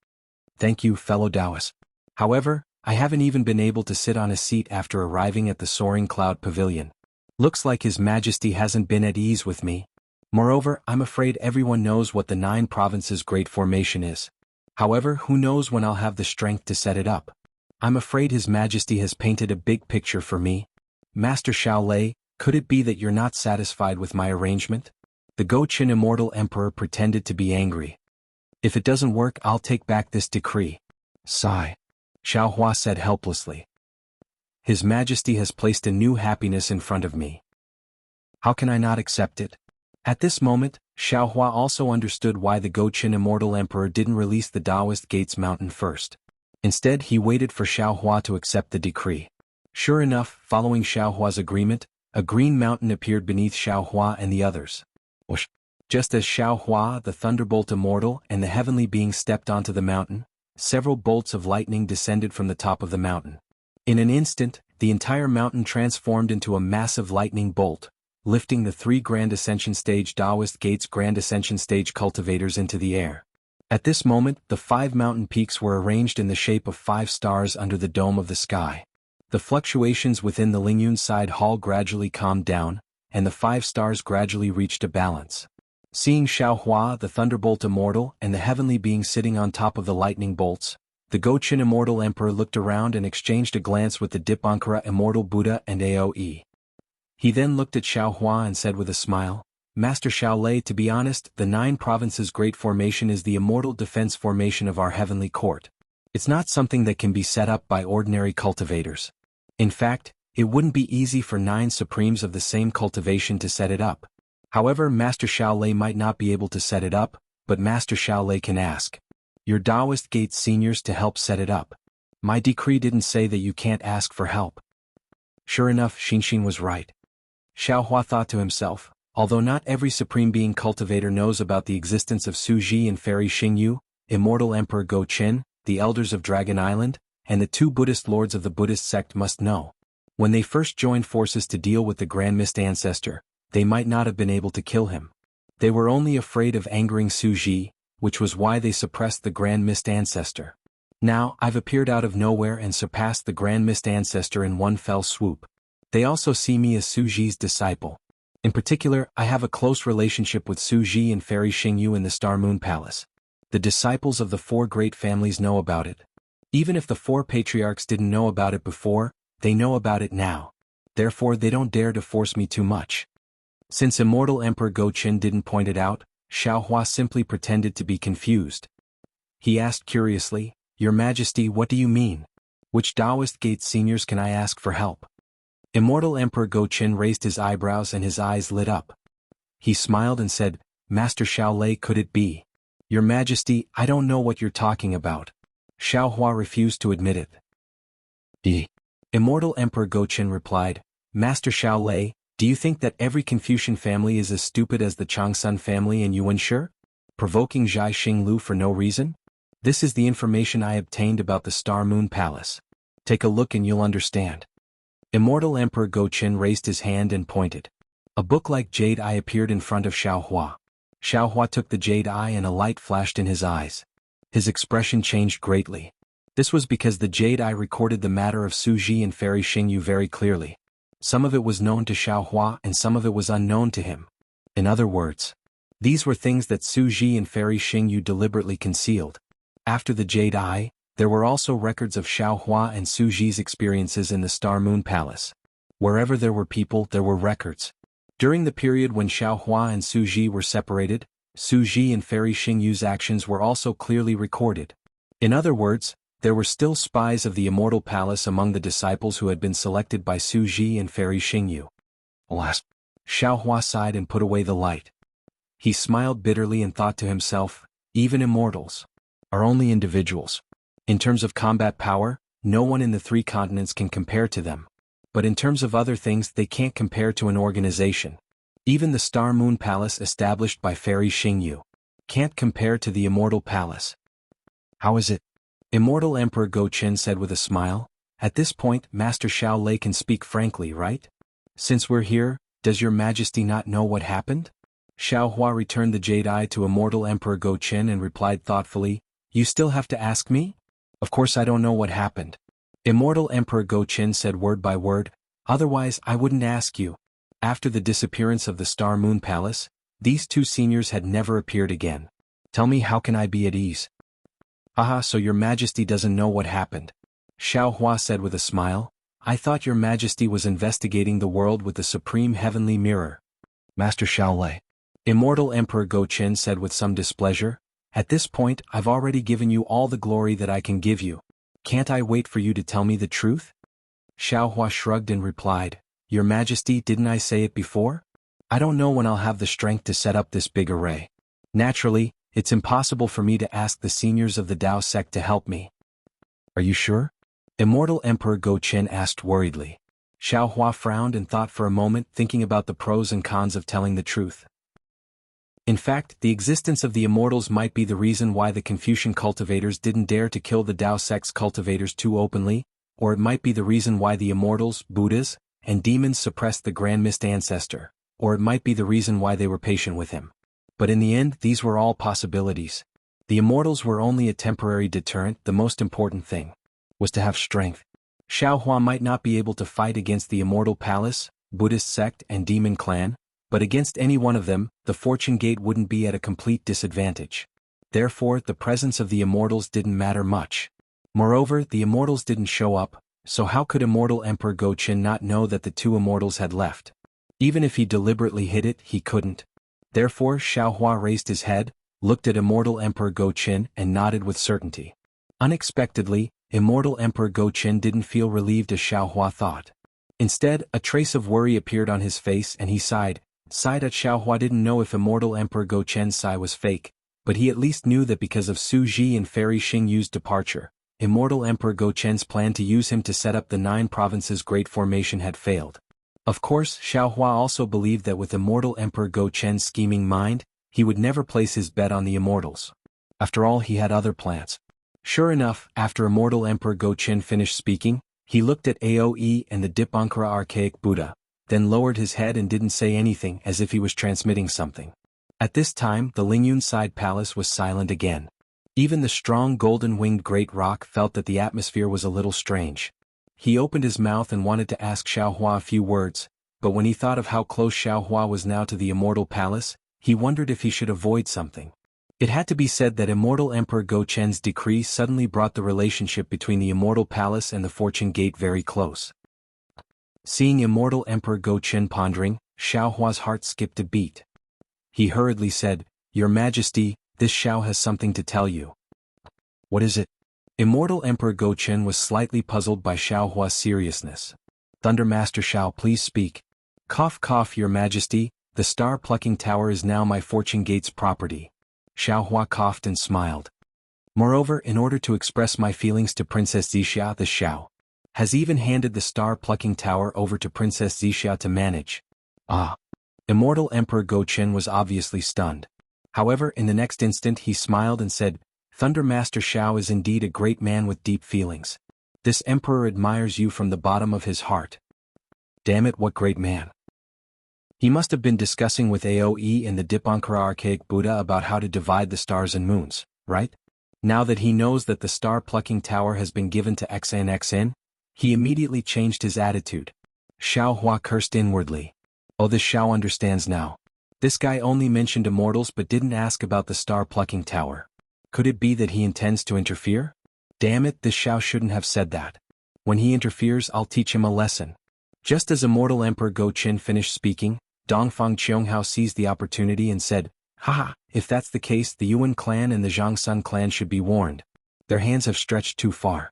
Thank you, fellow Taoists. However, I haven't even been able to sit on a seat after arriving at the Soaring Cloud Pavilion. Looks like His Majesty hasn't been at ease with me. Moreover, I'm afraid everyone knows what the 9 provinces Great Formation is. However, who knows when I'll have the strength to set it up. I'm afraid His Majesty has painted a big picture for me. Master Shaolei, could it be that you're not satisfied with my arrangement? The Go-Chin Immortal Emperor pretended to be angry. If it doesn't work, I'll take back this decree. Sigh. Xiao Hua said helplessly. His Majesty has placed a new happiness in front of me. How can I not accept it? At this moment, Xiao Hua also understood why the Go-Chin Immortal Emperor didn't release the Taoist Gates Mountain first. Instead, he waited for Xiao Hua to accept the decree. Sure enough, following Xiao Hua's agreement, a green mountain appeared beneath Xiao Hua and the others. Whoosh. Just as Xiao Hua, the Thunderbolt Immortal, and the heavenly being stepped onto the mountain, several bolts of lightning descended from the top of the mountain. In an instant, the entire mountain transformed into a massive lightning bolt, lifting the 3 Grand Ascension Stage Taoist Gates Grand Ascension Stage Cultivators into the air. At this moment, the 5 mountain peaks were arranged in the shape of 5 stars under the dome of the sky. The fluctuations within the Lingyun side hall gradually calmed down, and the 5 stars gradually reached a balance. Seeing Xiao Hua, the Thunderbolt Immortal, and the heavenly being sitting on top of the lightning bolts, the Go-Chin Immortal Emperor looked around and exchanged a glance with the Dipankara Immortal Buddha and Aoe. He then looked at Xiao Hua and said with a smile, Master Shaolei, to be honest, the 9 provinces Great Formation is the immortal defense formation of our heavenly court. It's not something that can be set up by ordinary cultivators. In fact, it wouldn't be easy for 9 supremes of the same cultivation to set it up. However, Master Shaolei might not be able to set it up, but Master Shaolei can ask your Taoist Gate seniors to help set it up. My decree didn't say that you can't ask for help. Sure enough, Xinxin was right. Xiao Hua thought to himself, although not every Supreme Being cultivator knows about the existence of Su Ji and Fairy Xingyu, Immortal Emperor Go-Chin, the Elders of Dragon Island, and the 2 Buddhist lords of the Buddhist sect must know. When they first joined forces to deal with the Grand Mist Ancestor, they might not have been able to kill him. They were only afraid of angering Su Ji, which was why they suppressed the Grand Mist Ancestor. Now, I've appeared out of nowhere and surpassed the Grand Mist Ancestor in one fell swoop. They also see me as Su Ji's disciple. In particular, I have a close relationship with Su Ji and Fairy Xingyu in the Star Moon Palace. The disciples of the 4 great families know about it. Even if the 4 patriarchs didn't know about it before, they know about it now. Therefore, they don't dare to force me too much. Since Immortal Emperor Go-Chin didn't point it out, Xiao Hua simply pretended to be confused. He asked curiously, Your Majesty, what do you mean? Which Taoist Gate seniors can I ask for help? Immortal Emperor Go-Chin raised his eyebrows and his eyes lit up. He smiled and said, Master Shaolei, could it be? Your Majesty, I don't know what you're talking about. Xiao Hua refused to admit it. Immortal Emperor Go-Chin replied, Master Shaolei, do you think that every Confucian family is as stupid as the Changsun family and Yuanshi? Provoking Zhai Xinglu for no reason? This is the information I obtained about the Star Moon Palace. Take a look and you'll understand. Immortal Emperor Go-Chin raised his hand and pointed. A book like Jade Eye appeared in front of Xiao Hua. Xiao Hua took the Jade Eye and a light flashed in his eyes. His expression changed greatly. This was because the Jade Eye recorded the matter of Su Ji and Fairy Xingyu very clearly. Some of it was known to Xiao Hua and some of it was unknown to him. In other words, these were things that Su Ji and Fairy Xingyu deliberately concealed. After the Jade Eye, there were also records of Xiao Hua and Su Ji's experiences in the Star Moon Palace. Wherever there were people, there were records. During the period when Xiao Hua and Su Ji were separated, Su Ji and Fairy Xingyu's actions were also clearly recorded. In other words, there were still spies of the Immortal Palace among the disciples who had been selected by Su Ji and Fairy Xingyu. Alas! Xiao Hua sighed and put away the light. He smiled bitterly and thought to himself, even immortals are only individuals. In terms of combat power, no one in the 3 continents can compare to them. But in terms of other things, they can't compare to an organization. Even the Star Moon Palace established by Fairy Xingyu can't compare to the Immortal Palace. How is it? Immortal Emperor Go-Chin said with a smile. At this point, Master Shaolei can speak frankly, right? Since we're here, does your Majesty not know what happened? Xiao Hua returned the Jade Eye to Immortal Emperor Go-Chin and replied thoughtfully, You still have to ask me? Of course I don't know what happened. Immortal Emperor Go-Chin said word by word, otherwise I wouldn't ask you. After the disappearance of the Star Moon Palace, These two seniors had never appeared again. Tell me, how can I be at ease? Haha, so your majesty doesn't know what happened. Xiao Hua said with a smile. I thought your majesty was investigating the world with the supreme heavenly mirror. Master Shaolei. Immortal Emperor Go Qin said with some displeasure. At this point, I've already given you all the glory that I can give you. Can't I wait for you to tell me the truth? Xiao Hua shrugged and replied, Your Majesty, didn't I say it before? I don't know when I'll have the strength to set up this big array. Naturally, it's impossible for me to ask the seniors of the Dao sect to help me. Are you sure? Immortal Emperor Go Qin asked worriedly. Xiao Hua frowned and thought for a moment, thinking about the pros and cons of telling the truth. In fact, the existence of the immortals might be the reason why the Confucian cultivators didn't dare to kill the Dao sect's cultivators too openly, or it might be the reason why the immortals, Buddhas, and demons suppressed the Grand Mist Ancestor, or it might be the reason why they were patient with him. But in the end, these were all possibilities. The immortals were only a temporary deterrent. The most important thing was to have strength. Xiao Hua might not be able to fight against the Immortal Palace, Buddhist sect and Demon Clan, but against any one of them, the Fortune Gate wouldn't be at a complete disadvantage. Therefore, the presence of the immortals didn't matter much. Moreover, the immortals didn't show up, so how could Immortal Emperor Go Qin not know that the two immortals had left? Even if he deliberately hid it, he couldn't. Therefore, Xiao Hua raised his head, looked at Immortal Emperor Go Qin and nodded with certainty. Unexpectedly, Immortal Emperor Go Qin didn't feel relieved as Xiao Hua thought. Instead, a trace of worry appeared on his face and he sighed. Xiao Hua didn't know if Immortal Emperor Go Qin's sigh was fake, but he at least knew that because of Su Ji and Fairy Xingyu's departure, Immortal Emperor Go Qin's plan to use him to set up the 9 provinces Great Formation had failed. Of course, Xiao Hua also believed that with Immortal Emperor Go Qin's scheming mind, he would never place his bet on the immortals. After all, he had other plans. Sure enough, after Immortal Emperor Go Qin finished speaking, he looked at Aoe and the Dipankara Archaic Buddha, then lowered his head and didn't say anything, as if he was transmitting something. At this time, the Lingyun side palace was silent again. Even the strong golden-winged great rock felt that the atmosphere was a little strange. He opened his mouth and wanted to ask Xiao Hua a few words, but when he thought of how close Xiao Hua was now to the Immortal Palace, he wondered if he should avoid something. It had to be said that Immortal Emperor Go Qin's decree suddenly brought the relationship between the Immortal Palace and the Fortune Gate very close. Seeing Immortal Emperor Go Qin pondering, Xiao Hua's heart skipped a beat. He hurriedly said, Your Majesty, this Xiao has something to tell you. What is it? Immortal Emperor Go Qin was slightly puzzled by Xiao Hua's seriousness. Thunder Master Xiao, please speak. Cough cough, Your Majesty, the star-plucking tower is now my Fortune Gate's property. Xiao Hua coughed and smiled. Moreover, in order to express my feelings to Princess Zixia, the Xiao has even handed the star-plucking tower over to Princess Zixia to manage. Ah! Immortal Emperor Go Qin was obviously stunned. However, in the next instant he smiled and said, Thunder Master Xiao is indeed a great man with deep feelings. This emperor admires you from the bottom of his heart. Damn it, what great man. He must have been discussing with Aoe and the Dipankara Archaic Buddha about how to divide the stars and moons, right? Now that he knows that the star-plucking tower has been given to XNXN, he immediately changed his attitude. Xiao Hua cursed inwardly. Oh, this Xiao understands now. This guy only mentioned immortals but didn't ask about the star-plucking tower. Could it be that he intends to interfere? Damn it, this Xiao shouldn't have said that. When he interferes, I'll teach him a lesson. Just as Immortal Emperor Go Qin finished speaking, Dongfang Qianghao seized the opportunity and said, Haha, if that's the case, the Yuan clan and the Zhangsun clan should be warned. Their hands have stretched too far.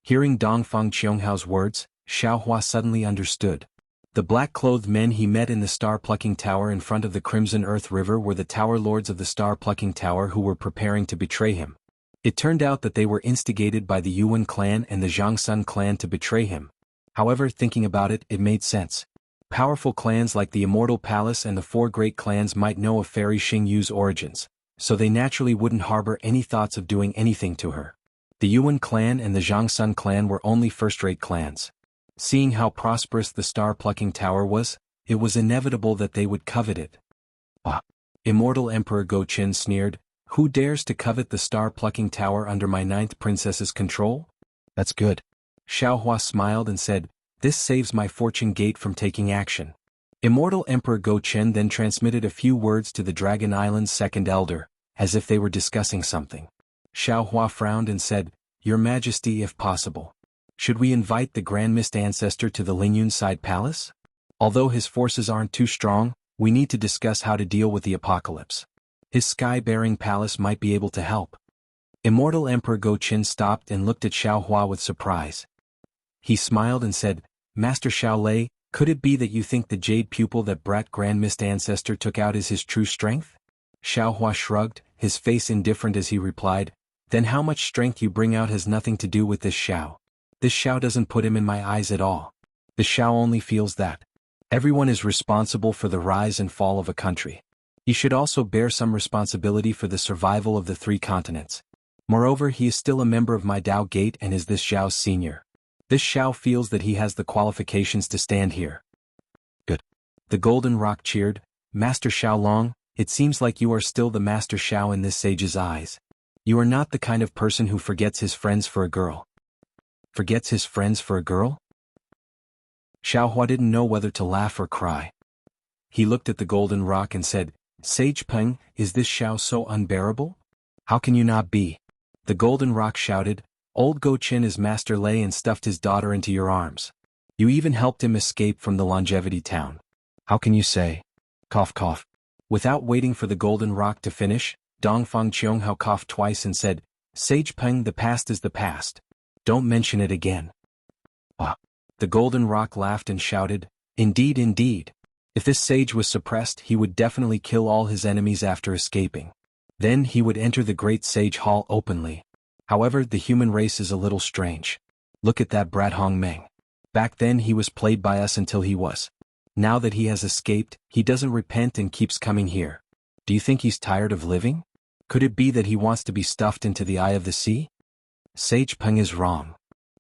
Hearing Dongfang Qianghao's words, Xiao Hua suddenly understood. The black-clothed men he met in the star-plucking tower in front of the Crimson Earth River were the tower lords of the star-plucking tower who were preparing to betray him. It turned out that they were instigated by the Yuan clan and the Zhangsun clan to betray him. However, thinking about it, it made sense. Powerful clans like the Immortal Palace and the 4 great clans might know of Fairy Xingyu's origins, so they naturally wouldn't harbor any thoughts of doing anything to her. The Yuan clan and the Zhangsun clan were only first-rate clans. Seeing how prosperous the star-plucking tower was, it was inevitable that they would covet it. Ah! Immortal Emperor Go Qin sneered, Who dares to covet the star-plucking tower under my 9th princess's control? That's good. Xiao Hua smiled and said, This saves my Fortune Gate from taking action. Immortal Emperor Go Chen then transmitted a few words to the Dragon Island's second elder, as if they were discussing something. Xiao Hua frowned and said, "Your Majesty, if possible. Should we invite the Grand Mist Ancestor to the Lingyun Side Palace? Although his forces aren't too strong, we need to discuss how to deal with the apocalypse. His sky-bearing palace might be able to help." Immortal Emperor Go Chen stopped and looked at Xiao Hua with surprise. He smiled and said, "Master Xiao Lei, could it be that you think the jade pupil that brat Grand Mist Ancestor took out is his true strength?" Xiao Hua shrugged, his face indifferent as he replied, "Then how much strength you bring out has nothing to do with this Xiao. This Xiao doesn't put him in my eyes at all. The Xiao only feels that everyone is responsible for the rise and fall of a country. He should also bear some responsibility for the survival of the 3 continents. Moreover, he is still a member of my Dao Gate and is this Xiao's senior. This Xiao feels that he has the qualifications to stand here." "Good." The Golden Rock cheered, "Master Xiaolong, it seems like you are still the Master Xiao in this sage's eyes. You are not the kind of person who forgets his friends for a girl." "Forgets his friends for a girl?" Xiao Hua didn't know whether to laugh or cry. He looked at the Golden Rock and said, "Sage Peng, is this Xiao so unbearable? How can you not be?" The Golden Rock shouted, "Old Go Chen is Master Lei and stuffed his daughter into your arms. You even helped him escape from the Longevity Town. How can you say?" Cough cough. Without waiting for the Golden Rock to finish, Dongfang Qianghao coughed twice and said, "Sage Peng, the past is the past. Don't mention it again." "Ah." The Golden Rock laughed and shouted, "Indeed, indeed. If this sage was suppressed, he would definitely kill all his enemies after escaping. Then he would enter the Great Sage Hall openly. However, the human race is a little strange. Look at that brat Hong Meng. Back then he was played by us until he was. Now that he has escaped, he doesn't repent and keeps coming here. Do you think he's tired of living? Could it be that he wants to be stuffed into the eye of the sea?" "Sage Peng is wrong,"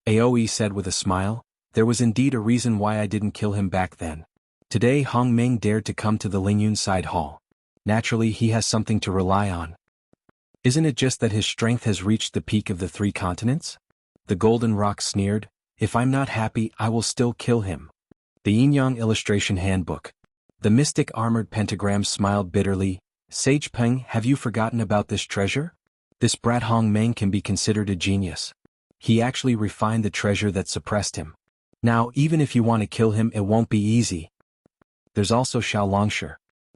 Aoe said with a smile. "There was indeed a reason why I didn't kill him back then. Today Hong Meng dared to come to the Lingyun Side Hall. Naturally he has something to rely on. Isn't it just that his strength has reached the peak of the 3 continents?" The Golden Rock sneered, "If I'm not happy, I will still kill him." The Yin-Yang Illustration Handbook. The mystic armored pentagram smiled bitterly. "Sage Peng, have you forgotten about this treasure? This brat Hong Meng can be considered a genius. He actually refined the treasure that suppressed him. Now, even if you want to kill him, it won't be easy. There's also Xiao Longshi."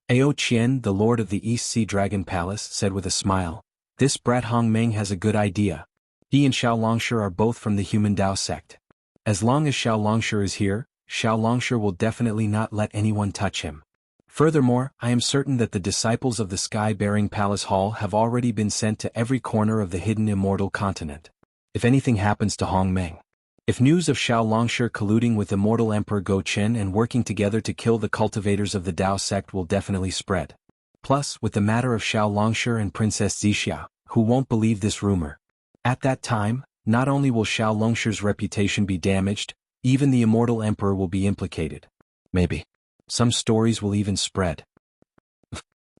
Ao Qian, the Lord of the East Sea Dragon Palace, said with a smile, "This brat Hong Meng has a good idea. He and Xiao Longshi are both from the human Dao sect. As long as Xiao Longshi is here, Xiao Longshi will definitely not let anyone touch him. Furthermore, I am certain that the disciples of the Sky-Bearing Palace Hall have already been sent to every corner of the hidden immortal continent. If anything happens to Hong Meng, if news of Xiao Longshi colluding with Immortal Emperor Go Chen and working together to kill the cultivators of the Dao sect will definitely spread. Plus, with the matter of Xiao Longshi and Princess Zixia, who won't believe this rumor? At that time, not only will Xiao Longshi's reputation be damaged, even the Immortal Emperor will be implicated. Maybe some stories will even spread."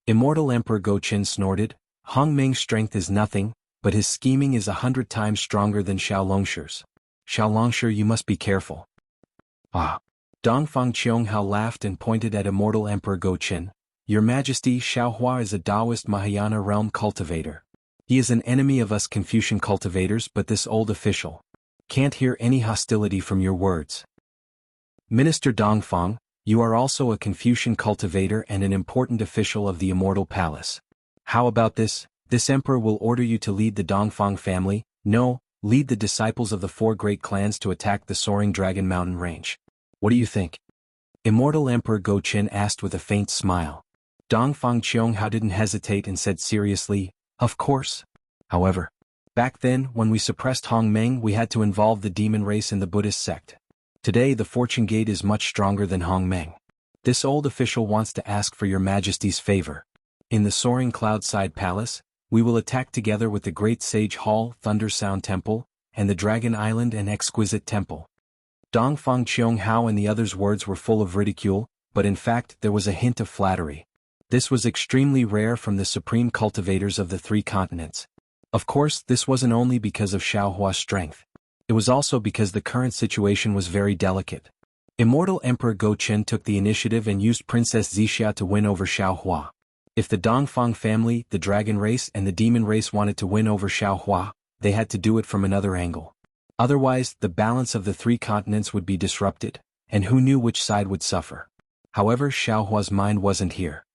Immortal Emperor Go Chen snorted, "Hong Meng's strength is nothing, but his scheming is 100 times stronger than Xiao Longshi's. Xiao Longshi, you must be careful." "Ah." Dongfang Qianghao laughed and pointed at Immortal Emperor Go Chen. "Your Majesty, Xiao Hua is a Taoist Mahayana realm cultivator. He is an enemy of us Confucian cultivators, but this old official can't hear any hostility from your words." "Minister Dongfang, you are also a Confucian cultivator and an important official of the Immortal Palace. How about this? This emperor will order you to lead the Dongfang family, no, lead the disciples of the 4 great clans to attack the soaring Dragon Mountain range. What do you think?" Immortal Emperor Go Chen asked with a faint smile. Dongfang Qianghao didn't hesitate and said seriously, "Of course. However, back then, when we suppressed Hong Meng, we had to involve the demon race in the Buddhist sect. Today the Fortune Gate is much stronger than Hong Meng. This old official wants to ask for your Majesty's favor. In the Soaring Cloudside Palace, we will attack together with the Great Sage Hall, Thunder Sound Temple, and the Dragon Island and Exquisite Temple." Dongfang Qianghao and the others' words were full of ridicule, but in fact there was a hint of flattery. This was extremely rare from the supreme cultivators of the 3 continents. Of course, this wasn't only because of Xiao Hua's strength. It was also because the current situation was very delicate. Immortal Emperor Go Chen took the initiative and used Princess Zixia to win over Xiao Hua. If the Dongfang family, the dragon race and the demon race wanted to win over Xiao Hua, they had to do it from another angle. Otherwise, the balance of the three continents would be disrupted, and who knew which side would suffer. However, Xiao Hua's mind wasn't here.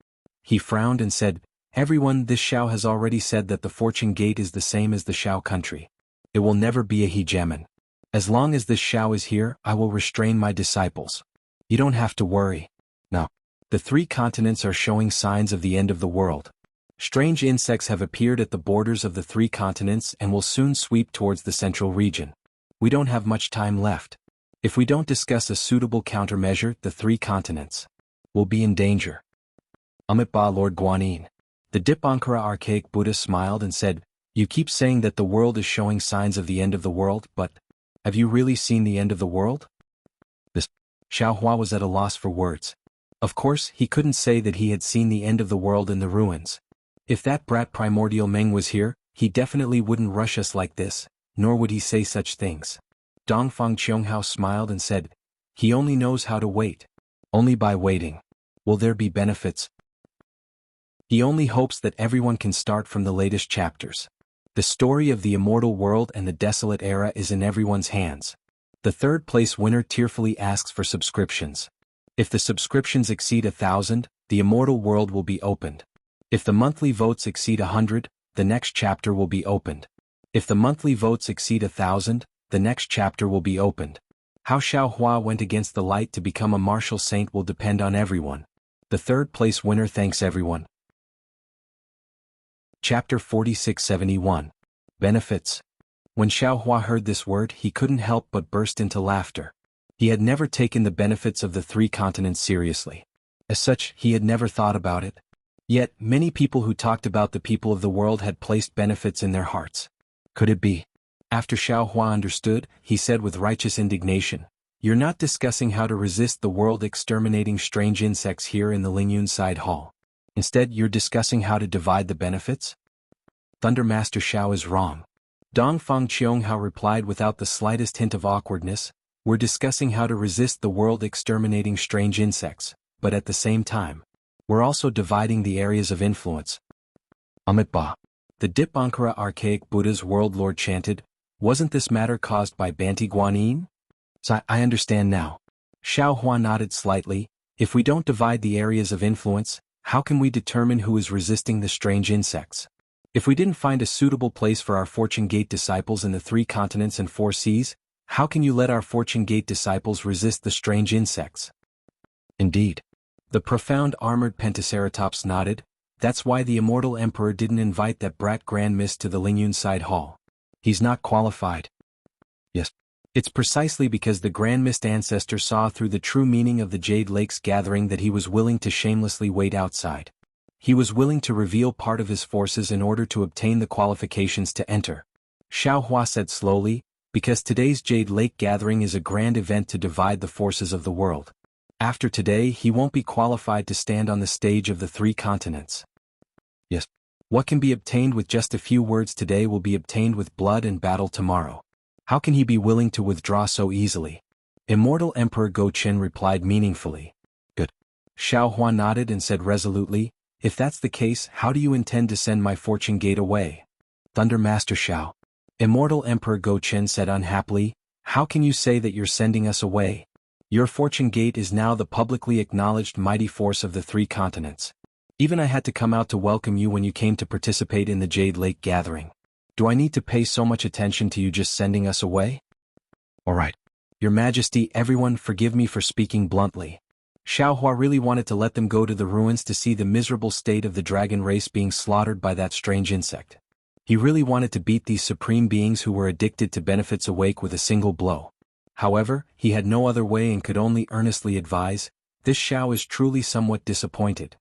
He frowned and said, "Everyone, this Xiao has already said that the fortune gate is the same as the Xiao country. It will never be a hegemon. As long as this Xiao is here, I will restrain my disciples. You don't have to worry. No. The three continents are showing signs of the end of the world. Strange insects have appeared at the borders of the three continents and will soon sweep towards the central region. We don't have much time left. If we don't discuss a suitable countermeasure, the three continents will be in danger." Amitabha Lord Guanyin. The Dipankara archaic Buddha smiled and said, "You keep saying that the world is showing signs of the end of the world, but have you really seen the end of the world?" This Xiao Hua was at a loss for words. Of course, he couldn't say that he had seen the end of the world in the ruins. If that brat Primordial Meng was here, he definitely wouldn't rush us like this, nor would he say such things. Dongfang Qianghao smiled and said, "He only knows how to wait. Only by waiting will there be benefits. He only hopes that everyone can start from the latest chapters. The story of the immortal world and the desolate era is in everyone's hands. The third place winner tearfully asks for subscriptions. If the subscriptions exceed 1,000, the immortal world will be opened. If the monthly votes exceed 100, the next chapter will be opened. If the monthly votes exceed 1,000, the next chapter will be opened. How Xiao Hua went against the light to become a martial saint will depend on everyone. The third place winner thanks everyone." Chapter 4671. Benefits. When Xiao Hua heard this word, he couldn't help but burst into laughter. He had never taken the benefits of the three continents seriously. As such, he had never thought about it. Yet, many people who talked about the people of the world had placed benefits in their hearts. Could it be? After Xiao Hua understood, he said with righteous indignation, "You're not discussing how to resist the world exterminating strange insects here in the Lingyun side hall. Instead, you're discussing how to divide the benefits?" Thunder Master Xiao is wrong. Dongfang Qianghao replied without the slightest hint of awkwardness, "We're discussing how to resist the world exterminating strange insects, but at the same time, we're also dividing the areas of influence." Amitabha. The Dipankara archaic Buddha's world lord chanted, "Wasn't this matter caused by Banti Guanyin?" "So I understand now." Xiao Hua nodded slightly. "If we don't divide the areas of influence, how can we determine who is resisting the strange insects? If we didn't find a suitable place for our Fortune Gate disciples in the three continents and four seas, how can you let our Fortune Gate disciples resist the strange insects?" Indeed. The profound armored Pentaceratops nodded. "That's why the immortal emperor didn't invite that brat Grand Mist to the Lingyun side hall. He's not qualified." Yes. It's precisely because the Grand Mist ancestor saw through the true meaning of the Jade Lake's gathering that he was willing to shamelessly wait outside. He was willing to reveal part of his forces in order to obtain the qualifications to enter. Xiao Hua said slowly, "Because today's Jade Lake gathering is a grand event to divide the forces of the world. After today, he won't be qualified to stand on the stage of the three continents." Yes. What can be obtained with just a few words today will be obtained with blood and battle tomorrow. How can he be willing to withdraw so easily? Immortal Emperor Go Chen replied meaningfully. "Good." Xiao Hua nodded and said resolutely, "If that's the case, how do you intend to send my Fortune Gate away?" Thunder Master Xiao. Immortal Emperor Go Chen said unhappily, "How can you say that you're sending us away? Your Fortune Gate is now the publicly acknowledged mighty force of the three continents. Even I had to come out to welcome you when you came to participate in the Jade Lake gathering. Do I need to pay so much attention to you just sending us away?" "All right. Your Majesty, everyone forgive me for speaking bluntly." Xiao Hua really wanted to let them go to the ruins to see the miserable state of the dragon race being slaughtered by that strange insect. He really wanted to beat these supreme beings who were addicted to benefits awake with a single blow. However, he had no other way and could only earnestly advise, "This Xiao is truly somewhat disappointed.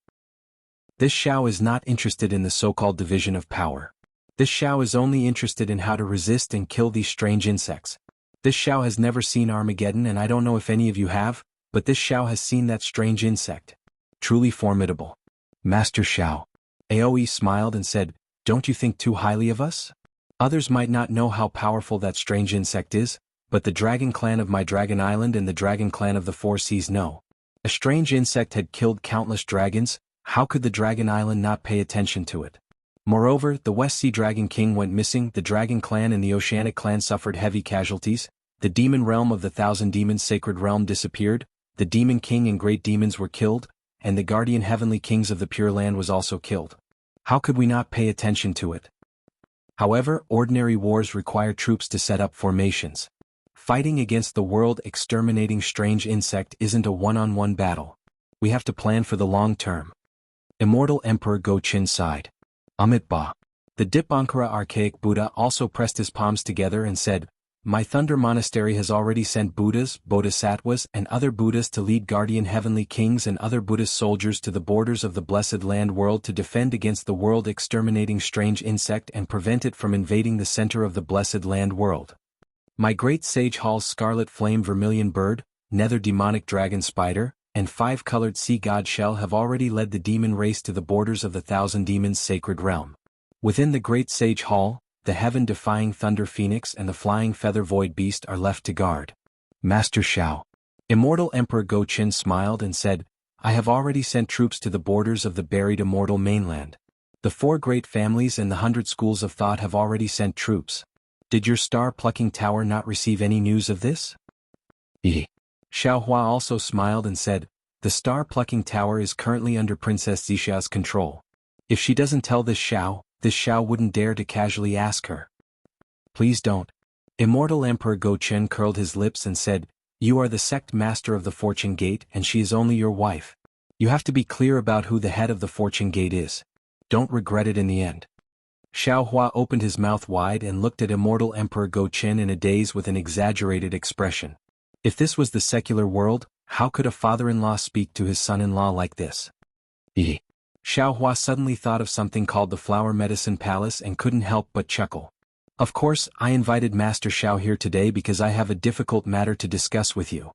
This Xiao is not interested in the so-called division of power. This Xiao is only interested in how to resist and kill these strange insects. This Xiao has never seen Armageddon, and I don't know if any of you have, but this Xiao has seen that strange insect. Truly formidable." Master Xiao. Aoe smiled and said, "Don't you think too highly of us? Others might not know how powerful that strange insect is, but the dragon clan of my dragon island and the dragon clan of the four seas know. A strange insect had killed countless dragons. How could the dragon island not pay attention to it? Moreover, the West Sea Dragon King went missing, the Dragon Clan and the Oceanic Clan suffered heavy casualties, the demon realm of the Thousand Demons Sacred Realm disappeared, the Demon King and Great Demons were killed, and the Guardian Heavenly Kings of the Pure Land was also killed. How could we not pay attention to it? However, ordinary wars require troops to set up formations. Fighting against the world-exterminating strange insect isn't a one-on-one battle. We have to plan for the long term. Immortal Emperor Go-Chin sighed. Amit Ba. The Dipankara archaic Buddha also pressed his palms together and said, My Thunder Monastery has already sent Buddhas, Bodhisattvas and other Buddhas to lead guardian heavenly kings and other Buddhist soldiers to the borders of the blessed land world to defend against the world-exterminating strange insect and prevent it from invading the center of the blessed land world. My great sage Hall's scarlet flame vermilion bird, nether demonic dragon spider, and five-colored sea god shell have already led the demon race to the borders of the Thousand Demons Sacred Realm. Within the Great Sage Hall, the heaven-defying Thunder Phoenix and the Flying Feather Void Beast are left to guard. Master Xiao. Immortal Emperor Go-Chin smiled and said, I have already sent troops to the borders of the buried immortal mainland. The four great families and the 100 schools of thought have already sent troops. Did your star-plucking tower not receive any news of this? Xiao Hua also smiled and said, The star-plucking tower is currently under Princess Zixia's control. If she doesn't tell this Xiao wouldn't dare to casually ask her. Please don't. Immortal Emperor Go-Chen curled his lips and said, You are the sect master of the Fortune Gate and she is only your wife. You have to be clear about who the head of the Fortune Gate is. Don't regret it in the end. Xiao Hua opened his mouth wide and looked at Immortal Emperor Go-Chen in a daze with an exaggerated expression. If this was the secular world, how could a father-in-law speak to his son-in-law like this? Xiao Hua suddenly thought of something called the Flower Medicine Palace and couldn't help but chuckle. Of course, I invited Master Xiao here today because I have a difficult matter to discuss with you.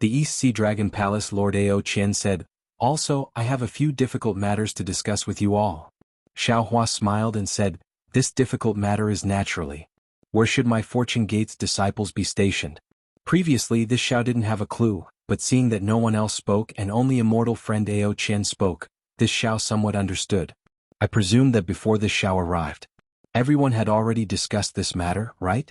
The East Sea Dragon Palace Lord Ao Qian said, Also, I have a few difficult matters to discuss with you all. Xiao Hua smiled and said, This difficult matter is naturally. Where should my Fortune Gate's disciples be stationed? Previously this Xiao didn't have a clue, but seeing that no one else spoke and only immortal friend Ao Qian spoke, this Xiao somewhat understood. I presumed that before this Xiao arrived, everyone had already discussed this matter, right?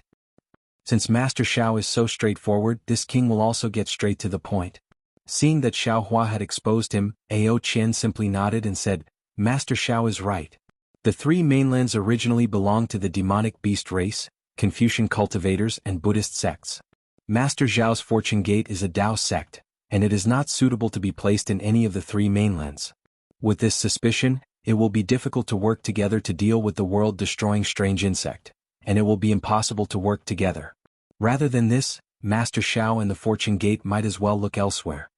Since Master Xiao is so straightforward, this king will also get straight to the point. Seeing that Xiao Hua had exposed him, Ao Qian simply nodded and said, Master Xiao is right. The three mainlands originally belonged to the demonic beast race, Confucian cultivators and Buddhist sects. Master Zhao's Fortune Gate is a Tao sect, and it is not suitable to be placed in any of the three mainlands. With this suspicion, it will be difficult to work together to deal with the world-destroying strange insect, and it will be impossible to work together. Rather than this, Master Xiao and the Fortune Gate might as well look elsewhere.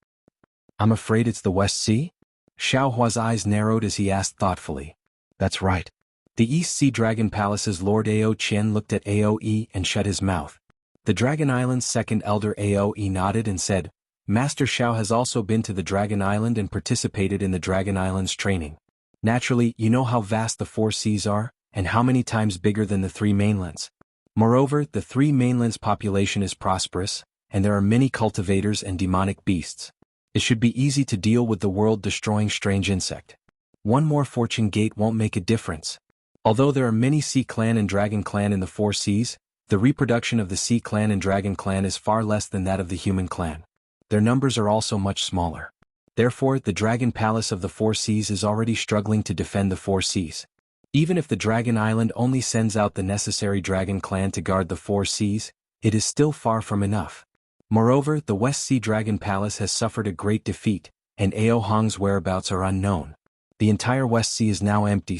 I'm afraid it's the West Sea? Xiao Hua's eyes narrowed as he asked thoughtfully. That's right. The East Sea Dragon Palace's Lord Ao Qian looked at Aoe and shut his mouth. The Dragon Island's second elder Aoe nodded and said, Master Xiao has also been to the Dragon Island and participated in the Dragon Island's training. Naturally, you know how vast the four seas are, and how many times bigger than the three mainlands. Moreover, the three mainlands' population is prosperous, and there are many cultivators and demonic beasts. It should be easy to deal with the world-destroying strange insect. One more Fortune Gate won't make a difference. Although there are many Sea Clan and Dragon Clan in the four seas, the reproduction of the Sea Clan and Dragon Clan is far less than that of the Human Clan. Their numbers are also much smaller. Therefore, the Dragon Palace of the Four Seas is already struggling to defend the Four Seas. Even if the Dragon Island only sends out the necessary Dragon Clan to guard the Four Seas, it is still far from enough. Moreover, the West Sea Dragon Palace has suffered a great defeat, and Ao Hong's whereabouts are unknown. The entire West Sea is now empty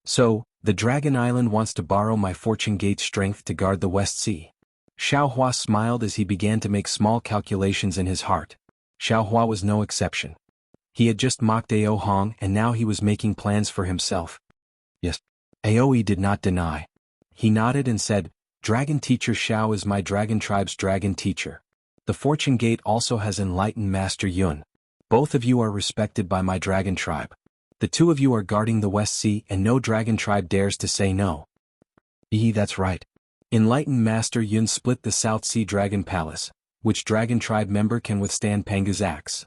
so, the Dragon Island wants to borrow my Fortune Gate strength to guard the West Sea. Xiao Hua smiled as he began to make small calculations in his heart. Xiao Hua was no exception. He had just mocked Ao Hong and now he was making plans for himself. Yes. Aoe did not deny. He nodded and said, Dragon Teacher Xiao is my Dragon Tribe's Dragon Teacher. The Fortune Gate also has enlightened Master Yun. Both of you are respected by my Dragon Tribe. The two of you are guarding the West Sea and no Dragon Tribe dares to say no. That's right. Enlightened Master Yun split the South Sea Dragon Palace. Which dragon tribe member can withstand Panga's axe?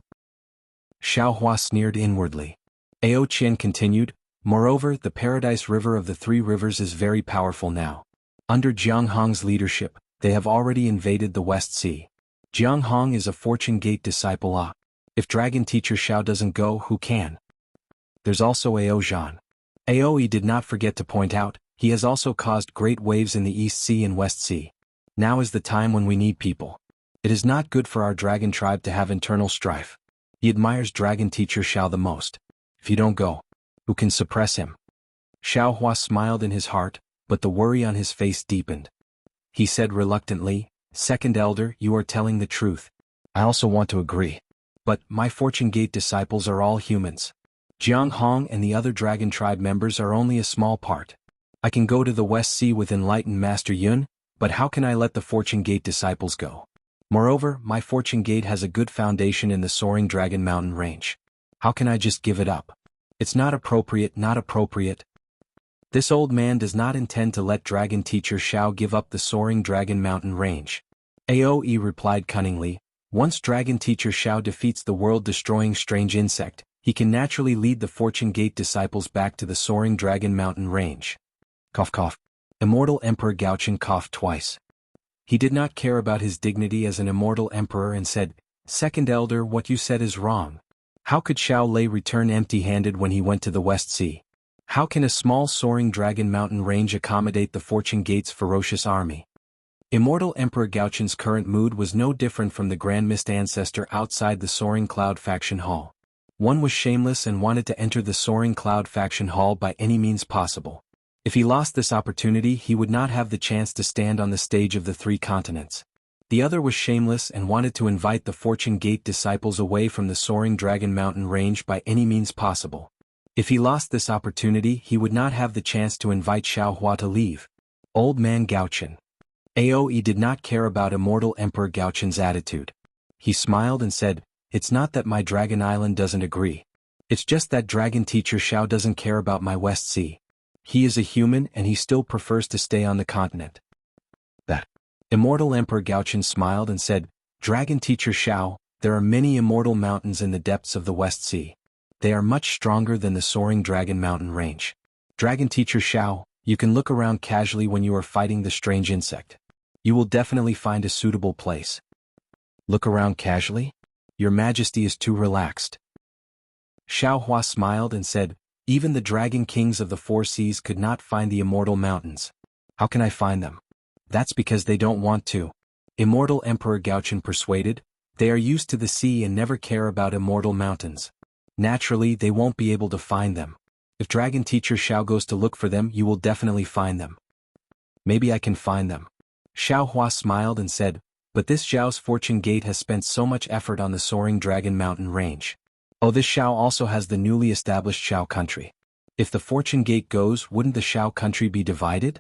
Xiao Hua sneered inwardly. Ao Qian continued, moreover, the Paradise River of the Three Rivers is very powerful now. Under Jianghong's leadership, they have already invaded the West Sea. Jianghong is a Fortune Gate disciple. If Dragon Teacher Xiao doesn't go, who can? There's also Ao Zhan. Aoi did not forget to point out, he has also caused great waves in the East Sea and West Sea. Now is the time when we need people. It is not good for our dragon tribe to have internal strife. He admires Dragon Teacher Xiao the most. If you don't go, who can suppress him? Xiao Hua smiled in his heart, but the worry on his face deepened. He said reluctantly, Second Elder, you are telling the truth. I also want to agree. But, my Fortune Gate disciples are all humans. Jianghong and the other dragon tribe members are only a small part. I can go to the West Sea with Enlightened Master Yun, but how can I let the Fortune Gate disciples go? Moreover, my Fortune Gate has a good foundation in the Soaring Dragon Mountain range. How can I just give it up? It's not appropriate, not appropriate. This old man does not intend to let Dragon Teacher Xiao give up the Soaring Dragon Mountain range. Aoi replied cunningly, once Dragon Teacher Xiao defeats the world-destroying strange insect, he can naturally lead the Fortune Gate disciples back to the Soaring Dragon Mountain range. Cough cough. Immortal Emperor Gaochen coughed twice. He did not care about his dignity as an immortal emperor and said, Second Elder, what you said is wrong. How could Xiao Lei return empty-handed when he went to the West Sea? How can a small Soaring Dragon Mountain range accommodate the Fortune Gate's ferocious army? Immortal Emperor Gaochen's current mood was no different from the Grand Mist ancestor outside the Soaring Cloud Faction Hall. One was shameless and wanted to enter the Soaring Cloud Faction Hall by any means possible. If he lost this opportunity, he would not have the chance to stand on the stage of the three continents. The other was shameless and wanted to invite the Fortune Gate disciples away from the Soaring Dragon Mountain range by any means possible. If he lost this opportunity, he would not have the chance to invite Xiao Hua to leave. Old Man Gaochen. Aoi did not care about Immortal Emperor Gaochen's attitude. He smiled and said, it's not that my Dragon Island doesn't agree. It's just that Dragon Teacher Xiao doesn't care about my West Sea. He is a human and he still prefers to stay on the continent. That. Immortal Emperor Gaochen smiled and said, Dragon Teacher Xiao, there are many immortal mountains in the depths of the West Sea. They are much stronger than the Soaring Dragon Mountain range. Dragon Teacher Xiao, you can look around casually when you are fighting the strange insect. You will definitely find a suitable place. Look around casually? Your Majesty is too relaxed. Xiao Hua smiled and said, even the Dragon Kings of the Four Seas could not find the immortal mountains. How can I find them? That's because they don't want to. Immortal Emperor Gaochen persuaded, they are used to the sea and never care about immortal mountains. Naturally, they won't be able to find them. If Dragon Teacher Xiao goes to look for them, you will definitely find them. Maybe I can find them. Xiao Hua smiled and said, but this Xiao's Fortune Gate has spent so much effort on the Soaring Dragon Mountain range. Oh, this Xiao also has the newly established Xiao country. If the Fortune Gate goes, wouldn't the Xiao country be divided?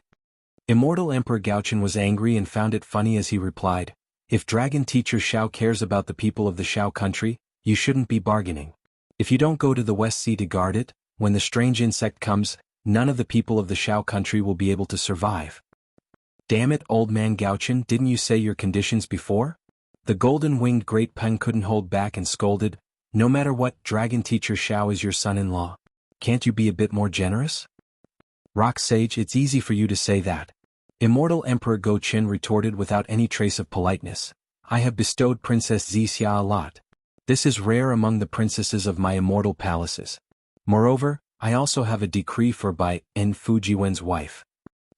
Immortal Emperor Gaochen was angry and found it funny as he replied, if Dragon Teacher Xiao cares about the people of the Xiao country, you shouldn't be bargaining. If you don't go to the West Sea to guard it, when the strange insect comes, none of the people of the Xiao country will be able to survive. Damn it, Old Man Gaochen, didn't you say your conditions before? The golden-winged Great Peng couldn't hold back and scolded, no matter what, Dragon Teacher Xiao is your son-in-law. Can't you be a bit more generous? Rock Sage, it's easy for you to say that. Immortal Emperor Go Qin retorted without any trace of politeness. I have bestowed Princess Zixia a lot. This is rare among the princesses of my immortal palaces. Moreover, I also have a decree for Bai En Fujiwen's wife.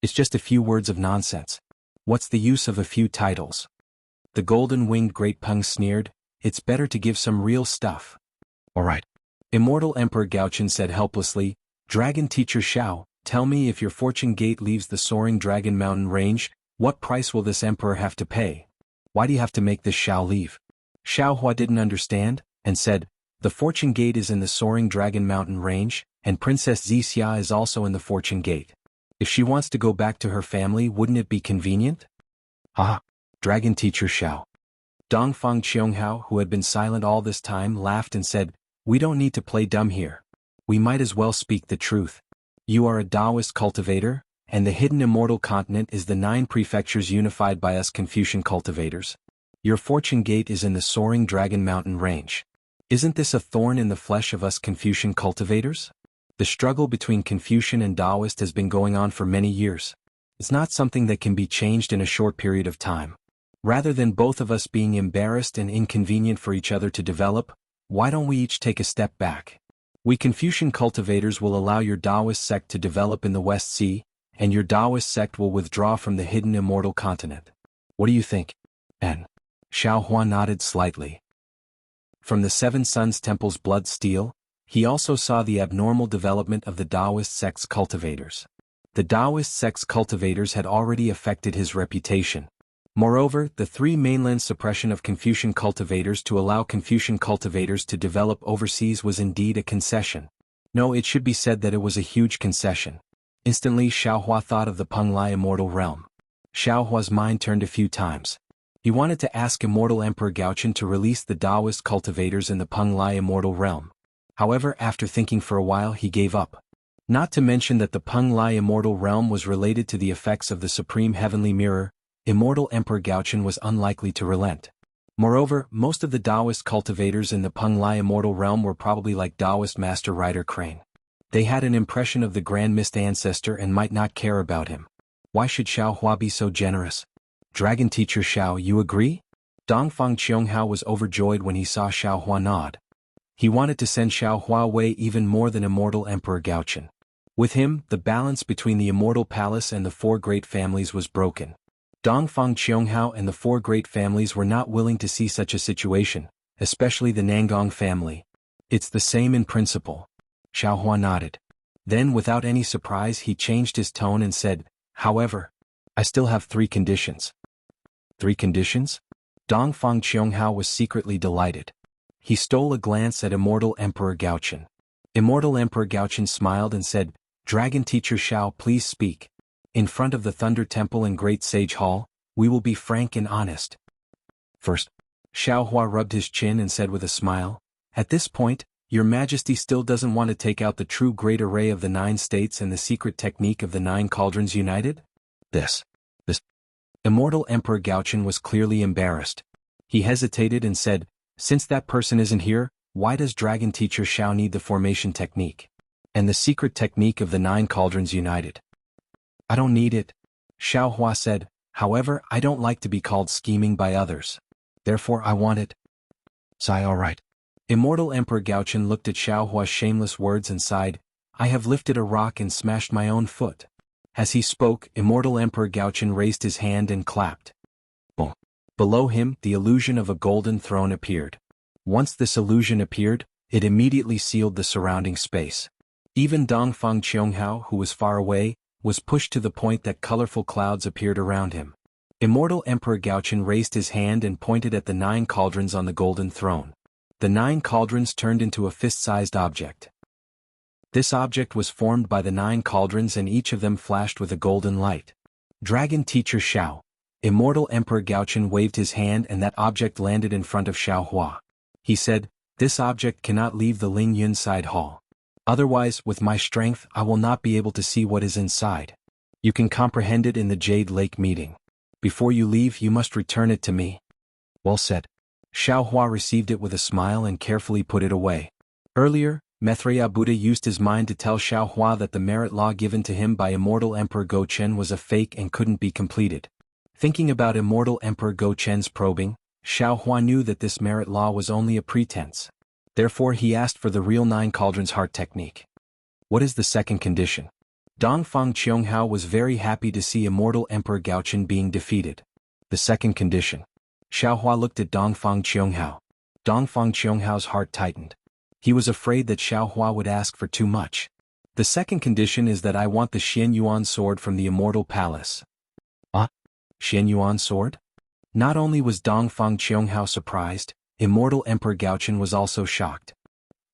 It's just a few words of nonsense. What's the use of a few titles? The golden-winged Great Peng sneered, it's better to give some real stuff. Alright. Immortal Emperor Gaochen said helplessly, Dragon Teacher Xiao, tell me if your Fortune Gate leaves the Soaring Dragon Mountain range, what price will this emperor have to pay? Why do you have to make this Xiao leave? Xiao Hua didn't understand, and said, the Fortune Gate is in the Soaring Dragon Mountain range, and Princess Zixia is also in the Fortune Gate. If she wants to go back to her family, wouldn't it be convenient? Ah, Dragon Teacher Xiao. Dongfang Qianghao, who had been silent all this time, laughed and said, we don't need to play dumb here. We might as well speak the truth. You are a Taoist cultivator, and the hidden immortal continent is the 9 prefectures unified by us Confucian cultivators. Your fortune gate is in the soaring Dragon Mountain range. Isn't this a thorn in the flesh of us Confucian cultivators? The struggle between Confucian and Taoist has been going on for many years. It's not something that can be changed in a short period of time. Rather than both of us being embarrassed and inconvenient for each other to develop, why don't we each take a step back? We Confucian cultivators will allow your Taoist sect to develop in the West Sea, and your Taoist sect will withdraw from the hidden immortal continent. What do you think? And Xiaohua nodded slightly. From the Seven Suns Temple's blood steel, he also saw the abnormal development of the Taoist sect's cultivators. The Taoist sect's cultivators had already affected his reputation. Moreover, the 3 mainland suppression of Confucian cultivators to allow Confucian cultivators to develop overseas was indeed a concession. No, it should be said that it was a huge concession. Instantly Xiaohua thought of the Penglai immortal realm. Xiaohua's mind turned a few times. He wanted to ask Immortal Emperor Gaochen to release the Taoist cultivators in the Penglai immortal realm. However, after thinking for a while he gave up. Not to mention that the Penglai immortal realm was related to the effects of the Supreme Heavenly Mirror. Immortal Emperor Gaochen was unlikely to relent. Moreover, most of the Taoist cultivators in the Penglai immortal realm were probably like Taoist Master Rider Crane. They had an impression of the Grand Mist Ancestor and might not care about him. Why should Xiaohua be so generous? Dragon Teacher Xiao, you agree? Dongfang Qianghao was overjoyed when he saw Xiaohua nod. He wanted to send Xiaohua away even more than Immortal Emperor Gaochen. With him, the balance between the Immortal Palace and the 4 great families was broken. Dongfang Qianghao and the 4 great families were not willing to see such a situation, especially the Nangong family. It's the same in principle. Xiaohua nodded. Then without any surprise he changed his tone and said, however, I still have 3 conditions. 3 conditions? Dongfang Qianghao was secretly delighted. He stole a glance at Immortal Emperor Gaochen. Immortal Emperor Gaochen smiled and said, Dragon Teacher Xiao, please speak. In front of the Thunder Temple and Great Sage Hall, we will be frank and honest. First, Xiaohua rubbed his chin and said with a smile, at this point, Your Majesty still doesn't want to take out the true great array of the 9 states and the secret technique of the 9 cauldrons united? This. Immortal Emperor Gaochen was clearly embarrassed. He hesitated and said, since that person isn't here, why does Dragon Teacher Xiao need the formation technique? And the secret technique of the 9 cauldrons united? I don't need it. Xiaohua said, however, I don't like to be called scheming by others. Therefore I want it. Sigh, all right. Immortal Emperor Gaochen looked at Xiaohua's shameless words and sighed, I have lifted a rock and smashed my own foot. As he spoke, Immortal Emperor Gaochen raised his hand and clapped. Boom. Below him, the illusion of a golden throne appeared. Once this illusion appeared, it immediately sealed the surrounding space. Even Dongfang Qianghao, who was far away, was pushed to the point that colorful clouds appeared around him. Immortal Emperor Gaochen raised his hand and pointed at the 9 cauldrons on the golden throne. The 9 cauldrons turned into a fist-sized object. This object was formed by the 9 cauldrons and each of them flashed with a golden light. Dragon Teacher Xiao. Immortal Emperor Gaochen waved his hand and that object landed in front of Xiaohua. He said, this object cannot leave the Ling Yun side hall. Otherwise, with my strength, I will not be able to see what is inside. You can comprehend it in the Jade Lake meeting. Before you leave, you must return it to me. Well said. Xiaohua received it with a smile and carefully put it away. Earlier, Maitreya Buddha used his mind to tell Xiaohua that the merit law given to him by Immortal Emperor Gochen was a fake and couldn't be completed. Thinking about Immortal Emperor Gochen's probing, Xiaohua knew that this merit law was only a pretense. Therefore he asked for the real 9 cauldrons heart technique. What is the second condition? Dongfang Qianghao was very happy to see Immortal Emperor Gaochen being defeated. The second condition. Xiaohua looked at Dongfang Qianghao. Dongfang Qianghao's heart tightened. He was afraid that Xiaohua would ask for too much. The second condition is that I want the Xian Yuan sword from the Immortal Palace. Xian Yuan sword? Not only was Dongfang Qianghao surprised, Immortal Emperor Gaochen was also shocked.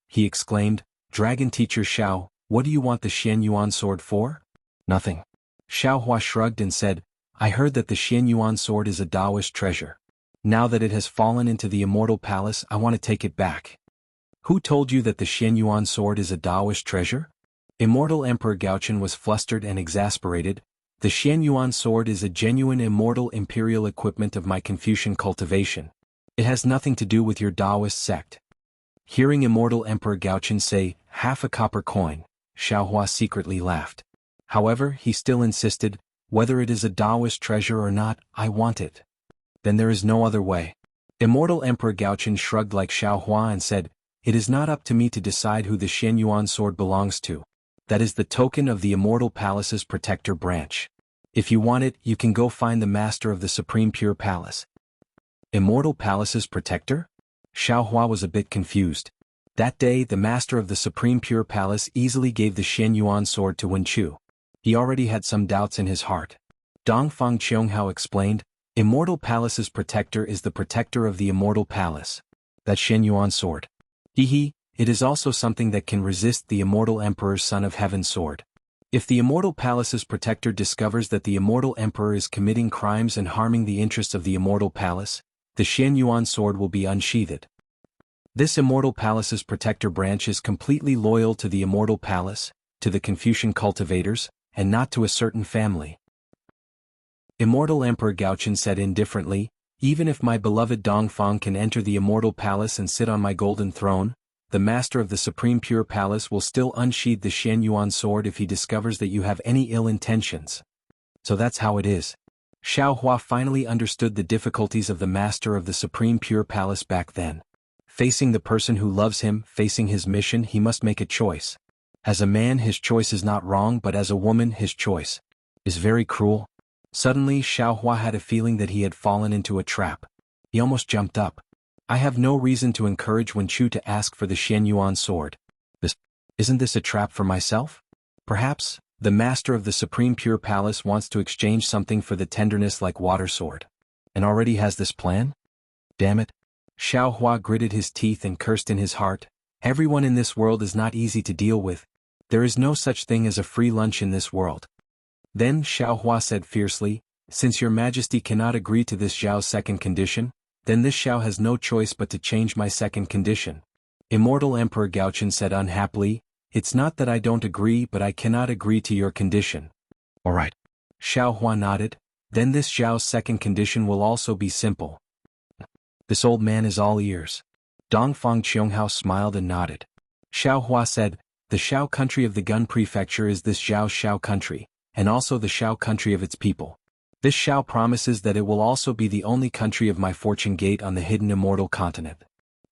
He exclaimed, Dragon Teacher Xiao, what do you want the Xian Yuan sword for? Nothing. Xiaohua shrugged and said, I heard that the Xian Yuan sword is a Taoist treasure. Now that it has fallen into the Immortal Palace, I want to take it back. Who told you that the Xian Yuan sword is a Taoist treasure? Immortal Emperor Gaochen was flustered and exasperated. The Xianyuan sword is a genuine immortal imperial equipment of my Confucian cultivation. It has nothing to do with your Taoist sect. Hearing Immortal Emperor Gaochen say, half a copper coin, Xiaohua secretly laughed. However, he still insisted, whether it is a Taoist treasure or not, I want it. Then there is no other way. Immortal Emperor Gaochen shrugged like Xiaohua and said, it is not up to me to decide who the Xianyuan sword belongs to. That is the token of the Immortal Palace's protector branch. If you want it, you can go find the master of the Supreme Pure Palace. Immortal Palace's protector? Xiaohua was a bit confused. That day, the master of the Supreme Pure Palace easily gave the Xianyuan sword to Wen Chu. He already had some doubts in his heart. Dongfang Qianghao explained, Immortal Palace's protector is the protector of the Immortal Palace. That Xianyuan sword. It is also something that can resist the Immortal Emperor's Son of Heaven sword. If the Immortal Palace's protector discovers that the Immortal Emperor is committing crimes and harming the interests of the Immortal Palace, the Xianyuan sword will be unsheathed. This Immortal Palace's protector branch is completely loyal to the Immortal Palace, to the Confucian cultivators, and not to a certain family. Immortal Emperor Gaochen said indifferently, even if my beloved Dongfang can enter the Immortal Palace and sit on my golden throne, the master of the Supreme Pure Palace will still unsheathe the Xianyuan sword if he discovers that you have any ill intentions. So that's how it is. Xiaohua finally understood the difficulties of the master of the Supreme Pure Palace back then. Facing the person who loves him, facing his mission, he must make a choice. As a man, his choice is not wrong, but as a woman, his choice is very cruel. Suddenly, Xiaohua had a feeling that he had fallen into a trap. He almost jumped up. I have no reason to encourage Wen Chu to ask for the Xianyuan sword. Isn't this a trap for myself? Perhaps, the master of the Supreme Pure Palace wants to exchange something for the tenderness like water sword. And already has this plan? Damn it. Xiaohua gritted his teeth and cursed in his heart. Everyone in this world is not easy to deal with. There is no such thing as a free lunch in this world. Then Xiaohua said fiercely, since your majesty cannot agree to this Zhao's second condition, then this Zhao has no choice but to change my second condition. Immortal Emperor Gaochen said unhappily, it's not that I don't agree, but I cannot agree to your condition. Alright. Xiaohua nodded, then this Zhao's second condition will also be simple. This old man is all ears. Dongfang Qianghao smiled and nodded. Xiaohua said, the Shao country of the Gun Prefecture is this Zhao's Shao country, and also the Shao country of its people. This Shao promises that it will also be the only country of my fortune gate on the hidden immortal continent.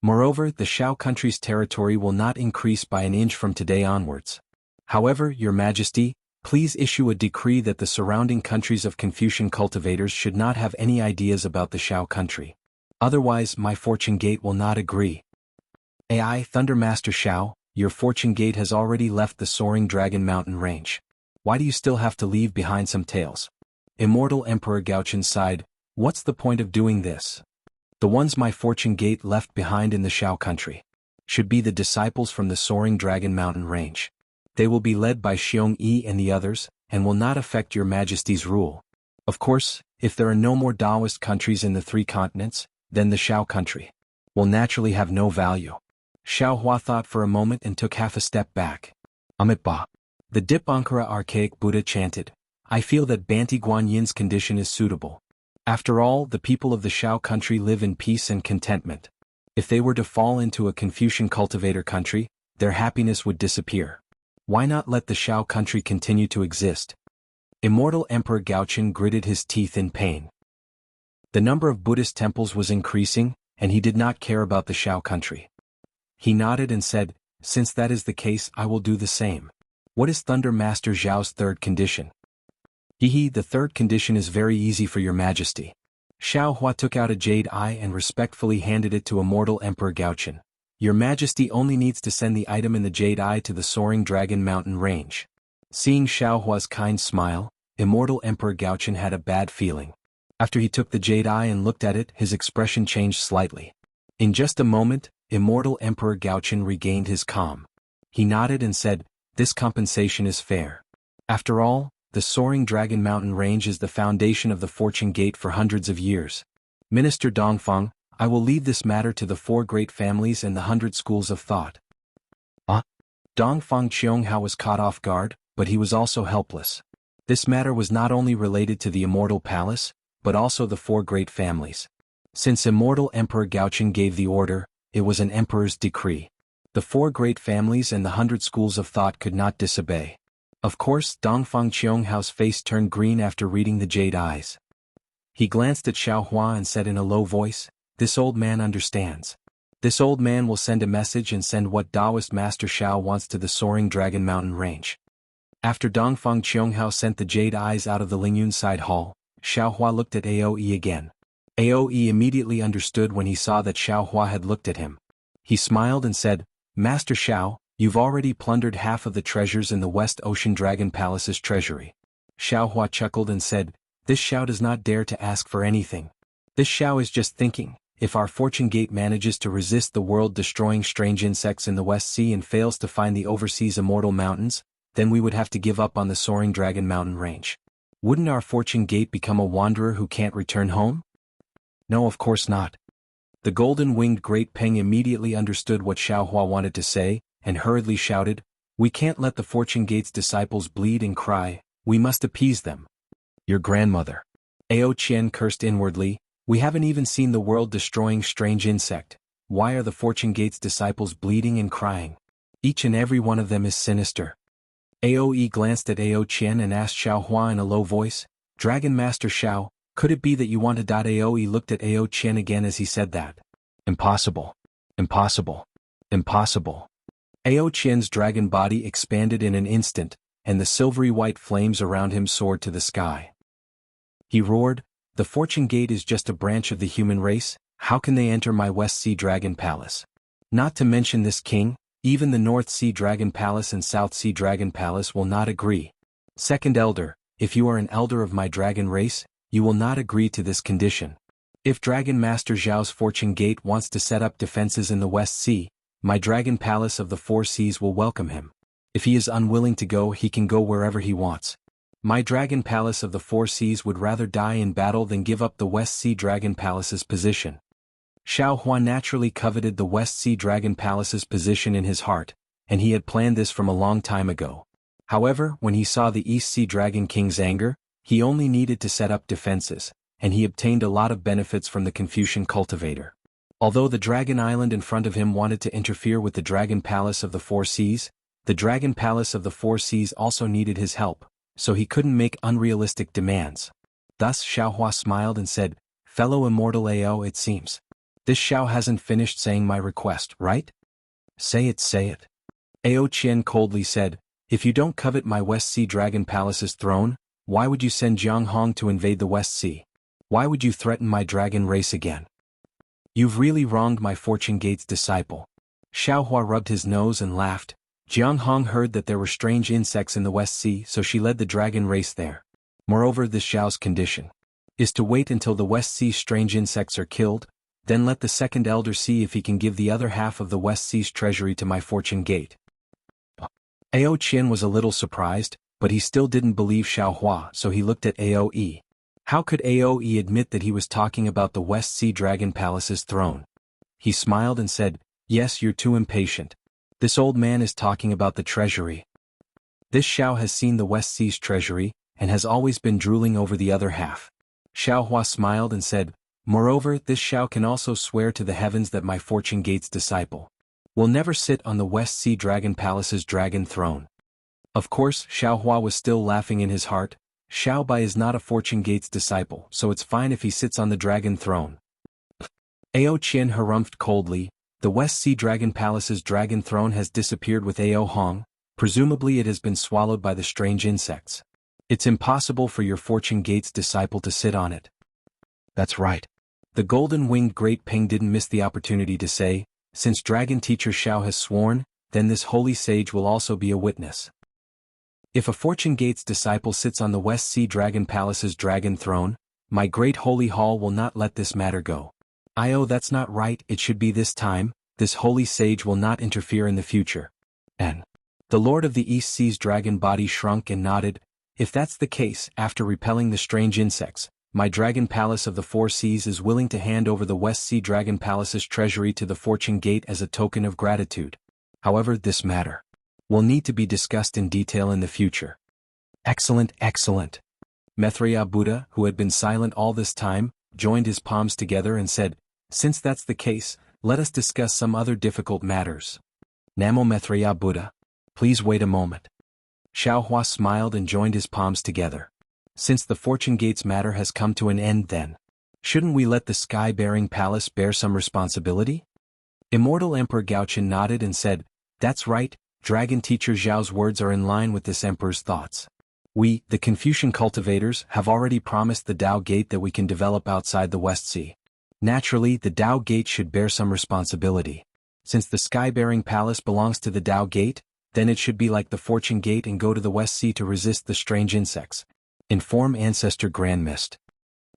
Moreover, the Shao country's territory will not increase by an inch from today onwards. However, your majesty, please issue a decree that the surrounding countries of Confucian cultivators should not have any ideas about the Shao country. Otherwise, my fortune gate will not agree. AI Thunder Master Shao, your fortune gate has already left the soaring Dragon Mountain range. Why do you still have to leave behind some tails? Immortal Emperor Gaochen sighed, what's the point of doing this? The ones my fortune gate left behind in the Shao country should be the disciples from the soaring Dragon Mountain range. They will be led by Xiong Yi and the others, and will not affect your majesty's rule. Of course, if there are no more Taoist countries in the 3 continents, then the Shao country will naturally have no value. Xiaohua thought for a moment and took half a step back. Amit Ba. The Dipankara archaic Buddha chanted, I feel that Banti Guanyin's condition is suitable. After all, the people of the Shao country live in peace and contentment. If they were to fall into a Confucian cultivator country, their happiness would disappear. Why not let the Shao country continue to exist? Immortal Emperor Gaochen gritted his teeth in pain. The number of Buddhist temples was increasing, and he did not care about the Shao country. He nodded and said, since that is the case, I will do the same. What is Thunder Master Zhao's third condition? The third condition is very easy for your majesty. Xiaohua took out a jade eye and respectfully handed it to Immortal Emperor Gaochen. Your majesty only needs to send the item in the jade eye to the soaring Dragon Mountain range. Seeing Xiaohua's kind smile, Immortal Emperor Gaochen had a bad feeling. After he took the jade eye and looked at it, his expression changed slightly. In just a moment, Immortal Emperor Gaochen regained his calm. He nodded and said, this compensation is fair. After all, the soaring Dragon Mountain range is the foundation of the fortune gate for hundreds of years. Minister Dongfang, I will leave this matter to the 4 great families and the 100 schools of thought. Dongfang Qianghao was caught off guard, but he was also helpless. This matter was not only related to the Immortal Palace, but also the four great families. Since Immortal Emperor Gaoqing gave the order, it was an emperor's decree. The four great families and the 100 schools of thought could not disobey. Of course, Dongfang Qianghao's face turned green after reading the jade eyes. He glanced at Xiaohua and said in a low voice, "This old man understands. This old man will send a message and send what Taoist Master Xiao wants to the soaring Dragon Mountain range." After Dongfang Qianghao sent the jade eyes out of the Lingyun side hall, Xiaohua looked at Aoe again. Aoe immediately understood when he saw that Xiaohua had looked at him. He smiled and said, "Master Xiao, you've already plundered half of the treasures in the West Ocean Dragon Palace's treasury." Xiaohua chuckled and said, "This Xiao does not dare to ask for anything. This Xiao is just thinking, if our fortune gate manages to resist the world-destroying strange insects in the West Sea and fails to find the overseas immortal mountains, then we would have to give up on the soaring Dragon Mountain range. Wouldn't our fortune gate become a wanderer who can't return home?" "No, of course not." The golden-winged Great Peng immediately understood what Xiaohua wanted to say, and hurriedly shouted, "We can't let the fortune gate's disciples bleed and cry, we must appease them." "Your grandmother." Ao Qian cursed inwardly, "We haven't even seen the world-destroying strange insect. Why are the fortune gate's disciples bleeding and crying? Each and every one of them is sinister." Aoe glanced at Ao Qian and asked Xiaohua in a low voice, "Dragon Master Xiao, could it be that you wanted?" Aoe looked at Ao Qian again as he said that. "Impossible. Impossible. Impossible." Ao Qian's dragon body expanded in an instant, and the silvery white flames around him soared to the sky. He roared, "The fortune gate is just a branch of the human race, how can they enter my West Sea Dragon Palace? Not to mention this king, even the North Sea Dragon Palace and South Sea Dragon Palace will not agree. Second Elder, if you are an elder of my dragon race, you will not agree to this condition. If Dragon Master Zhao's fortune gate wants to set up defenses in the West Sea, my Dragon Palace of the Four Seas will welcome him. If he is unwilling to go, he can go wherever he wants. My Dragon Palace of the Four Seas would rather die in battle than give up the West Sea Dragon Palace's position." Xiaohua naturally coveted the West Sea Dragon Palace's position in his heart, and he had planned this from a long time ago. However, when he saw the East Sea Dragon King's anger, he only needed to set up defenses, and he obtained a lot of benefits from the Confucian Cultivator. Although the Dragon Island in front of him wanted to interfere with the Dragon Palace of the Four Seas, the Dragon Palace of the Four Seas also needed his help, so he couldn't make unrealistic demands. Thus Xiaohua smiled and said, "Fellow Immortal Ao, it seems. This Xiao hasn't finished saying my request, right? Say it, say it." Ao Qian coldly said, "If you don't covet my West Sea Dragon Palace's throne, why would you send Jianghu to invade the West Sea? Why would you threaten my dragon race again? You've really wronged my fortune gate's disciple." Xiaohua rubbed his nose and laughed. Jianghu heard that there were strange insects in the West Sea, so she led the dragon race there. Moreover, this Xiao's condition is to wait until the West Sea strange insects are killed, then let the second elder see if he can give the other half of the West Sea's treasury to my fortune gate. Ao Qian was a little surprised, but he still didn't believe Xiaohua, so he looked at Aoe. How could Aoe admit that he was talking about the West Sea Dragon Palace's throne? He smiled and said, "Yes, you're too impatient. This old man is talking about the treasury. This Xiao has seen the West Sea's treasury, and has always been drooling over the other half." Xiaohua smiled and said, "Moreover, this Xiao can also swear to the heavens that my fortune gate's disciple will never sit on the West Sea Dragon Palace's dragon throne." Of course, Xiaohua was still laughing in his heart. Xiao Bai is not a fortune gate's disciple, so it's fine if he sits on the dragon throne. Ao Qian harumphed coldly, "The West Sea Dragon Palace's dragon throne has disappeared with Ao Hong, presumably it has been swallowed by the strange insects. It's impossible for your fortune gate's disciple to sit on it." "That's right." The golden-winged Great Peng didn't miss the opportunity to say, "Since Dragon Teacher Xiao has sworn, then this holy sage will also be a witness. If a fortune gate's disciple sits on the West Sea Dragon Palace's dragon throne, my great holy hall will not let this matter go. That's not right, it should be this time, this holy sage will not interfere in the future." And the Lord of the East Sea's dragon body shrunk and nodded. "If that's the case, after repelling the strange insects, my Dragon Palace of the Four Seas is willing to hand over the West Sea Dragon Palace's treasury to the fortune gate as a token of gratitude. However, this matter will need to be discussed in detail in the future. Excellent, excellent. Maitreya Buddha, who had been silent all this time, joined his palms together and said, since that's the case, let us discuss some other difficult matters. Namo Maitreya Buddha. Please wait a moment. Xiaohua smiled and joined his palms together. Since the Fortune Gates matter has come to an end then, shouldn't we let the sky-bearing palace bear some responsibility? Immortal Emperor Gaochen nodded and said, that's right, Dragon Teacher Zhao's words are in line with this emperor's thoughts. We, the Confucian cultivators, have already promised the Tao Gate that we can develop outside the West Sea. Naturally, the Tao Gate should bear some responsibility. Since the sky-bearing palace belongs to the Tao Gate, then it should be like the Fortune Gate and go to the West Sea to resist the strange insects. Inform Ancestor Grand Mist.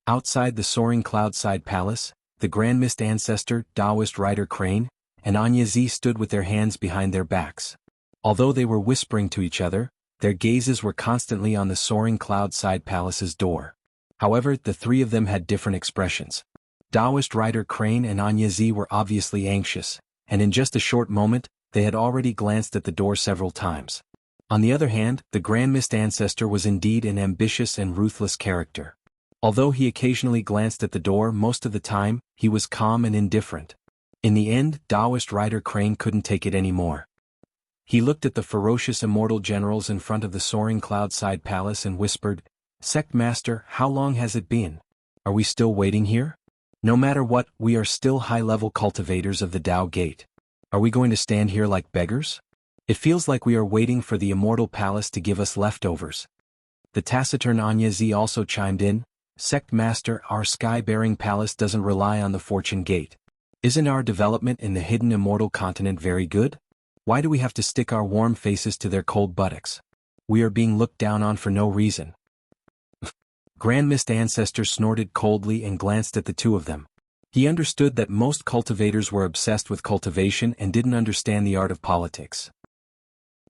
Outside the soaring cloud-side palace, the Grand Mist Ancestor, Taoist Rider Crane, and Anya Z stood with their hands behind their backs. Although they were whispering to each other, their gazes were constantly on the soaring cloud-side palace's door. However, the three of them had different expressions. Taoist Rider Crane and Anya Z were obviously anxious, and in just a short moment, they had already glanced at the door several times. On the other hand, the Grand Mist Ancestor was indeed an ambitious and ruthless character. Although he occasionally glanced at the door most of the time, he was calm and indifferent. In the end, Taoist Rider Crane couldn't take it anymore. He looked at the ferocious immortal generals in front of the soaring cloud-side palace and whispered, Sect Master, how long has it been? Are we still waiting here? No matter what, we are still high-level cultivators of the Tao Gate. Are we going to stand here like beggars? It feels like we are waiting for the immortal palace to give us leftovers. The taciturn Anya Z also chimed in, Sect Master, our sky-bearing palace doesn't rely on the Fortune Gate. Isn't our development in the hidden immortal continent very good? Why do we have to stick our warm faces to their cold buttocks? We are being looked down on for no reason. Grand Mist Ancestor snorted coldly and glanced at the two of them. He understood that most cultivators were obsessed with cultivation and didn't understand the art of politics.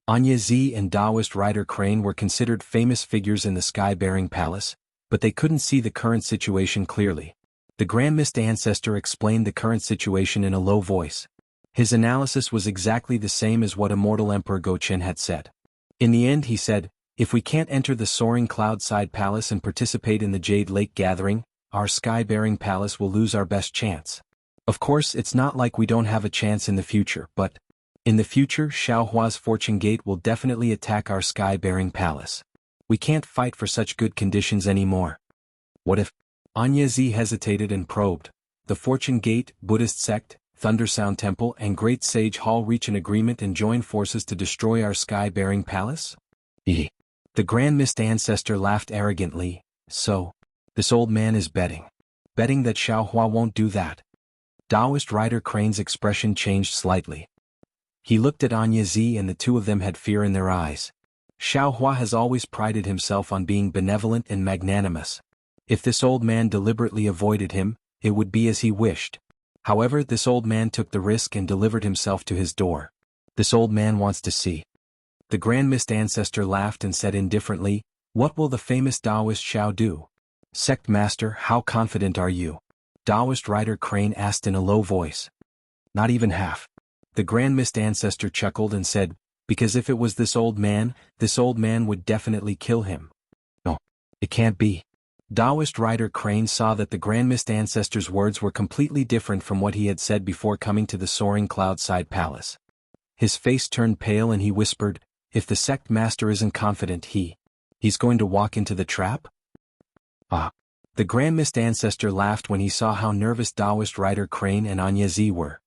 Anya Z and Taoist Rider Crane were considered famous figures in the sky-bearing palace, but they couldn't see the current situation clearly. The Grand Mist Ancestor explained the current situation in a low voice. His analysis was exactly the same as what Immortal Emperor Gaochen had said. In the end he said, if we can't enter the soaring cloud-side palace and participate in the Jade Lake gathering, our sky-bearing palace will lose our best chance. Of course, it's not like we don't have a chance in the future, but in the future, Xiaohua's Fortune Gate will definitely attack our sky-bearing palace. We can't fight for such good conditions anymore. What if? Anya Z hesitated and probed. The Fortune Gate, Buddhist sect, Thundersound Temple and Great Sage Hall reach an agreement and join forces to destroy our sky-bearing palace? The Grand Mist Ancestor laughed arrogantly. So, this old man is betting. Betting that Xiaohua won't do that. Taoist Rider Crane's expression changed slightly. He looked at Anya Z and the two of them had fear in their eyes. Xiaohua has always prided himself on being benevolent and magnanimous. If this old man deliberately avoided him, it would be as he wished. However, this old man took the risk and delivered himself to his door. This old man wants to see. The Grand Mist Ancestor laughed and said indifferently, what will the famous Taoist Xiao do? Sect Master, how confident are you? Taoist Rider Crane asked in a low voice. Not even half. The Grand Mist Ancestor chuckled and said, because if it was this old man would definitely kill him. No, it can't be. Taoist Rider Crane saw that the Grand Mist Ancestor's words were completely different from what he had said before coming to the soaring cloud-side palace. His face turned pale and he whispered, if the sect master isn't confident he's going to walk into the trap? The Grand Mist Ancestor laughed when he saw how nervous Taoist Rider Crane and Anya Z were.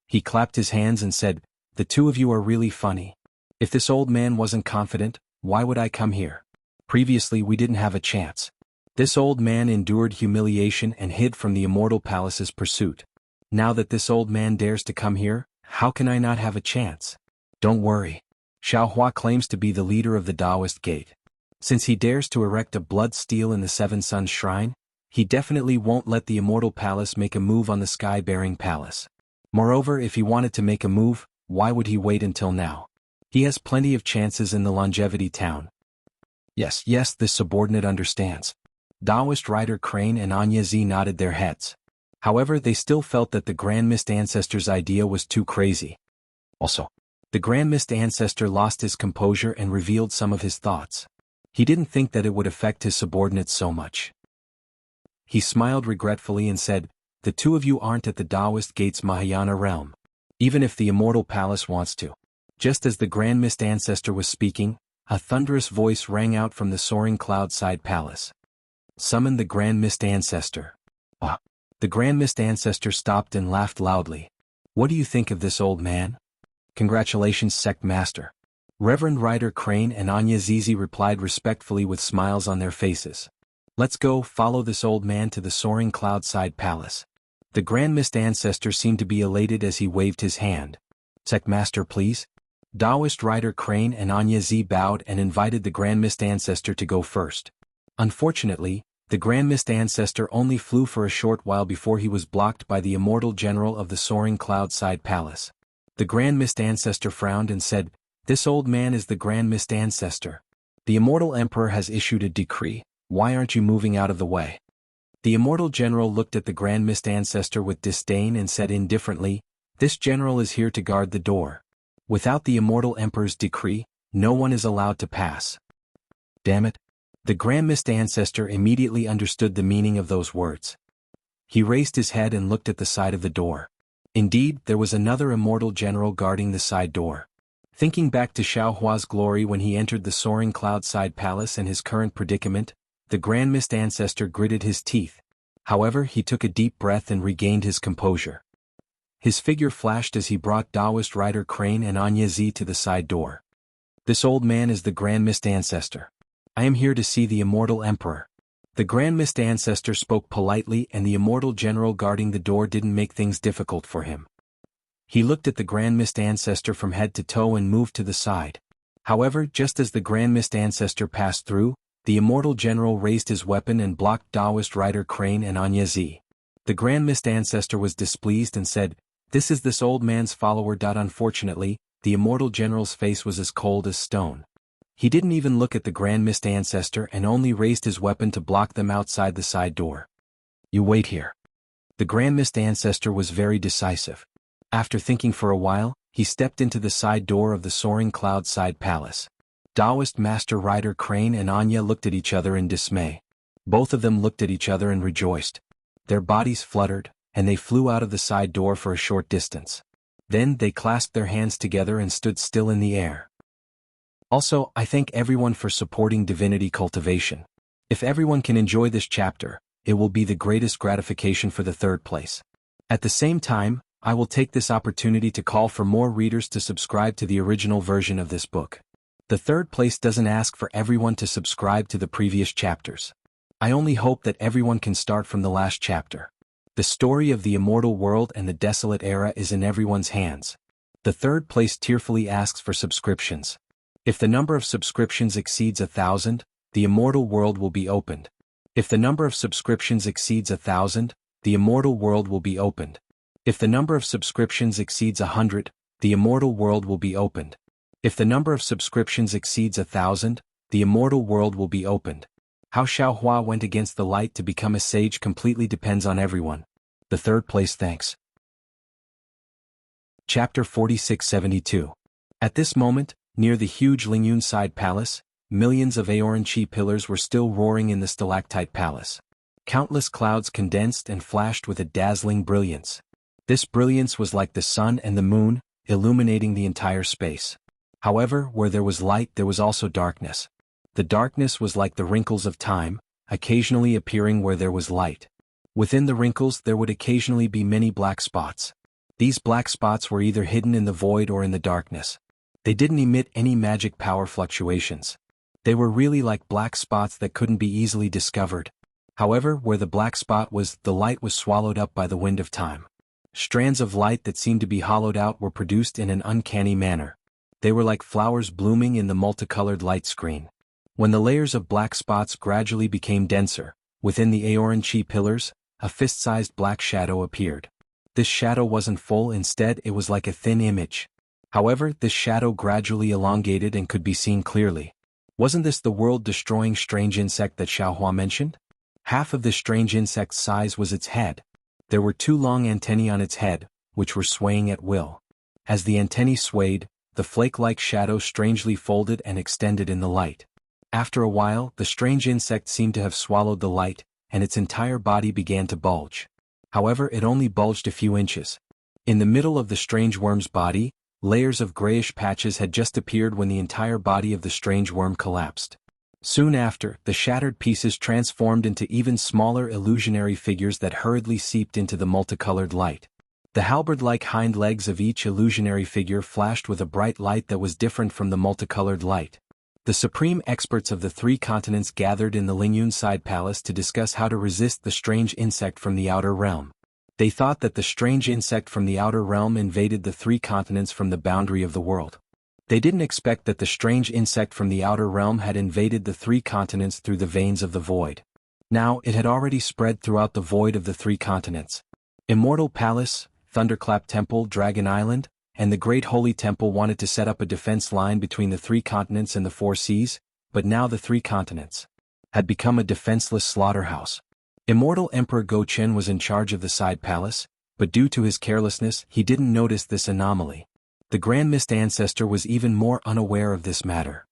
He clapped his hands and said, the two of you are really funny. If this old man wasn't confident, why would I come here? Previously we didn't have a chance. This old man endured humiliation and hid from the immortal palace's pursuit. Now that this old man dares to come here, how can I not have a chance? Don't worry. Xiaohua claims to be the leader of the Taoist Gate. Since he dares to erect a blood stele in the Seven Suns Shrine, he definitely won't let the immortal palace make a move on the sky-bearing palace. Moreover, if he wanted to make a move, why would he wait until now? He has plenty of chances in the Longevity Town. Yes, this subordinate understands. Taoist Rider Crane and Anya Z nodded their heads. However, they still felt that the Grand Mist Ancestor's idea was too crazy. Also, The Grand Mist Ancestor lost his composure and revealed some of his thoughts. He didn't think that it would affect his subordinates so much. He smiled regretfully and said, "The two of you aren't at the Taoist Gates Mahayana realm. Even if the Immortal Palace wants to." Just as the Grand Mist Ancestor was speaking, a thunderous voice rang out from the soaring cloud-side palace. "Summon the Grand Mist Ancestor." Ah! The Grand Mist Ancestor stopped and laughed loudly. "What do you think of this old man?" "Congratulations, Sect Master." Reverend Ryder Crane and Anya Zizi replied respectfully with smiles on their faces. "Let's go follow this old man to the soaring cloud-side palace." The Grand Mist Ancestor seemed to be elated as he waved his hand. "Sect Master, please." Taoist Ryder Crane and Anya Z bowed and invited the Grand Mist Ancestor to go first. Unfortunately, the Grand Mist Ancestor only flew for a short while before he was blocked by the Immortal General of the soaring cloud-side palace. The Grand Mist Ancestor frowned and said, "This old man is the Grand Mist Ancestor. The Immortal Emperor has issued a decree. Why aren't you moving out of the way?" The Immortal General looked at the Grand Mist Ancestor with disdain and said indifferently, "This general is here to guard the door. Without the Immortal Emperor's decree, no one is allowed to pass." Damn it. The Grand Mist Ancestor immediately understood the meaning of those words. He raised his head and looked at the side of the door. Indeed, there was another Immortal General guarding the side door. Thinking back to Xiao Hua's glory when he entered the soaring cloud-side palace and his current predicament, the Grand Mist Ancestor gritted his teeth. However, he took a deep breath and regained his composure. His figure flashed as he brought Taoist Ryder Crane and Anya Z to the side door. "This old man is the Grand Mist Ancestor. I am here to see the Immortal Emperor." The Grand Mist Ancestor spoke politely and the Immortal General guarding the door didn't make things difficult for him. He looked at the Grand Mist Ancestor from head to toe and moved to the side. However, just as the Grand Mist Ancestor passed through, the Immortal General raised his weapon and blocked Taoist Ryder Crane and Anya Z. The Grand Mist Ancestor was displeased and said, "This is this old man's follower." Unfortunately, the Immortal General's face was as cold as stone. He didn't even look at the Grand Mist Ancestor and only raised his weapon to block them outside the side door. "You wait here." The Grand Mist Ancestor was very decisive. After thinking for a while, he stepped into the side door of the soaring cloud-side palace. Taoist Master Ryder Crane and Anya looked at each other in dismay. Both of them looked at each other and rejoiced. Their bodies fluttered, and they flew out of the side door for a short distance. Then they clasped their hands together and stood still in the air. Also, I thank everyone for supporting Divinity Cultivation. If everyone can enjoy this chapter, it will be the greatest gratification for the third place. At the same time, I will take this opportunity to call for more readers to subscribe to the original version of this book. The third place doesn't ask for everyone to subscribe to the previous chapters. I only hope that everyone can start from the last chapter. The story of the immortal world and the desolate era is in everyone's hands. The third place tearfully asks for subscriptions. If the number of subscriptions exceeds 1,000, the immortal world will be opened. If the number of subscriptions exceeds 1,000, the immortal world will be opened. If the number of subscriptions exceeds 100, the immortal world will be opened. If the number of subscriptions exceeds 1,000, the immortal world will be opened. How Xiao Hua went against the light to become a sage completely depends on everyone. The third place thanks. Chapter 4672. At this moment, near the huge Lingyun side palace, millions of Aoran Chi pillars were still roaring in the stalactite palace. Countless clouds condensed and flashed with a dazzling brilliance. This brilliance was like the sun and the moon, illuminating the entire space. However, where there was light there was also darkness. The darkness was like the wrinkles of time, occasionally appearing where there was light. Within the wrinkles there would occasionally be many black spots. These black spots were either hidden in the void or in the darkness. They didn't emit any magic power fluctuations. They were really like black spots that couldn't be easily discovered. However, where the black spot was, the light was swallowed up by the wind of time. Strands of light that seemed to be hollowed out were produced in an uncanny manner. They were like flowers blooming in the multicolored light screen. When the layers of black spots gradually became denser, within the Aoran Chi pillars, a fist-sized black shadow appeared. This shadow wasn't full, instead it was like a thin image. However, this shadow gradually elongated and could be seen clearly. Wasn't this the world-destroying strange insect that Xiao Hua mentioned? Half of this strange insect's size was its head. There were two long antennae on its head, which were swaying at will. As the antennae swayed, the flake-like shadow strangely folded and extended in the light. After a while, the strange insect seemed to have swallowed the light, and its entire body began to bulge. However, it only bulged a few inches. In the middle of the strange worm's body, layers of grayish patches had just appeared when the entire body of the strange worm collapsed. Soon after, the shattered pieces transformed into even smaller illusionary figures that hurriedly seeped into the multicolored light. The halberd-like hind legs of each illusionary figure flashed with a bright light that was different from the multicolored light. The supreme experts of the three continents gathered in the Lingyun side palace to discuss how to resist the strange insect from the outer realm. They thought that the strange insect from the outer realm invaded the three continents from the boundary of the world. They didn't expect that the strange insect from the outer realm had invaded the three continents through the veins of the void. Now, it had already spread throughout the void of the three continents. Immortal Palace, Thunderclap Temple, Dragon Island, and the Great Holy Temple wanted to set up a defense line between the three continents and the four seas, but now the three continents had become a defenseless slaughterhouse. Immortal Emperor Go-Chen was in charge of the side palace, but due to his carelessness he didn't notice this anomaly. The Grand Mist Ancestor was even more unaware of this matter.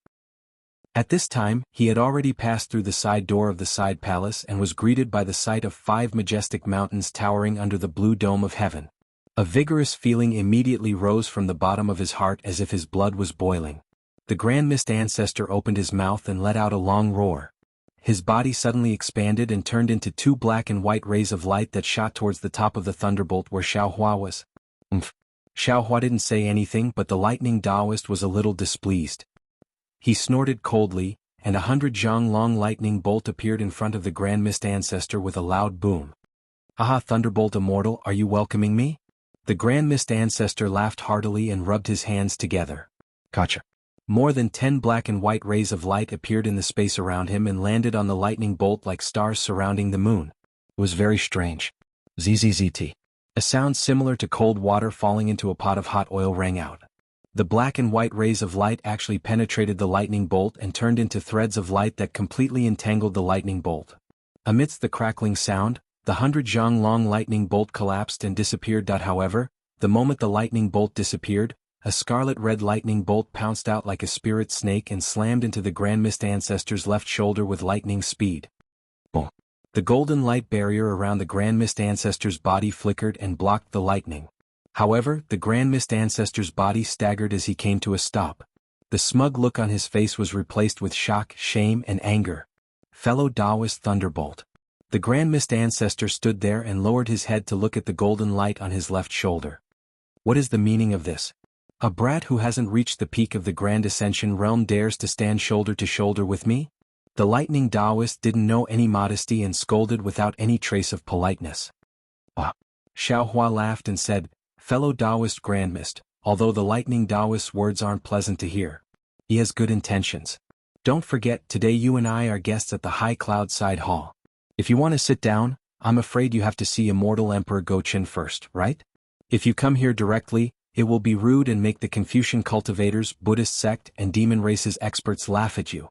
At this time, he had already passed through the side door of the side palace and was greeted by the sight of 5 majestic mountains towering under the blue dome of heaven. A vigorous feeling immediately rose from the bottom of his heart as if his blood was boiling. The Grand Mist Ancestor opened his mouth and let out a long roar. His body suddenly expanded and turned into 2 black and white rays of light that shot towards the top of the thunderbolt where Xiaohua was. Xiaohua didn't say anything, but the lightning Taoist was a little displeased. He snorted coldly, and 100 zhang long lightning bolt appeared in front of the Grand Mist Ancestor with a loud boom. "Aha, Thunderbolt Immortal, are you welcoming me?" The Grand Mist Ancestor laughed heartily and rubbed his hands together. "Gotcha." More than 10 black and white rays of light appeared in the space around him and landed on the lightning bolt like stars surrounding the moon. It was very strange. Zzzt. A sound similar to cold water falling into a pot of hot oil rang out. The black and white rays of light actually penetrated the lightning bolt and turned into threads of light that completely entangled the lightning bolt. Amidst the crackling sound, the 100 zhang long lightning bolt collapsed and disappeared. However, the moment the lightning bolt disappeared, a scarlet-red lightning bolt pounced out like a spirit snake and slammed into the Grand Mist Ancestor's left shoulder with lightning speed. Boom! The golden light barrier around the Grand Mist Ancestor's body flickered and blocked the lightning. However, the Grand Mist Ancestor's body staggered as he came to a stop. The smug look on his face was replaced with shock, shame, and anger. Fellow Taoist Thunderbolt. The Grand Mist Ancestor stood there and lowered his head to look at the golden light on his left shoulder. What is the meaning of this? A brat who hasn't reached the peak of the Grand Ascension realm dares to stand shoulder to shoulder with me? The lightning Taoist didn't know any modesty and scolded without any trace of politeness. Xiaohua laughed and said, "Fellow Taoist Grandmist, although the lightning Taoist's words aren't pleasant to hear, he has good intentions. Don't forget, today you and I are guests at the High Cloud Side Hall. If you want to sit down, I'm afraid you have to see Immortal Emperor Go-Chen first, right? If you come here directly, it will be rude and make the Confucian cultivators, Buddhist sect, and demon races experts laugh at you."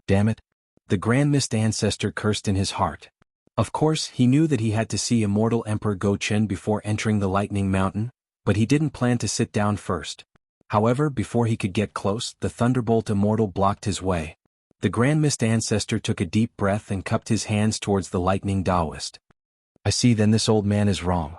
Damn it. The Grand Mist Ancestor cursed in his heart. Of course, he knew that he had to see Immortal Emperor Go-Chen before entering the Lightning Mountain, but he didn't plan to sit down first. However, before he could get close, the Thunderbolt Immortal blocked his way. The Grand Mist Ancestor took a deep breath and cupped his hands towards the Lightning Taoist. "I see, then this old man is wrong.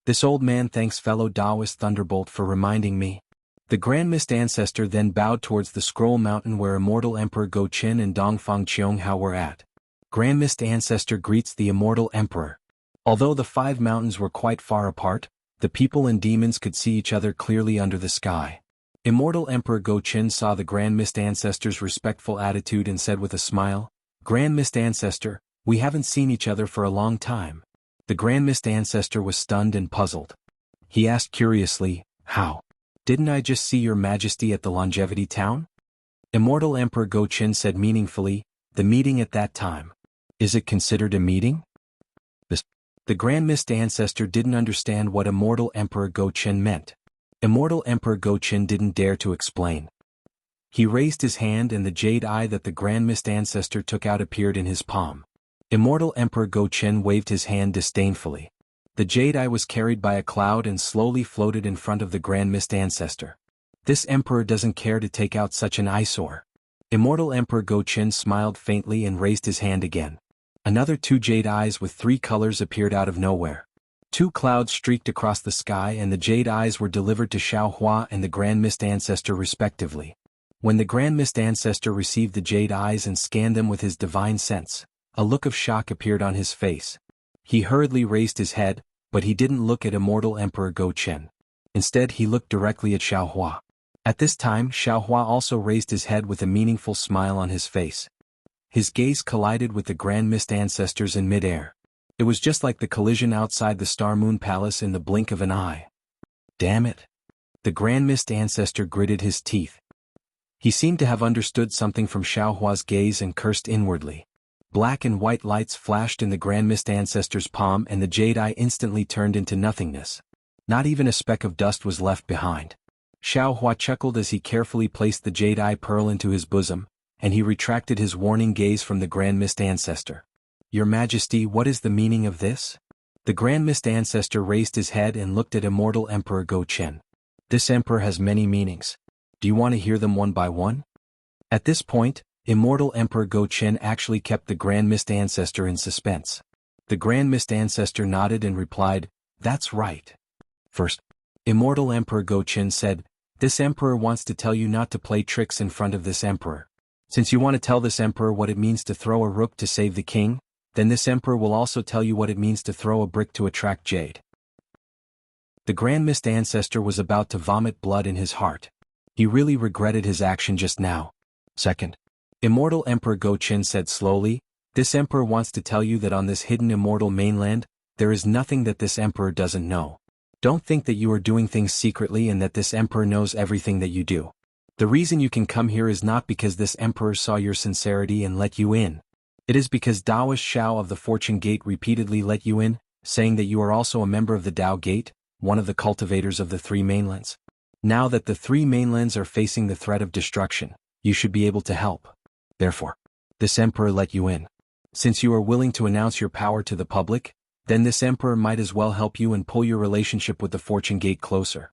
This old man thanks fellow Taoist Thunderbolt for reminding me." The Grand Mist Ancestor then bowed towards the Scroll Mountain where Immortal Emperor Go-Chen and Dongfang Qianghao were at. Grand Mist Ancestor greets the Immortal Emperor. Although the 5 mountains were quite far apart, the people and demons could see each other clearly under the sky. Immortal Emperor Go-Chen saw the Grand Mist Ancestor's respectful attitude and said with a smile, "Grand Mist Ancestor, we haven't seen each other for a long time." The Grand Mist Ancestor was stunned and puzzled. He asked curiously, "How? Didn't I just see your majesty at the Longevity Town?" Immortal Emperor Go-Chen said meaningfully, "The meeting at that time. Is it considered a meeting?" The Grand Mist Ancestor didn't understand what Immortal Emperor Go-Chen meant. Immortal Emperor Go-Chen didn't dare to explain. He raised his hand and the jade eye that the Grand Mist Ancestor took out appeared in his palm. Immortal Emperor Go-Chen waved his hand disdainfully. The jade eye was carried by a cloud and slowly floated in front of the Grand Mist Ancestor. This emperor doesn't care to take out such an eyesore. Immortal Emperor Go-Chin smiled faintly and raised his hand again. Another 2 jade eyes with 3 colors appeared out of nowhere. 2 clouds streaked across the sky and the jade eyes were delivered to Xiao Hua and the Grand Mist Ancestor respectively. When the Grand Mist Ancestor received the jade eyes and scanned them with his divine sense, a look of shock appeared on his face. He hurriedly raised his head, but he didn't look at Immortal Emperor Go-Chin. Instead he looked directly at Xiao Hua. At this time Xiao Hua also raised his head with a meaningful smile on his face. His gaze collided with the Grand Mist Ancestors in mid-air. It was just like the collision outside the Star Moon Palace in the blink of an eye. Damn it. The Grand Mist Ancestor gritted his teeth. He seemed to have understood something from Xiao Hua's gaze and cursed inwardly. Black and white lights flashed in the Grand Mist Ancestor's palm and the jade eye instantly turned into nothingness. Not even a speck of dust was left behind. Xiao Hua chuckled as he carefully placed the jade eye pearl into his bosom, and he retracted his warning gaze from the Grand Mist Ancestor. Your Majesty, what is the meaning of this? The Grand Mist Ancestor raised his head and looked at Immortal Emperor Go-Chin. This emperor has many meanings. Do you want to hear them one by one? At this point, Immortal Emperor Go-Chin actually kept the Grand Mist Ancestor in suspense. The Grand Mist Ancestor nodded and replied, "That's right." First, Immortal Emperor Go-Chin said, "This emperor wants to tell you not to play tricks in front of this emperor. Since you want to tell this emperor what it means to throw a rook to save the king, then this emperor will also tell you what it means to throw a brick to attract jade." The Grand Mist Ancestor was about to vomit blood in his heart. He really regretted his action just now. Second, Immortal Emperor Go-Chin said slowly, "This emperor wants to tell you that on this hidden immortal mainland, there is nothing that this emperor doesn't know. Don't think that you are doing things secretly and that this emperor knows everything that you do. The reason you can come here is not because this emperor saw your sincerity and let you in. It is because Taoist Shao of the Fortune Gate repeatedly let you in, saying that you are also a member of the Tao Gate, one of the cultivators of the 3 mainlands. Now that the 3 mainlands are facing the threat of destruction, you should be able to help. Therefore, this emperor let you in. Since you are willing to announce your power to the public, then this emperor might as well help you and pull your relationship with the Fortune Gate closer."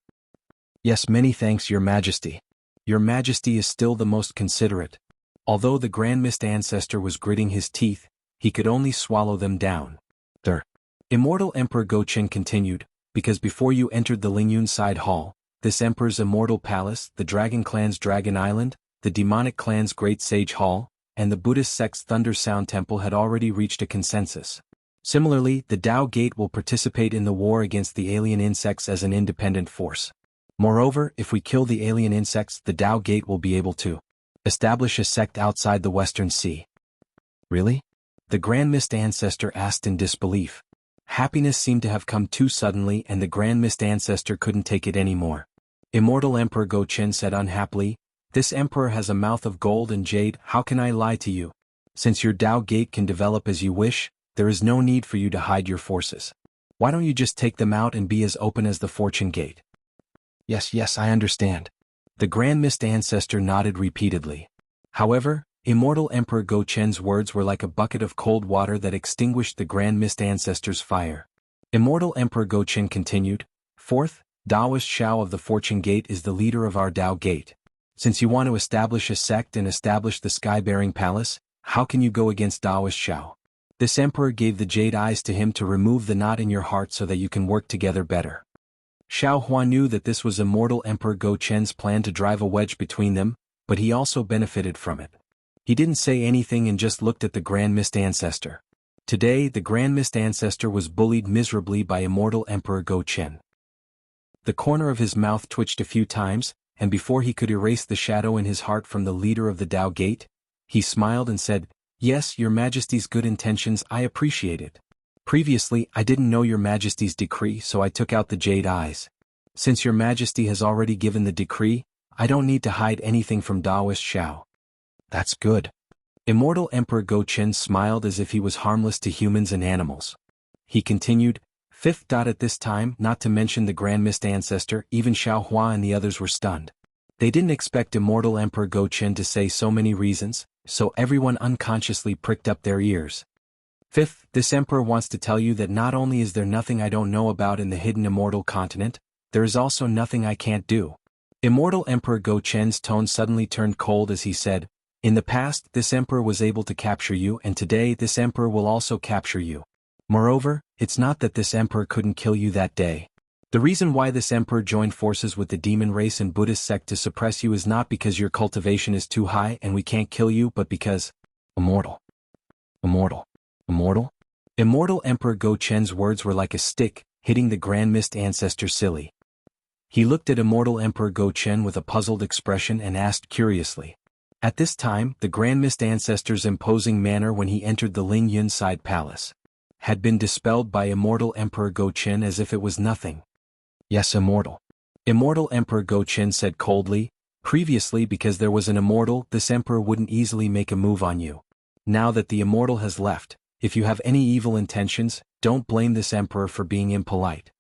"Yes, many thanks, Your Majesty. Your Majesty is still the most considerate." Although the Grand Mist Ancestor was gritting his teeth, he could only swallow them down. Third, Immortal Emperor Go-Chin continued, "Because before you entered the Lingyun Side Hall, this emperor's immortal palace, the Dragon Clan's Dragon Island, the Demonic Clan's Great Sage Hall, and the Buddhist sect's Thunder Sound Temple had already reached a consensus. Similarly, the Tao Gate will participate in the war against the alien insects as an independent force. Moreover, if we kill the alien insects, the Tao Gate will be able to establish a sect outside the Western Sea." "Really?" the Grand Mist Ancestor asked in disbelief. Happiness seemed to have come too suddenly and the Grand Mist Ancestor couldn't take it anymore. Immortal Emperor Go-Chin said unhappily, "This emperor has a mouth of gold and jade, how can I lie to you? Since your Tao Gate can develop as you wish, there is no need for you to hide your forces. Why don't you just take them out and be as open as the Fortune Gate?" Yes, I understand." The Grand Mist Ancestor nodded repeatedly. However, Immortal Emperor Go-Chin's words were like a bucket of cold water that extinguished the Grand Mist Ancestor's fire. Immortal Emperor Go-Chin continued, "Fourth, Taoist Shao of the Fortune Gate is the leader of our Tao Gate. Since you want to establish a sect and establish the Sky-Bearing Palace, how can you go against Taoist Shao? This emperor gave the jade eyes to him to remove the knot in your heart so that you can work together better." Xiao Hua knew that this was Immortal Emperor Go-Chin's plan to drive a wedge between them, but he also benefited from it. He didn't say anything and just looked at the Grand Mist Ancestor. Today, the Grand Mist Ancestor was bullied miserably by Immortal Emperor Go-Chin. The corner of his mouth twitched a few times, and before he could erase the shadow in his heart from the leader of the Tao Gate, he smiled and said, "Yes, Your Majesty's good intentions, I appreciate it. Previously, I didn't know Your Majesty's decree, so I took out the jade eyes. Since Your Majesty has already given the decree, I don't need to hide anything from Taoist Shao." "That's good." Immortal Emperor Go-Chin smiled as if he was harmless to humans and animals. He continued, "Fifth. At this time, not to mention the Grand Mist Ancestor, even Xiao Hua and the others were stunned. They didn't expect Immortal Emperor Go-Chin to say so many reasons, so everyone unconsciously pricked up their ears. "Fifth, this emperor wants to tell you that not only is there nothing I don't know about in the hidden immortal continent, there is also nothing I can't do. Immortal Emperor Go Chen's tone suddenly turned cold as he said, "In the past, this emperor was able to capture you, and today this emperor will also capture you. Moreover, it's not that this emperor couldn't kill you that day. The reason why this emperor joined forces with the demon race and Buddhist sect to suppress you is not because your cultivation is too high and we can't kill you, but because... Immortal. Immortal. Immortal? Immortal Emperor Go Chen's words were like a stick, hitting the Grand Mist Ancestor silly. He looked at Immortal Emperor Go Chen with a puzzled expression and asked curiously. At this time, the Grand Mist Ancestor's imposing manner when he entered the Ling Yun side palace had been dispelled by Immortal Emperor Go Chen as if it was nothing. Yes, immortal. Immortal Emperor Go Chen said coldly, previously because there was an immortal, this emperor wouldn't easily make a move on you. Now that the immortal has left, if you have any evil intentions, don't blame this emperor for being impolite.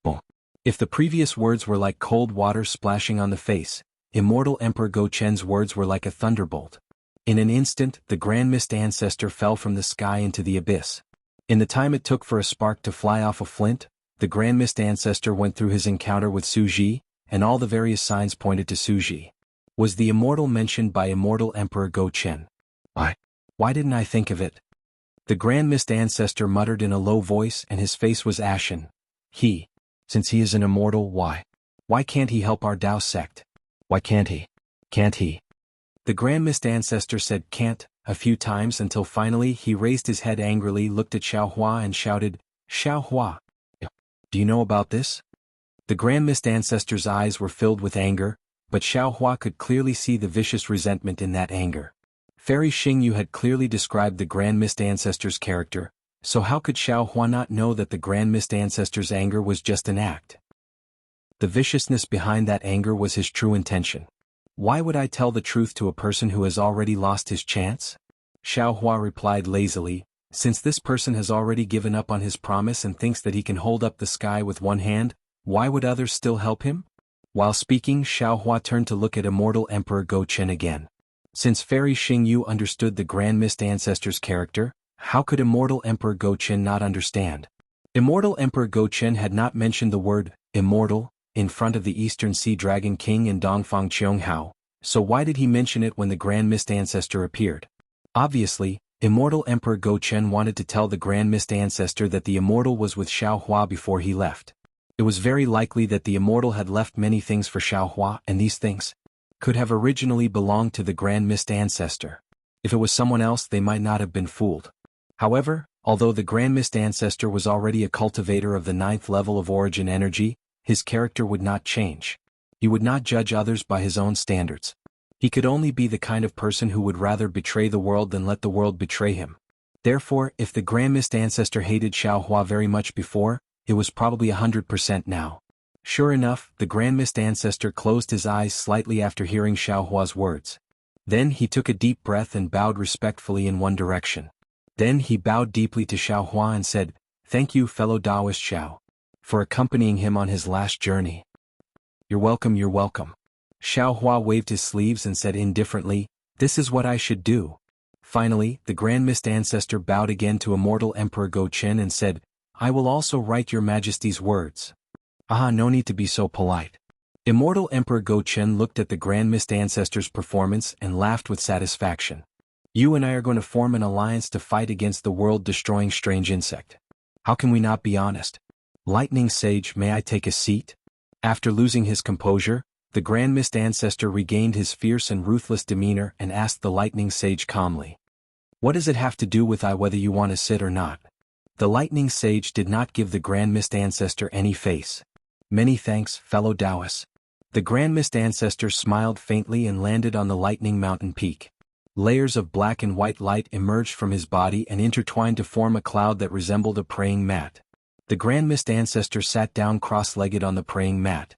Boom. If the previous words were like cold water splashing on the face, Immortal Emperor Go Chen's words were like a thunderbolt. In an instant, the Grand Mist Ancestor fell from the sky into the abyss. In the time it took for a spark to fly off a flint, the Grand Mist Ancestor went through his encounter with Su Ji, and all the various signs pointed to Su Ji. Was the immortal mentioned by Immortal Emperor Go Chen? Why didn't I think of it? The Grand Mist Ancestor muttered in a low voice and his face was ashen. Since he is an immortal, why can't he help our Tao sect? Why can't he? Can't he? The Grand Mist Ancestor said can't a few times until finally he raised his head angrily, looked at Xiaohua and shouted, Xiaohua, do you know about this? The Grand Mist Ancestor's eyes were filled with anger, but Xiaohua could clearly see the vicious resentment in that anger. Fairy Xingyu had clearly described the Grand Mist Ancestor's character, so how could Xiaohua not know that the Grand Mist Ancestor's anger was just an act? The viciousness behind that anger was his true intention. Why would I tell the truth to a person who has already lost his chance? Xiaohua replied lazily, since this person has already given up on his promise and thinks that he can hold up the sky with one hand, why would others still help him? While speaking, Xiaohua turned to look at Immortal Emperor Go Chen again. Since Fairy Xingyu understood the Grand Mist Ancestor's character, how could Immortal Emperor Go Chen not understand? Immortal Emperor Go Chen had not mentioned the word immortal in front of the Eastern Sea Dragon King and Dongfang Qianghao, so why did he mention it when the Grand Mist Ancestor appeared? Obviously, Immortal Emperor Go Chen wanted to tell the Grand Mist Ancestor that the immortal was with Xiaohua before he left. It was very likely that the immortal had left many things for Xiaohua, and these things could have originally belonged to the Grand Mist Ancestor. If it was someone else, they might not have been fooled. However, although the Grand Mist Ancestor was already a cultivator of the 9th level of origin energy, his character would not change. He would not judge others by his own standards. He could only be the kind of person who would rather betray the world than let the world betray him. Therefore, if the Grand Mist Ancestor hated Xiaohua very much before, it was probably 100% now. Sure enough, the Grand Mist Ancestor closed his eyes slightly after hearing Xiaohua's words. Then he took a deep breath and bowed respectfully in one direction. Then he bowed deeply to Xiaohua and said, "Thank you, fellow Taoist Xiao, for accompanying him on his last journey." You're welcome, you're welcome. Xiaohua waved his sleeves and said indifferently, "This is what I should do." Finally, the Grand Mist Ancestor bowed again to Immortal Emperor Go Chen and said, "I will also write your Majesty's words." No need to be so polite. Immortal Emperor Go Chen looked at the Grand Mist Ancestor's performance and laughed with satisfaction. You and I are going to form an alliance to fight against the world-destroying strange insect. How can we not be honest? Lightning Sage, may I take a seat? After losing his composure, the Grand Mist Ancestor regained his fierce and ruthless demeanor and asked the Lightning Sage calmly. What does it have to do with whether you want to sit or not? The Lightning Sage did not give the Grand Mist Ancestor any face. Many thanks, fellow Taoists. The Grand Mist Ancestor smiled faintly and landed on the Lightning Mountain peak. Layers of black and white light emerged from his body and intertwined to form a cloud that resembled a praying mat. The Grand Mist Ancestor sat down cross-legged on the praying mat.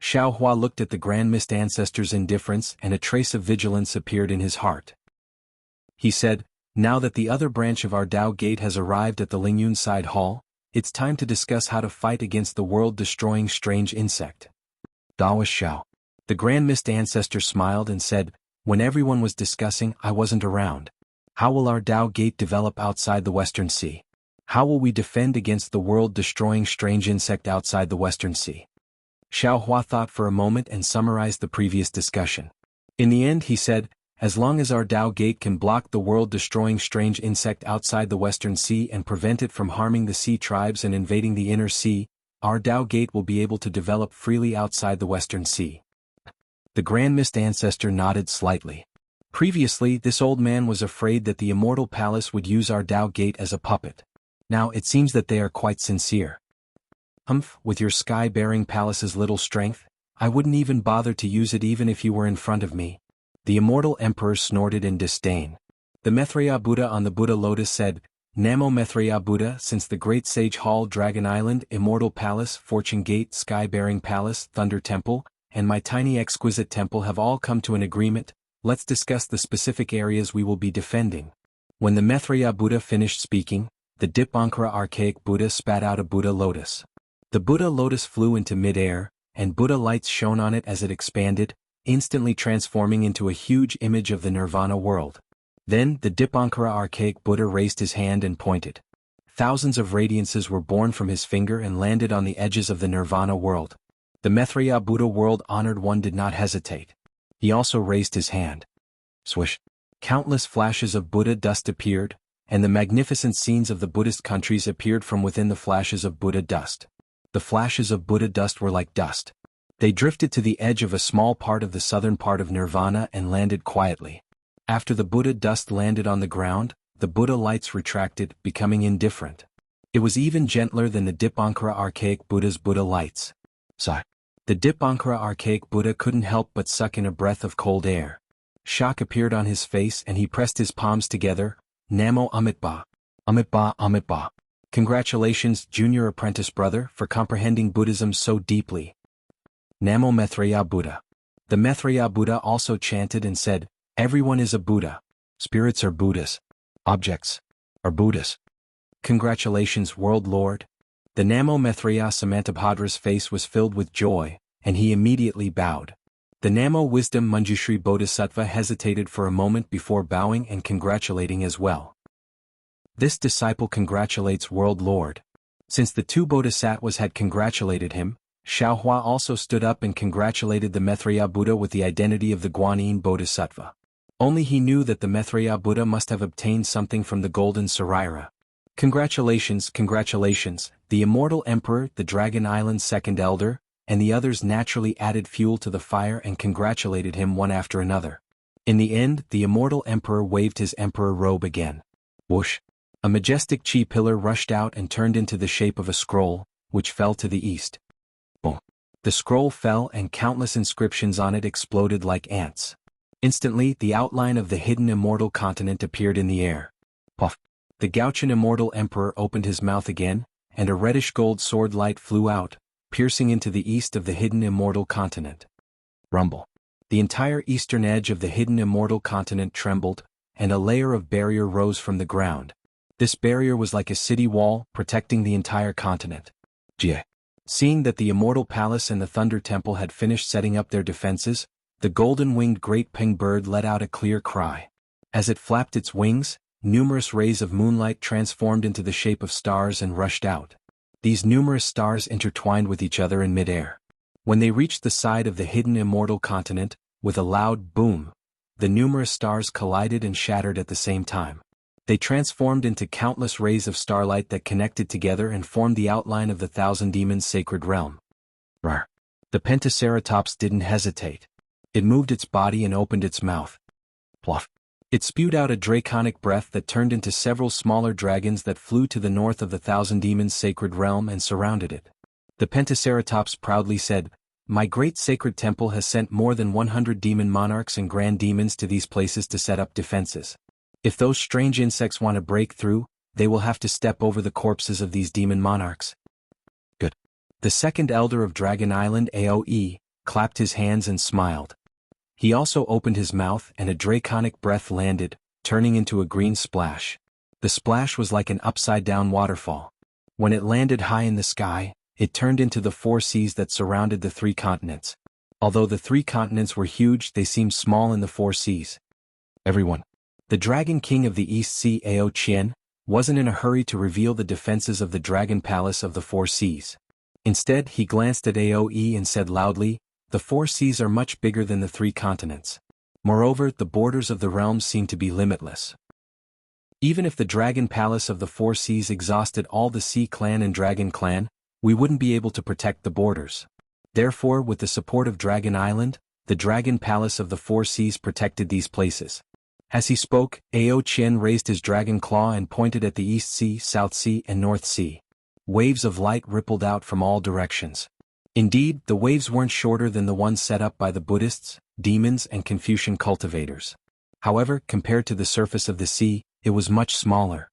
Xiaohua looked at the Grand Mist Ancestor's indifference and a trace of vigilance appeared in his heart. He said, "Now that the other branch of our Tao Gate has arrived at the Lingyun Side Hall, it's time to discuss how to fight against the world-destroying strange insect." Taoist Xiao. The Grand Mist Ancestor smiled and said, "When everyone was discussing, I wasn't around. How will our Tao Gate develop outside the Western Sea? How will we defend against the world-destroying strange insect outside the Western Sea?" Xiao Hua thought for a moment and summarized the previous discussion. In the end he said, as long as our Tao Gate can block the world-destroying strange insect outside the Western Sea and prevent it from harming the sea tribes and invading the Inner Sea, our Tao Gate will be able to develop freely outside the Western Sea. The Grand Mist Ancestor nodded slightly. Previously, this old man was afraid that the Immortal Palace would use our Tao Gate as a puppet. Now it seems that they are quite sincere. With your sky-bearing palace's little strength, I wouldn't even bother to use it even if you were in front of me. The Immortal Emperor snorted in disdain. The Maitreya Buddha on the Buddha lotus said, Namo Maitreya Buddha, since the Great Sage Hall, Dragon Island, Immortal Palace, Fortune Gate, Sky-bearing Palace, Thunder Temple, and my tiny exquisite temple have all come to an agreement, let's discuss the specific areas we will be defending. When the Maitreya Buddha finished speaking, the Dipankara archaic Buddha spat out a Buddha lotus. The Buddha lotus flew into mid-air, and Buddha lights shone on it as it expanded, instantly transforming into a huge image of the Nirvana world. Then, the Dipankara archaic Buddha raised his hand and pointed. Thousands of radiances were born from his finger and landed on the edges of the Nirvana world. The Maitreya Buddha world-honored one did not hesitate. He also raised his hand. Swish! Countless flashes of Buddha dust appeared, and the magnificent scenes of the Buddhist countries appeared from within the flashes of Buddha dust. The flashes of Buddha dust were like dust. They drifted to the edge of a small part of the southern part of Nirvana and landed quietly. After the Buddha dust landed on the ground, the Buddha lights retracted, becoming indifferent. It was even gentler than the Dipankara archaic Buddha's Buddha lights. Sigh. The Dipankara archaic Buddha couldn't help but suck in a breath of cold air. Shock appeared on his face and he pressed his palms together. Namo Amitba. Amitba Amitba. Congratulations, junior apprentice brother, for comprehending Buddhism so deeply. Namo Maitreya Buddha. The Maitreya Buddha also chanted and said, everyone is a Buddha. Spirits are Buddhas. Objects are Buddhas. Congratulations, World Lord. The Namo Maitreya Samantabhadra's face was filled with joy, and he immediately bowed. The Namo Wisdom Manjushri Bodhisattva hesitated for a moment before bowing and congratulating as well. This disciple congratulates World Lord. Since the two Bodhisattvas had congratulated him, Xiao Hua also stood up and congratulated the Maitreya Buddha with the identity of the Guanyin Bodhisattva. Only he knew that the Maitreya Buddha must have obtained something from the golden Saraira. Congratulations, congratulations, the Immortal Emperor, the Dragon Island's second elder, and the others naturally added fuel to the fire and congratulated him one after another. In the end, the Immortal Emperor waved his emperor robe again. Whoosh! A majestic chi pillar rushed out and turned into the shape of a scroll, which fell to the east. Boom! The scroll fell and countless inscriptions on it exploded like ants. Instantly, the outline of the hidden immortal continent appeared in the air. Puff! The Gauchan Immortal Emperor opened his mouth again, and a reddish-gold sword light flew out, piercing into the east of the hidden immortal continent. Rumble! The entire eastern edge of the hidden immortal continent trembled, and a layer of barrier rose from the ground. This barrier was like a city wall, protecting the entire continent. Jie. Seeing that the Immortal Palace and the Thunder Temple had finished setting up their defenses, the golden-winged great ping bird let out a clear cry. As it flapped its wings, numerous rays of moonlight transformed into the shape of stars and rushed out. These numerous stars intertwined with each other in midair. When they reached the side of the hidden immortal continent, with a loud boom, the numerous stars collided and shattered at the same time. They transformed into countless rays of starlight that connected together and formed the outline of the Thousand Demons' sacred realm. Rar. The Pentaceratops didn't hesitate. It moved its body and opened its mouth. Pluff. It spewed out a draconic breath that turned into several smaller dragons that flew to the north of the Thousand Demons' sacred realm and surrounded it. The Pentaceratops proudly said, "My great sacred temple has sent more than 100 demon monarchs and grand demons to these places to set up defenses. If those strange insects want to break through, they will have to step over the corpses of these demon monarchs." Good. The second elder of Dragon Island, AOE, clapped his hands and smiled. He also opened his mouth and a draconic breath landed, turning into a green splash. The splash was like an upside-down waterfall. When it landed high in the sky, it turned into the 4 seas that surrounded the 3 continents. Although the 3 continents were huge, they seemed small in the 4 seas. Everyone. The Dragon King of the East Sea, Ao Qian, wasn't in a hurry to reveal the defenses of the Dragon Palace of the 4 seas. Instead, he glanced at Aoe and said loudly, "The four seas are much bigger than the three continents. Moreover, the borders of the realms seem to be limitless. Even if the Dragon Palace of the Four Seas exhausted all the Sea Clan and Dragon Clan, we wouldn't be able to protect the borders. Therefore, with the support of Dragon Island, the Dragon Palace of the Four Seas protected these places." As he spoke, Ao Qian raised his dragon claw and pointed at the East Sea, South Sea and North Sea. Waves of light rippled out from all directions. Indeed, the waves weren't shorter than the ones set up by the Buddhists, demons and Confucian cultivators. However, compared to the surface of the sea, it was much smaller.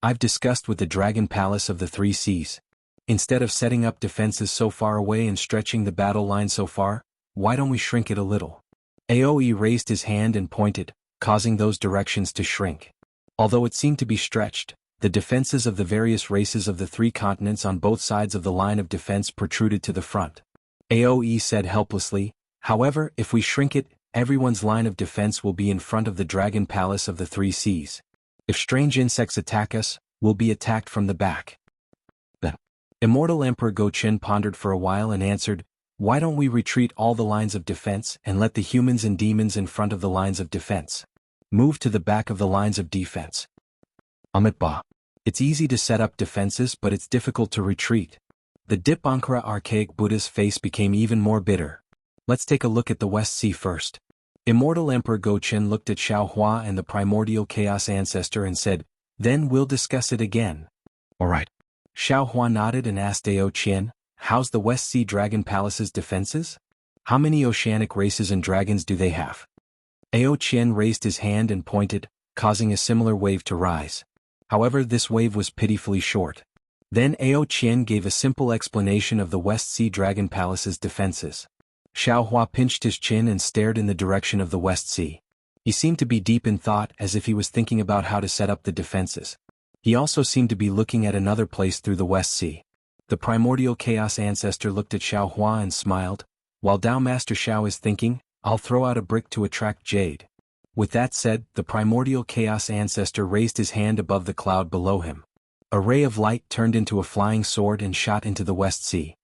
"I've discussed with the Dragon Palace of the Three Seas. Instead of setting up defenses so far away and stretching the battle line so far, why don't we shrink it a little?" Aoe raised his hand and pointed, causing those directions to shrink. Although it seemed to be stretched, the defenses of the various races of the three continents on both sides of the line of defense protruded to the front. Aoe said helplessly, "However, if we shrink it, everyone's line of defense will be in front of the Dragon Palace of the Three Seas. If strange insects attack us, we'll be attacked from the back." The Immortal Emperor Go-Chen pondered for a while and answered, "Why don't we retreat all the lines of defense and let the humans and demons in front of the lines of defense move to the back of the lines of defense?" Amitba. It's easy to set up defenses, but it's difficult to retreat. The Dipankara archaic Buddha's face became even more bitter. "Let's take a look at the West Sea first." Immortal Emperor Go-Chen looked at Xiaohua and the primordial chaos ancestor and said, "Then we'll discuss it again." "All right." Xiaohua nodded and asked Ao Qian, "How's the West Sea Dragon Palace's defenses? How many oceanic races and dragons do they have?" Ao Qian raised his hand and pointed, causing a similar wave to rise. However, this wave was pitifully short. Then Ao Qian gave a simple explanation of the West Sea Dragon Palace's defenses. Xiaohua pinched his chin and stared in the direction of the West Sea. He seemed to be deep in thought, as if he was thinking about how to set up the defenses. He also seemed to be looking at another place through the West Sea. The primordial chaos ancestor looked at Xiaohua and smiled. "While Dao Master Xiao is thinking, I'll throw out a brick to attract jade." With that said, the primordial chaos ancestor raised his hand above the cloud below him. A ray of light turned into a flying sword and shot into the West Sea.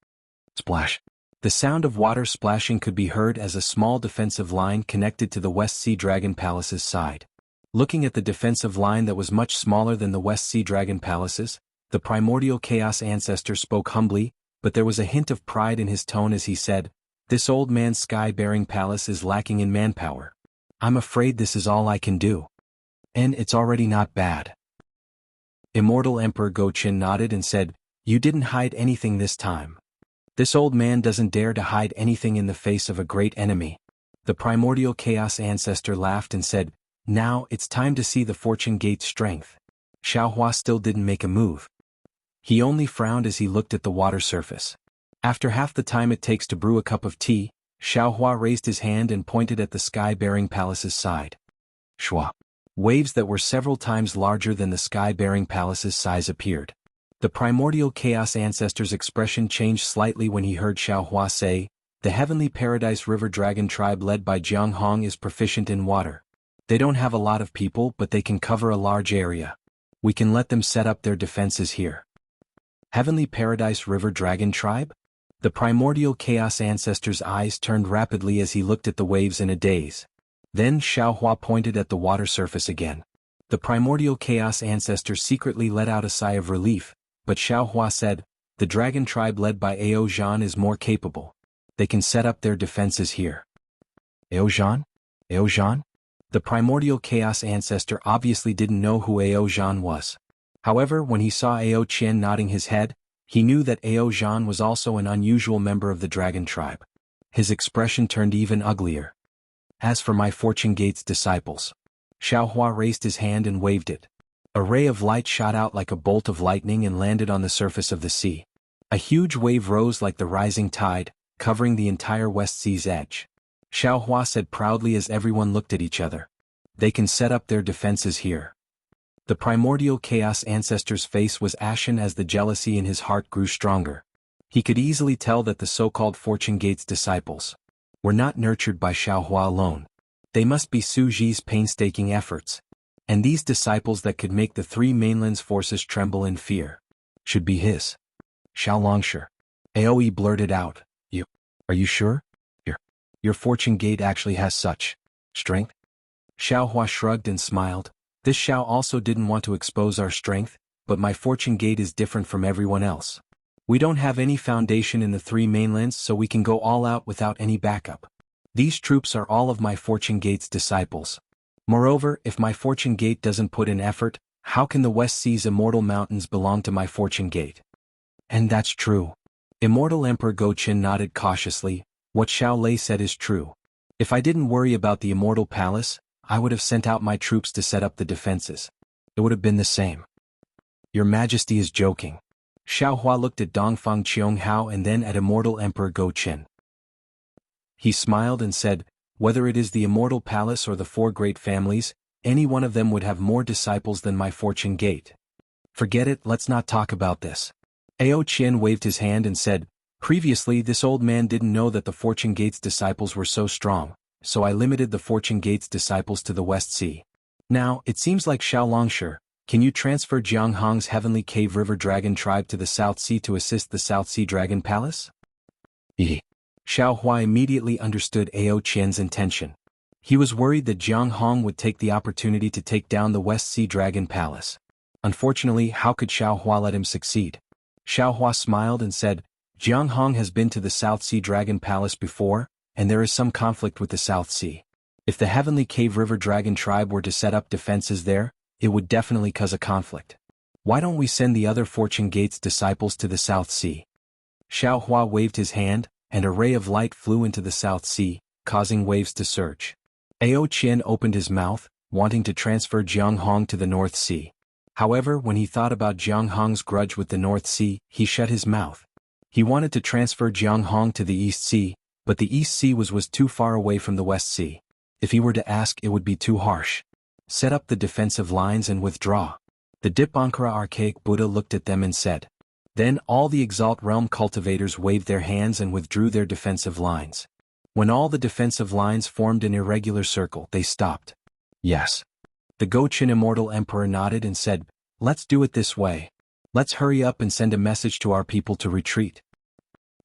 Splash! The sound of water splashing could be heard as a small defensive line connected to the West Sea Dragon Palace's side. Looking at the defensive line that was much smaller than the West Sea Dragon Palace's, the primordial chaos ancestor spoke humbly, but there was a hint of pride in his tone as he said, "This old man's sky-bearing palace is lacking in manpower. I'm afraid this is all I can do. And it's already not bad." Immortal Emperor Go-Chen nodded and said, "You didn't hide anything this time. This old man doesn't dare to hide anything in the face of a great enemy." The primordial chaos ancestor laughed and said, "Now it's time to see the Fortune Gate's strength." Xiaohua still didn't make a move. He only frowned as he looked at the water surface. After half the time it takes to brew a cup of tea, Xiaohua raised his hand and pointed at the sky-bearing palace's side. Shwa! Waves that were several times larger than the sky-bearing palace's size appeared. The primordial chaos ancestor's expression changed slightly when he heard Xiaohua say, "The heavenly paradise river dragon tribe led by Jianghu is proficient in water. They don't have a lot of people, but they can cover a large area. We can let them set up their defenses here." Heavenly Paradise River Dragon Tribe? The primordial chaos ancestor's eyes turned rapidly as he looked at the waves in a daze. Then Xiaohua pointed at the water surface again. The primordial chaos ancestor secretly let out a sigh of relief, but Xiaohua said, "The dragon tribe led by Ao Zhan is more capable. They can set up their defenses here." Ao Zhan? Ao Zhan? The primordial chaos ancestor obviously didn't know who Ao Zhan was. However, when he saw Ao Qian nodding his head, he knew that Ao Zhan was also an unusual member of the dragon tribe. His expression turned even uglier. "As for my Fortune Gate's disciples." Xiaohua raised his hand and waved it. A ray of light shot out like a bolt of lightning and landed on the surface of the sea. A huge wave rose like the rising tide, covering the entire West Sea's edge. Xiaohua said proudly as everyone looked at each other, "They can set up their defenses here." The primordial chaos ancestor's face was ashen as the jealousy in his heart grew stronger. He could easily tell that the so-called Fortune Gate's disciples were not nurtured by Xiaohua alone. They must be Su Ji's painstaking efforts. And these disciples that could make the three mainland's forces tremble in fear should be his. Xiao Longsher. Aoi blurted out, Are you sure? Your fortune gate actually has such strength? Xiao Hua shrugged and smiled. This Xiao also didn't want to expose our strength, but my fortune gate is different from everyone else. We don't have any foundation in the three mainlands, so we can go all out without any backup. These troops are all of my fortune gate's disciples. Moreover, if my fortune gate doesn't put in effort, how can the West Sea's immortal mountains belong to my fortune gate? And that's true. Immortal Emperor Go Qin nodded cautiously. What Xiao Lei said is true. If I didn't worry about the immortal palace, I would have sent out my troops to set up the defenses. It would have been the same. Your Majesty is joking. Xiao Hua looked at Dongfang Qianghao and then at Immortal Emperor Go Qin. He smiled and said, whether it is the immortal palace or the four great families, any one of them would have more disciples than my fortune gate. Forget it, let's not talk about this. Ao Qian waved his hand and said, previously this old man didn't know that the fortune gate's disciples were so strong, so I limited the fortune gate's disciples to the West Sea. Now, it seems like Xiao Longsher, can you transfer Jianghong's Heavenly Cave River Dragon tribe to the South Sea to assist the South Sea Dragon Palace? Xiao Hua immediately understood Ao Qian's intention. He was worried that Jianghong would take the opportunity to take down the West Sea Dragon Palace. Unfortunately, how could Xiao Hua let him succeed? Xiao Hua smiled and said, Jianghong has been to the South Sea Dragon Palace before, and there is some conflict with the South Sea. If the Heavenly Cave River Dragon tribe were to set up defenses there, it would definitely cause a conflict. Why don't we send the other Fortune Gate's disciples to the South Sea? Xiao Hua waved his hand, and a ray of light flew into the South Sea, causing waves to surge. Ao Qian opened his mouth, wanting to transfer Jianghong to the North Sea. However, when he thought about Jianghong's grudge with the North Sea, he shut his mouth. He wanted to transfer Jianghong to the East Sea, but the East Sea was too far away from the West Sea. If he were to ask, it would be too harsh. Set up the defensive lines and withdraw. The Dipankara Archaic Buddha looked at them and said. Then all the Exalt Realm cultivators waved their hands and withdrew their defensive lines. When all the defensive lines formed an irregular circle, they stopped. Yes. The Gochin Immortal Emperor nodded and said, let's do it this way. Let's hurry up and send a message to our people to retreat.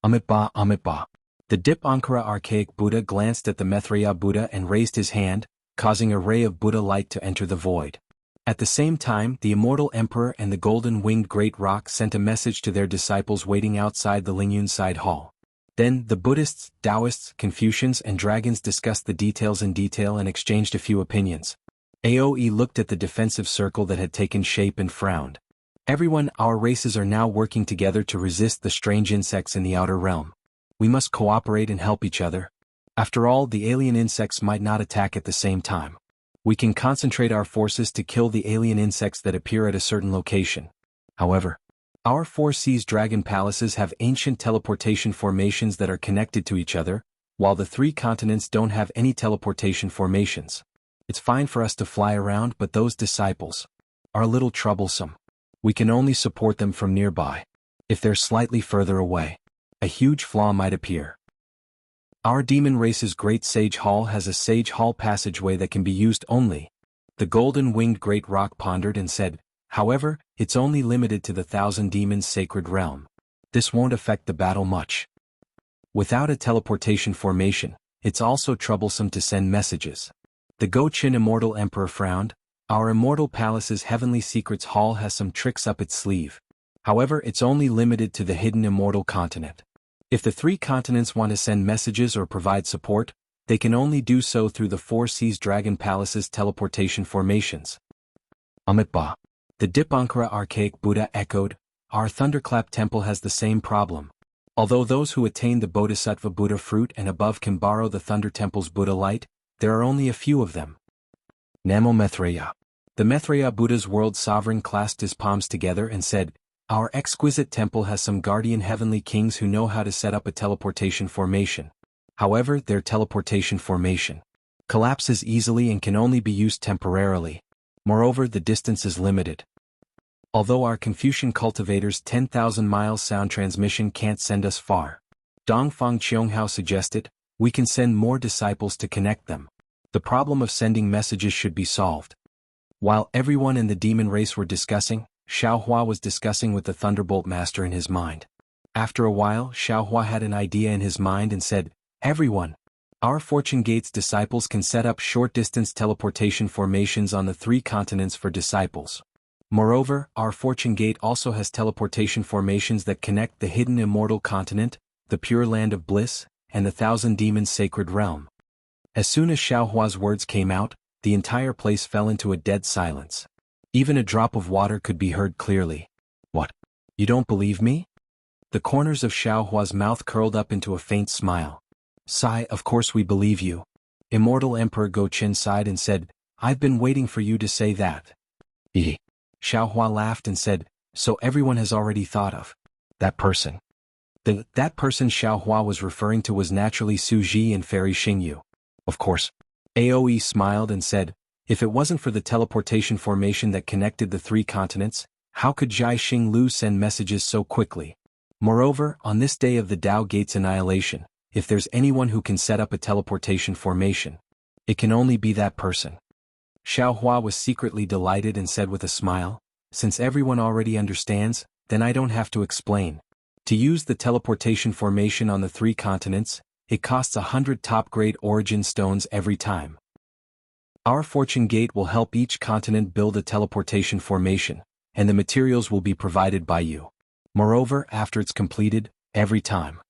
Amitba, Amitba. The Dipankara Archaic Buddha glanced at the Maitreya Buddha and raised his hand, causing a ray of Buddha light to enter the void. At the same time, the Immortal Emperor and the Golden-Winged Great Roc sent a message to their disciples waiting outside the Lingyun Side Hall. Then, the Buddhists, Taoists, Confucians and Dragons discussed the details in detail and exchanged a few opinions. Aoe looked at the defensive circle that had taken shape and frowned. Everyone, our races are now working together to resist the strange insects in the outer realm. We must cooperate and help each other. After all, the alien insects might not attack at the same time. We can concentrate our forces to kill the alien insects that appear at a certain location. However, our four seas dragon palaces have ancient teleportation formations that are connected to each other, while the three continents don't have any teleportation formations. It's fine for us to fly around, but those disciples are a little troublesome. We can only support them from nearby. If they're slightly further away, a huge flaw might appear. Our demon race's Great Sage Hall has a Sage Hall passageway that can be used only. The Golden-Winged Great Roc pondered and said, however, it's only limited to the 1,000 Demons' sacred realm. This won't affect the battle much. Without a teleportation formation, it's also troublesome to send messages. The Gochin Immortal Emperor frowned. Our Immortal Palace's Heavenly Secrets Hall has some tricks up its sleeve. However, it's only limited to the hidden Immortal Continent. If the three continents want to send messages or provide support, they can only do so through the Four Seas Dragon Palace's teleportation formations. Amitba. The Dipankara Archaic Buddha echoed, our Thunderclap Temple has the same problem. Although those who attain the Bodhisattva Buddha fruit and above can borrow the Thunder Temple's Buddha light, there are only a few of them. Namo Maitreya. The Maitreya Buddha's world sovereign clasped his palms together and said, our exquisite temple has some guardian heavenly kings who know how to set up a teleportation formation. However, their teleportation formation collapses easily and can only be used temporarily. Moreover, the distance is limited. Although our Confucian cultivator's 10,000 miles sound transmission can't send us far, Dongfang Qianghao suggested, we can send more disciples to connect them. The problem of sending messages should be solved. While everyone in the demon race were discussing, Xiao Hua was discussing with the Thunderbolt Master in his mind. After a while, Xiaohua had an idea in his mind and said, "Everyone, our Fortune Gate's disciples can set up short-distance teleportation formations on the 3 continents for disciples. Moreover, our Fortune Gate also has teleportation formations that connect the hidden immortal continent, the pure land of bliss, and the Thousand Demons' sacred realm." As soon as Xiaohua's words came out, the entire place fell into a dead silence. Even a drop of water could be heard clearly. "What? You don't believe me?" The corners of Xiaohua's mouth curled up into a faint smile. "Sai, of course we believe you." Immortal Emperor Go-Qin sighed and said, "I've been waiting for you to say that." "Eh." Xiaohua laughed and said, "So everyone has already thought of that person." That person Xiaohua was referring to was naturally Su Ji and Fairy Xingyu. Of course. Aoe smiled and said, "If it wasn't for the teleportation formation that connected the 3 continents, how could Jai Xinglu send messages so quickly? Moreover, on this day of the Tao Gate's annihilation, if there's anyone who can set up a teleportation formation, it can only be that person." Xiaohua was secretly delighted and said with a smile, "Since everyone already understands, then I don't have to explain. To use the teleportation formation on the 3 continents, it costs 100 top-grade origin stones every time. Our Fortune Gate will help each continent build a teleportation formation, and the materials will be provided by you. Moreover, after it's completed, every time."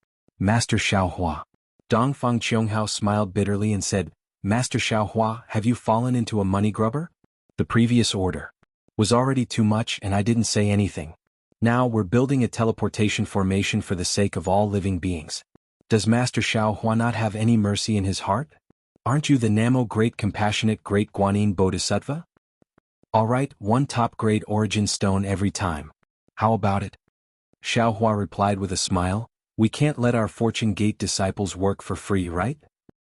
"Master Xiaohua." Dongfang Qianghao smiled bitterly and said, "Master Xiaohua, have you fallen into a money grubber? The previous order was already too much and I didn't say anything. Now we're building a teleportation formation for the sake of all living beings. Does Master Xiaohua not have any mercy in his heart? Aren't you the Namo Great Compassionate Great Guanyin Bodhisattva? Alright, 1 top-grade origin stone every time. How about it?" Xiaohua replied with a smile, "We can't let our Fortune Gate disciples work for free, right?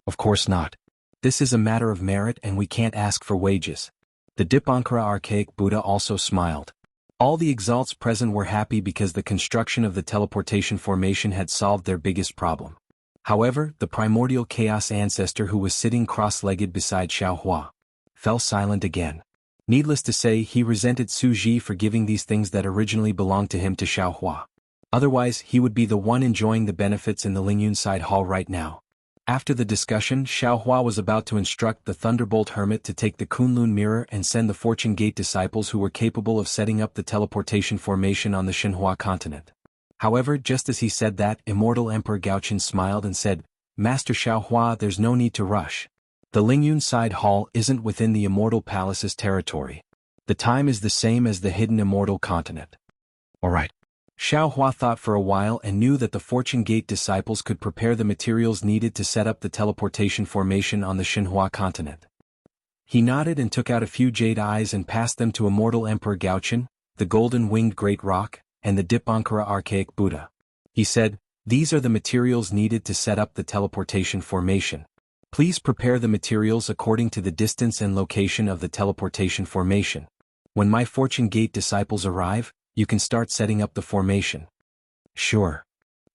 Of course not. This is a matter of merit and we can't ask for wages." The Dipankara Archaic Buddha also smiled. All the exalts present were happy because the construction of the teleportation formation had solved their biggest problem. However, the primordial chaos ancestor who was sitting cross-legged beside Xiaohua fell silent again. Needless to say, he resented Su Ji for giving these things that originally belonged to him to Xiaohua. Otherwise, he would be the one enjoying the benefits in the Lingyun side hall right now. After the discussion, Xiaohua was about to instruct the Thunderbolt Hermit to take the Kunlun Mirror and send the Fortune Gate disciples who were capable of setting up the teleportation formation on the Xinhua continent. However, just as he said that, Immortal Emperor Gaoqin smiled and said, "Master Xiaohua, there's no need to rush. The Lingyun side hall isn't within the Immortal Palace's territory. The time is the same as the hidden Immortal continent." Alright. Xiaohua thought for a while and knew that the Fortune Gate disciples could prepare the materials needed to set up the teleportation formation on the Xinhua continent. He nodded and took out a few jade eyes and passed them to Immortal Emperor Gaoqin, the golden-winged great rock, and the Dipankara Archaic Buddha. He said, "These are the materials needed to set up the teleportation formation. Please prepare the materials according to the distance and location of the teleportation formation. When my Fortune Gate disciples arrive, you can start setting up the formation." "Sure."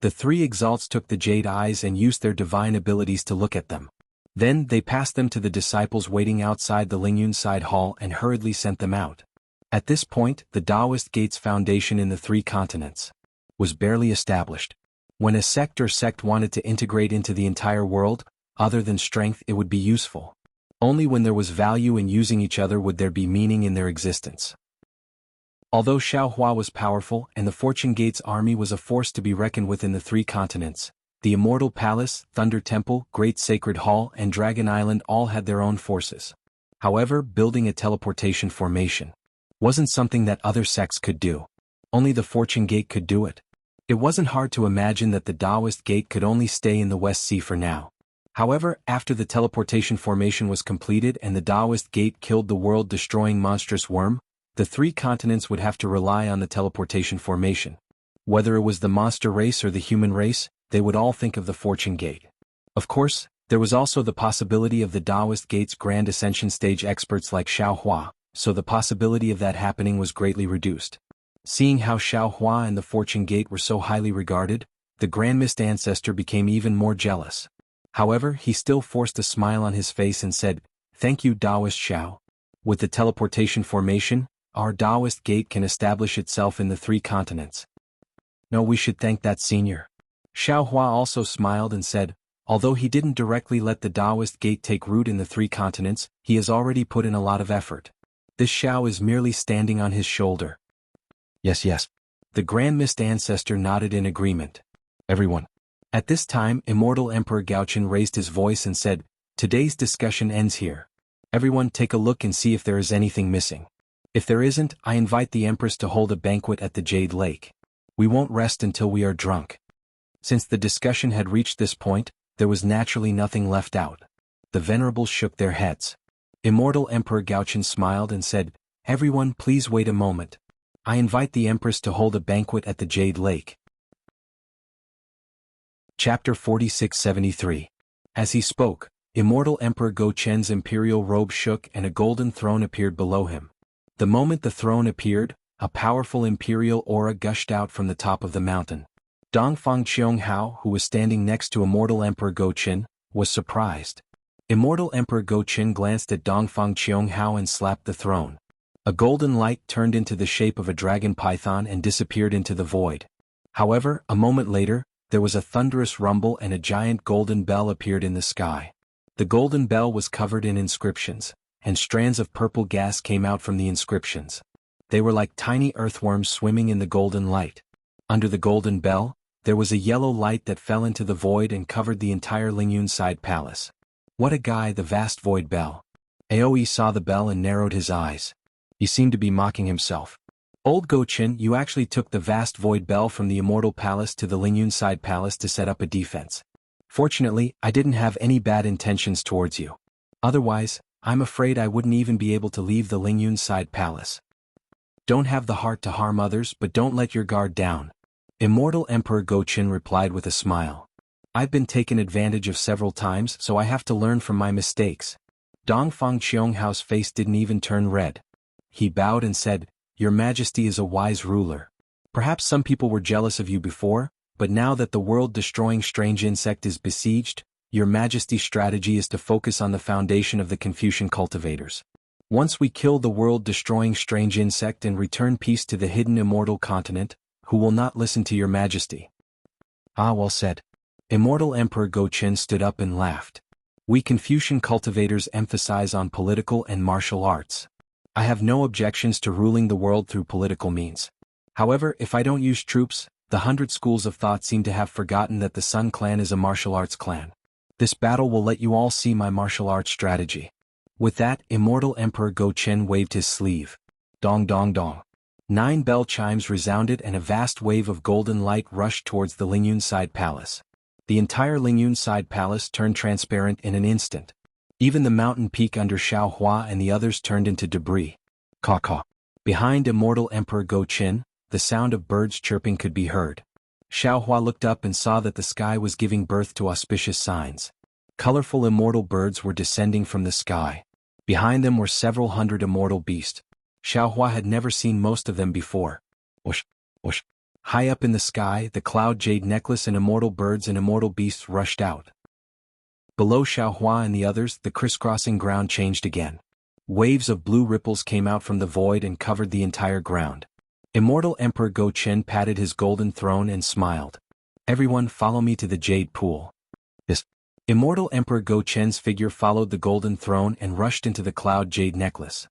The 3 exalts took the jade eyes and used their divine abilities to look at them. Then they passed them to the disciples waiting outside the Lingyun side hall and hurriedly sent them out. At this point, the Taoist Gate's foundation in the 3 continents was barely established. When a sect or sect wanted to integrate into the entire world, other than strength, it would be useful. Only when there was value in using each other would there be meaning in their existence. Although Xiaohua was powerful and the Fortune Gate's army was a force to be reckoned with in the 3 continents, the Immortal Palace, Thunder Temple, Great Sacred Hall, and Dragon Island all had their own forces. However, building a teleportation formation wasn't something that other sects could do. Only the Fortune Gate could do it. It wasn't hard to imagine that the Taoist Gate could only stay in the West Sea for now. However, after the teleportation formation was completed and the Taoist Gate killed the world-destroying monstrous worm, the 3 continents would have to rely on the teleportation formation. Whether it was the monster race or the human race, they would all think of the Fortune Gate. Of course, there was also the possibility of the Taoist Gate's Grand Ascension stage experts like Xiaohua, so the possibility of that happening was greatly reduced. Seeing how Xiaohua and the Fortune Gate were so highly regarded, the Grand Mist Ancestor became even more jealous. However, he still forced a smile on his face and said, "Thank you, Taoist Xiao. With the teleportation formation, our Taoist Gate can establish itself in the 3 continents." No, we should thank that senior. Xiao Hua also smiled and said, although he didn't directly let the Taoist gate take root in the 3 continents, he has already put in a lot of effort. This Xiao is merely standing on his shoulder. Yes, yes. The Grand Mist Ancestor nodded in agreement. Everyone. At this time, Immortal Emperor Gaochen raised his voice and said, today's discussion ends here. Everyone take a look and see if there is anything missing. If there isn't, I invite the Empress to hold a banquet at the Jade Lake. We won't rest until we are drunk. Since the discussion had reached this point, there was naturally nothing left out. The venerables shook their heads. Immortal Emperor Gaochen smiled and said, everyone please wait a moment. I invite the Empress to hold a banquet at the Jade Lake. Chapter 4673. As he spoke, Immortal Emperor Go Chen's imperial robe shook and a golden throne appeared below him. The moment the throne appeared, a powerful imperial aura gushed out from the top of the mountain. Dongfang Qianghao, who was standing next to Immortal Emperor Go Chen, was surprised. Immortal Emperor Go Chen glanced at Dongfang Qianghao and slapped the throne. A golden light turned into the shape of a dragon python and disappeared into the void. However, a moment later, there was a thunderous rumble and a giant golden bell appeared in the sky. The golden bell was covered in inscriptions, and strands of purple gas came out from the inscriptions. They were like tiny earthworms swimming in the golden light. Under the golden bell, there was a yellow light that fell into the void and covered the entire Lingyun side palace. What a guy, the vast void bell. Aoi saw the bell and narrowed his eyes. He seemed to be mocking himself. Old Go Chen, you actually took the vast void bell from the Immortal Palace to the Lingyun side palace to set up a defense. Fortunately, I didn't have any bad intentions towards you. Otherwise, I'm afraid I wouldn't even be able to leave the Lingyun side palace. Don't have the heart to harm others, but don't let your guard down. Immortal Emperor Go Chen replied with a smile. I've been taken advantage of several times, so I have to learn from my mistakes. Dongfang Qianghao's face didn't even turn red. He bowed and said, Your Majesty is a wise ruler. Perhaps some people were jealous of you before, but now that the world-destroying strange insect is besieged, Your Majesty's strategy is to focus on the foundation of the Confucian cultivators. Once we kill the world-destroying strange insect and return peace to the hidden immortal continent, who will not listen to Your Majesty? Ah, well said. Immortal Emperor Go Chen stood up and laughed. We Confucian cultivators emphasize on political and martial arts. I have no objections to ruling the world through political means. However, if I don't use troops, the 100 schools of thought seem to have forgotten that the Sun clan is a martial arts clan. This battle will let you all see my martial arts strategy. With that, Immortal Emperor Go Chen waved his sleeve. Dong dong dong. 9 bell chimes resounded and a vast wave of golden light rushed towards the Lingyun side palace. The entire Lingyun side palace turned transparent in an instant. Even the mountain peak under Xiao Hua and the others turned into debris. Caw caw. Behind Immortal Emperor Go Chen, the sound of birds chirping could be heard. Xiao Hua looked up and saw that the sky was giving birth to auspicious signs. Colorful immortal birds were descending from the sky. Behind them were several hundred immortal beasts. Xiao Hua had never seen most of them before. Whoosh, whoosh. High up in the sky, the cloud jade necklace and immortal birds and immortal beasts rushed out. Below Xiao Hua and the others, the crisscrossing ground changed again. Waves of blue ripples came out from the void and covered the entire ground. Immortal Emperor Go Chen patted his golden throne and smiled. Everyone follow me to the jade pool. Yes. Immortal Emperor Go Chen's figure followed the golden throne and rushed into the cloud jade necklace.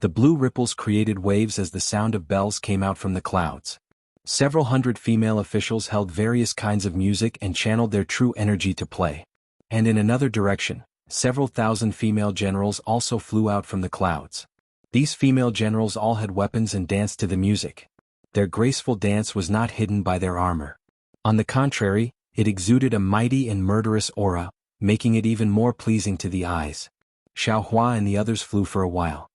The blue ripples created waves as the sound of bells came out from the clouds. Several hundred female officials held various kinds of music and channeled their true energy to play. And in another direction, several thousand female generals also flew out from the clouds. These female generals all had weapons and danced to the music. Their graceful dance was not hidden by their armor. On the contrary, it exuded a mighty and murderous aura, making it even more pleasing to the eyes. Xiao Hua and the others flew for a while.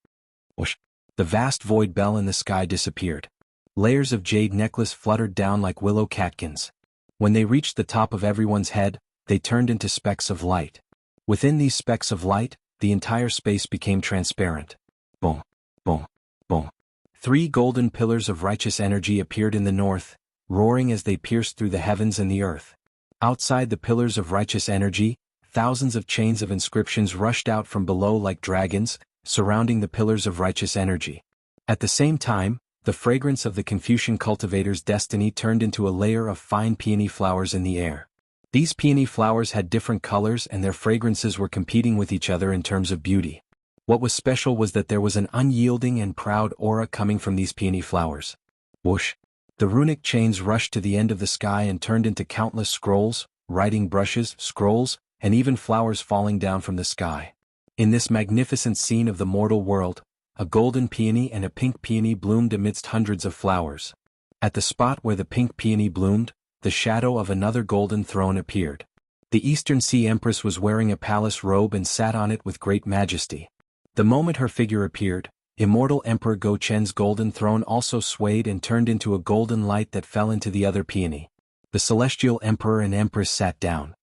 Whoosh! The vast void bell in the sky disappeared. Layers of jade necklace fluttered down like willow catkins. When they reached the top of everyone's head, they turned into specks of light. Within these specks of light, the entire space became transparent. Boom, boom, boom. 3 golden pillars of righteous energy appeared in the north, roaring as they pierced through the heavens and the earth. Outside the pillars of righteous energy, thousands of chains of inscriptions rushed out from below like dragons, surrounding the pillars of righteous energy. At the same time, the fragrance of the Confucian cultivator's destiny turned into a layer of fine peony flowers in the air. These peony flowers had different colors and their fragrances were competing with each other in terms of beauty. What was special was that there was an unyielding and proud aura coming from these peony flowers. Whoosh! The runic chains rushed to the end of the sky and turned into countless scrolls, writing brushes, scrolls, and even flowers falling down from the sky. In this magnificent scene of the mortal world, a golden peony and a pink peony bloomed amidst hundreds of flowers. At the spot where the pink peony bloomed, the shadow of another golden throne appeared. The Eastern Sea Empress was wearing a palace robe and sat on it with great majesty. The moment her figure appeared, Immortal Emperor Go Chen's golden throne also swayed and turned into a golden light that fell into the other peony. The Celestial Emperor and Empress sat down.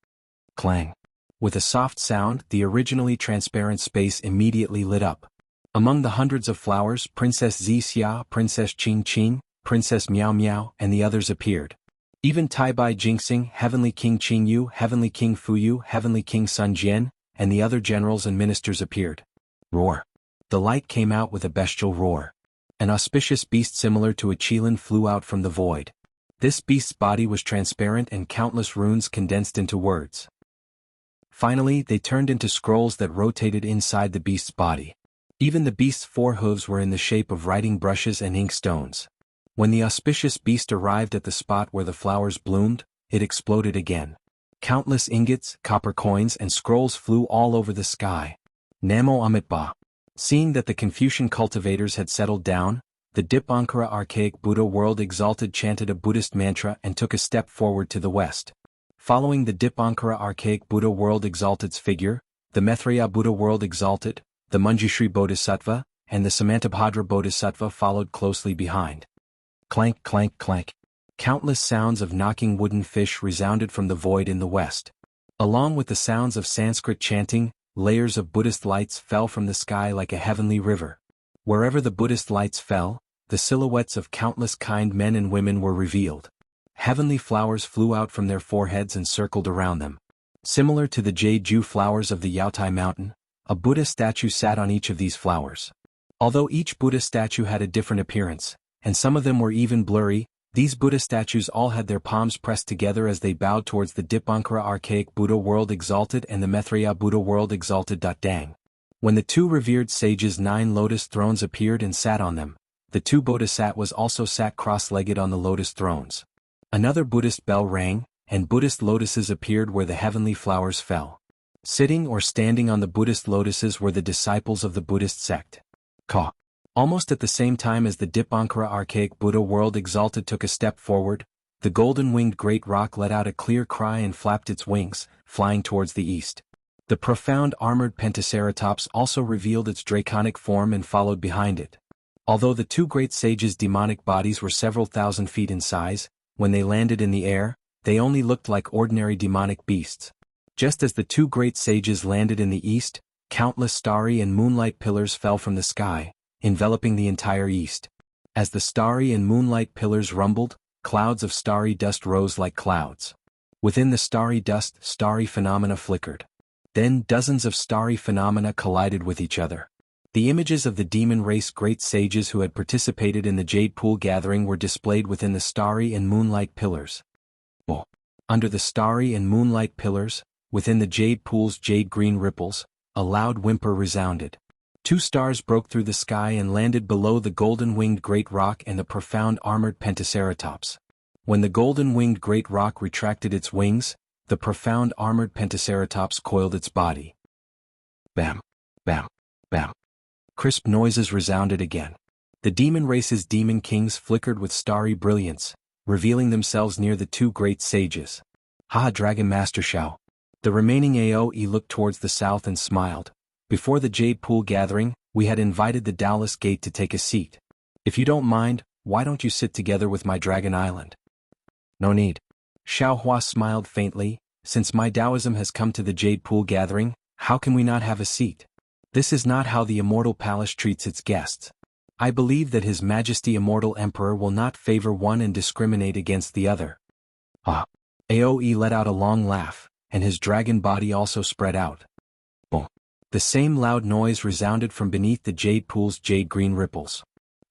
Clang! With a soft sound, the originally transparent space immediately lit up. Among the hundreds of flowers, Princess Zixia, Princess Qing Qing, Princess Miao Miao, and the others appeared. Even Taibai Jingxing, Heavenly King Qingyu, Heavenly King Fuyu, Heavenly King Sun Jian, and the other generals and ministers appeared. Roar! The light came out with a bestial roar. An auspicious beast similar to a qilin flew out from the void. This beast's body was transparent and countless runes condensed into words. Finally, they turned into scrolls that rotated inside the beast's body. Even the beast's four hooves were in the shape of writing brushes and ink stones. When the auspicious beast arrived at the spot where the flowers bloomed, it exploded again. Countless ingots, copper coins, and scrolls flew all over the sky. Namo Amitba. Seeing that the Confucian cultivators had settled down, the Dipankara archaic Buddha world exalted chanted a Buddhist mantra and took a step forward to the west. Following the Dipankara archaic Buddha world exalted's figure, the Maitreya Buddha world exalted, the Manjushri Bodhisattva, and the Samantabhadra Bodhisattva followed closely behind. Clank, clank, clank. Countless sounds of knocking wooden fish resounded from the void in the west. Along with the sounds of Sanskrit chanting, layers of Buddhist lights fell from the sky like a heavenly river. Wherever the Buddhist lights fell, the silhouettes of countless kind men and women were revealed. Heavenly flowers flew out from their foreheads and circled around them. Similar to the jade dew flowers of the Yaotai mountain, a Buddha statue sat on each of these flowers. Although each Buddha statue had a different appearance, and some of them were even blurry, these Buddha statues all had their palms pressed together as they bowed towards the Dipankara archaic Buddha world exalted and the Maitreya Buddha world exalted. Dang. When the two revered sages' 9 lotus thrones appeared and sat on them, the two bodhisattvas also sat cross-legged on the lotus thrones. Another Buddhist bell rang, and Buddhist lotuses appeared where the heavenly flowers fell. Sitting or standing on the Buddhist lotuses were the disciples of the Buddhist sect. Ka. Almost at the same time as the Dipankara archaic Buddha world exalted took a step forward, the golden-winged great rock let out a clear cry and flapped its wings, flying towards the east. The profound armored Pentaceratops also revealed its draconic form and followed behind it. Although the two great sages' demonic bodies were several thousand feet in size, when they landed in the air, they only looked like ordinary demonic beasts. Just as the two great sages landed in the east, countless starry and moonlight pillars fell from the sky, enveloping the entire east. As the starry and moonlight pillars rumbled, clouds of starry dust rose like clouds. Within the starry dust, starry phenomena flickered. Then dozens of starry phenomena collided with each other. The images of the demon race great sages who had participated in the Jade Pool gathering were displayed within the starry and moonlight pillars. Under the starry and moonlight pillars, within the Jade Pool's jade-green ripples, a loud whimper resounded. 2 stars broke through the sky and landed below the golden-winged great rock and the profound armored Pentaceratops. When the golden-winged great rock retracted its wings, the profound armored Pentaceratops coiled its body. Bam! Bam! Bam! Crisp noises resounded again. The demon race's demon kings flickered with starry brilliance, revealing themselves near the two great sages. Ha! Dragon Master Shao. The remaining AOE looked towards the south and smiled. Before the Jade Pool gathering, we had invited the Taoist Gate to take a seat. If you don't mind, why don't you sit together with my Dragon Island? No need. Xiao Hua smiled faintly. Since my Taoism has come to the Jade Pool gathering, how can we not have a seat? This is not how the Immortal Palace treats its guests. I believe that His Majesty Immortal Emperor will not favor one and discriminate against the other. Ah. AOE let out a long laugh, and his dragon body also spread out. Boom. The same loud noise resounded from beneath the Jade Pool's jade-green ripples.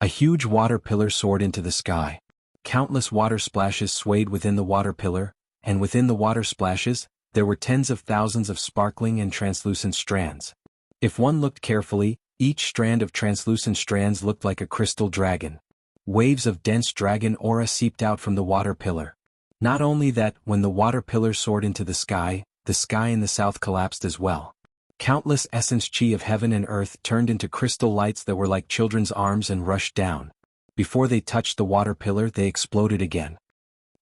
A huge water pillar soared into the sky. Countless water splashes swayed within the water pillar, and within the water splashes, there were tens of thousands of sparkling and translucent strands. If one looked carefully, each strand of translucent strands looked like a crystal dragon. Waves of dense dragon aura seeped out from the water pillar. Not only that, when the water pillar soared into the sky in the south collapsed as well. Countless essence chi of heaven and earth turned into crystal lights that were like children's arms and rushed down. Before they touched the water pillar, they exploded again.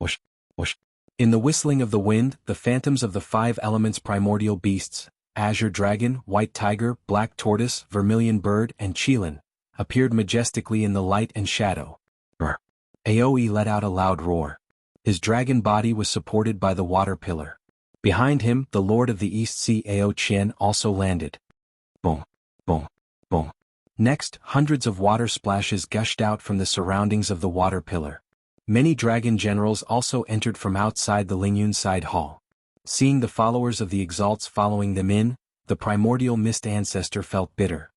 Whoosh, whoosh. In the whistling of the wind, the phantoms of the 5 elements primordial beasts, azure dragon, white tiger, black tortoise, vermilion bird, and qilin, appeared majestically in the light and shadow. Aoi let out a loud roar. His dragon body was supported by the water pillar. Behind him, the Lord of the East Sea Ao Qian also landed. Boom, boom, boom. Next, hundreds of water splashes gushed out from the surroundings of the water pillar. Many dragon generals also entered from outside the Lingyun side hall. Seeing the followers of the Exalts following them in, the primordial mist ancestor felt bitter.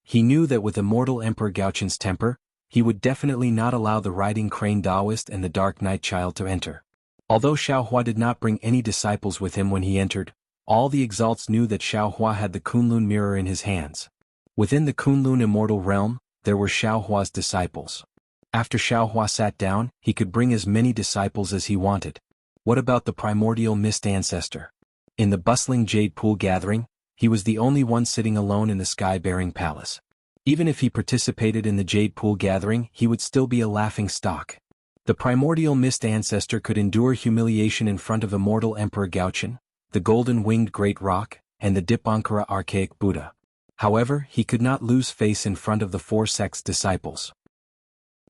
He knew that with Immortal Emperor Gaoqian's temper, he would definitely not allow the riding crane Taoist and the Dark Night Child to enter. Although Xiaohua did not bring any disciples with him when he entered, all the Exalts knew that Xiaohua had the Kunlun mirror in his hands. Within the Kunlun immortal realm, there were Xiaohua's disciples. After Xiaohua sat down, he could bring as many disciples as he wanted. What about the primordial mist ancestor? In the bustling jade pool gathering, he was the only one sitting alone in the sky-bearing palace. Even if he participated in the jade pool gathering, he would still be a laughing stock. The primordial mist ancestor could endure humiliation in front of Immortal Emperor Gaoqian, the golden-winged great rock, and the Dipankara archaic Buddha. However, he could not lose face in front of the 4 sect's disciples.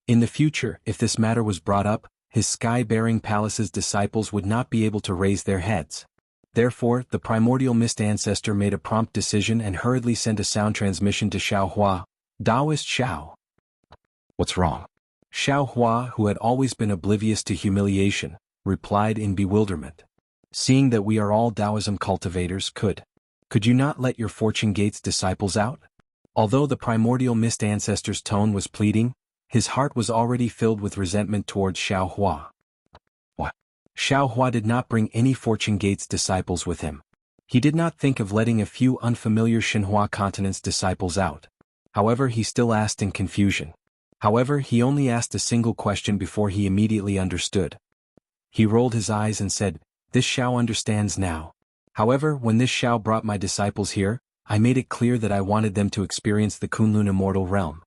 In the future, if this matter was brought up, his sky-bearing palace's disciples would not be able to raise their heads. Therefore, the primordial mist ancestor made a prompt decision and hurriedly sent a sound transmission to Xiaohua. Taoist Xiao. What's wrong? Xiaohua, who had always been oblivious to humiliation, replied in bewilderment. Seeing that we are all Taoism cultivators, could you not let your Fortune Gates disciples out? Although the primordial mist ancestor's tone was pleading, his heart was already filled with resentment towards Xiaohua. What? Xiaohua did not bring any Fortune Gates disciples with him. He did not think of letting a few unfamiliar Xinhua continent's disciples out. However, he still asked in confusion. However, he only asked a single question before he immediately understood. He rolled his eyes and said, "This Xiao understands now. However, when this Xiao brought my disciples here, I made it clear that I wanted them to experience the Kunlun immortal realm.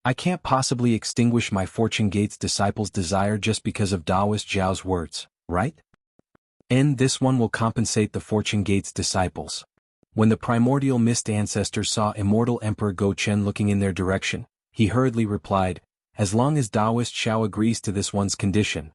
I can't possibly extinguish my Fortune Gates disciples' desire just because of Taoist Zhao's words, right? And this one will compensate the Fortune Gates disciples." When the primordial mist ancestor saw Immortal Emperor Gaoqian looking in their direction, he hurriedly replied, "As long as Taoist Xiao agrees to this one's condition."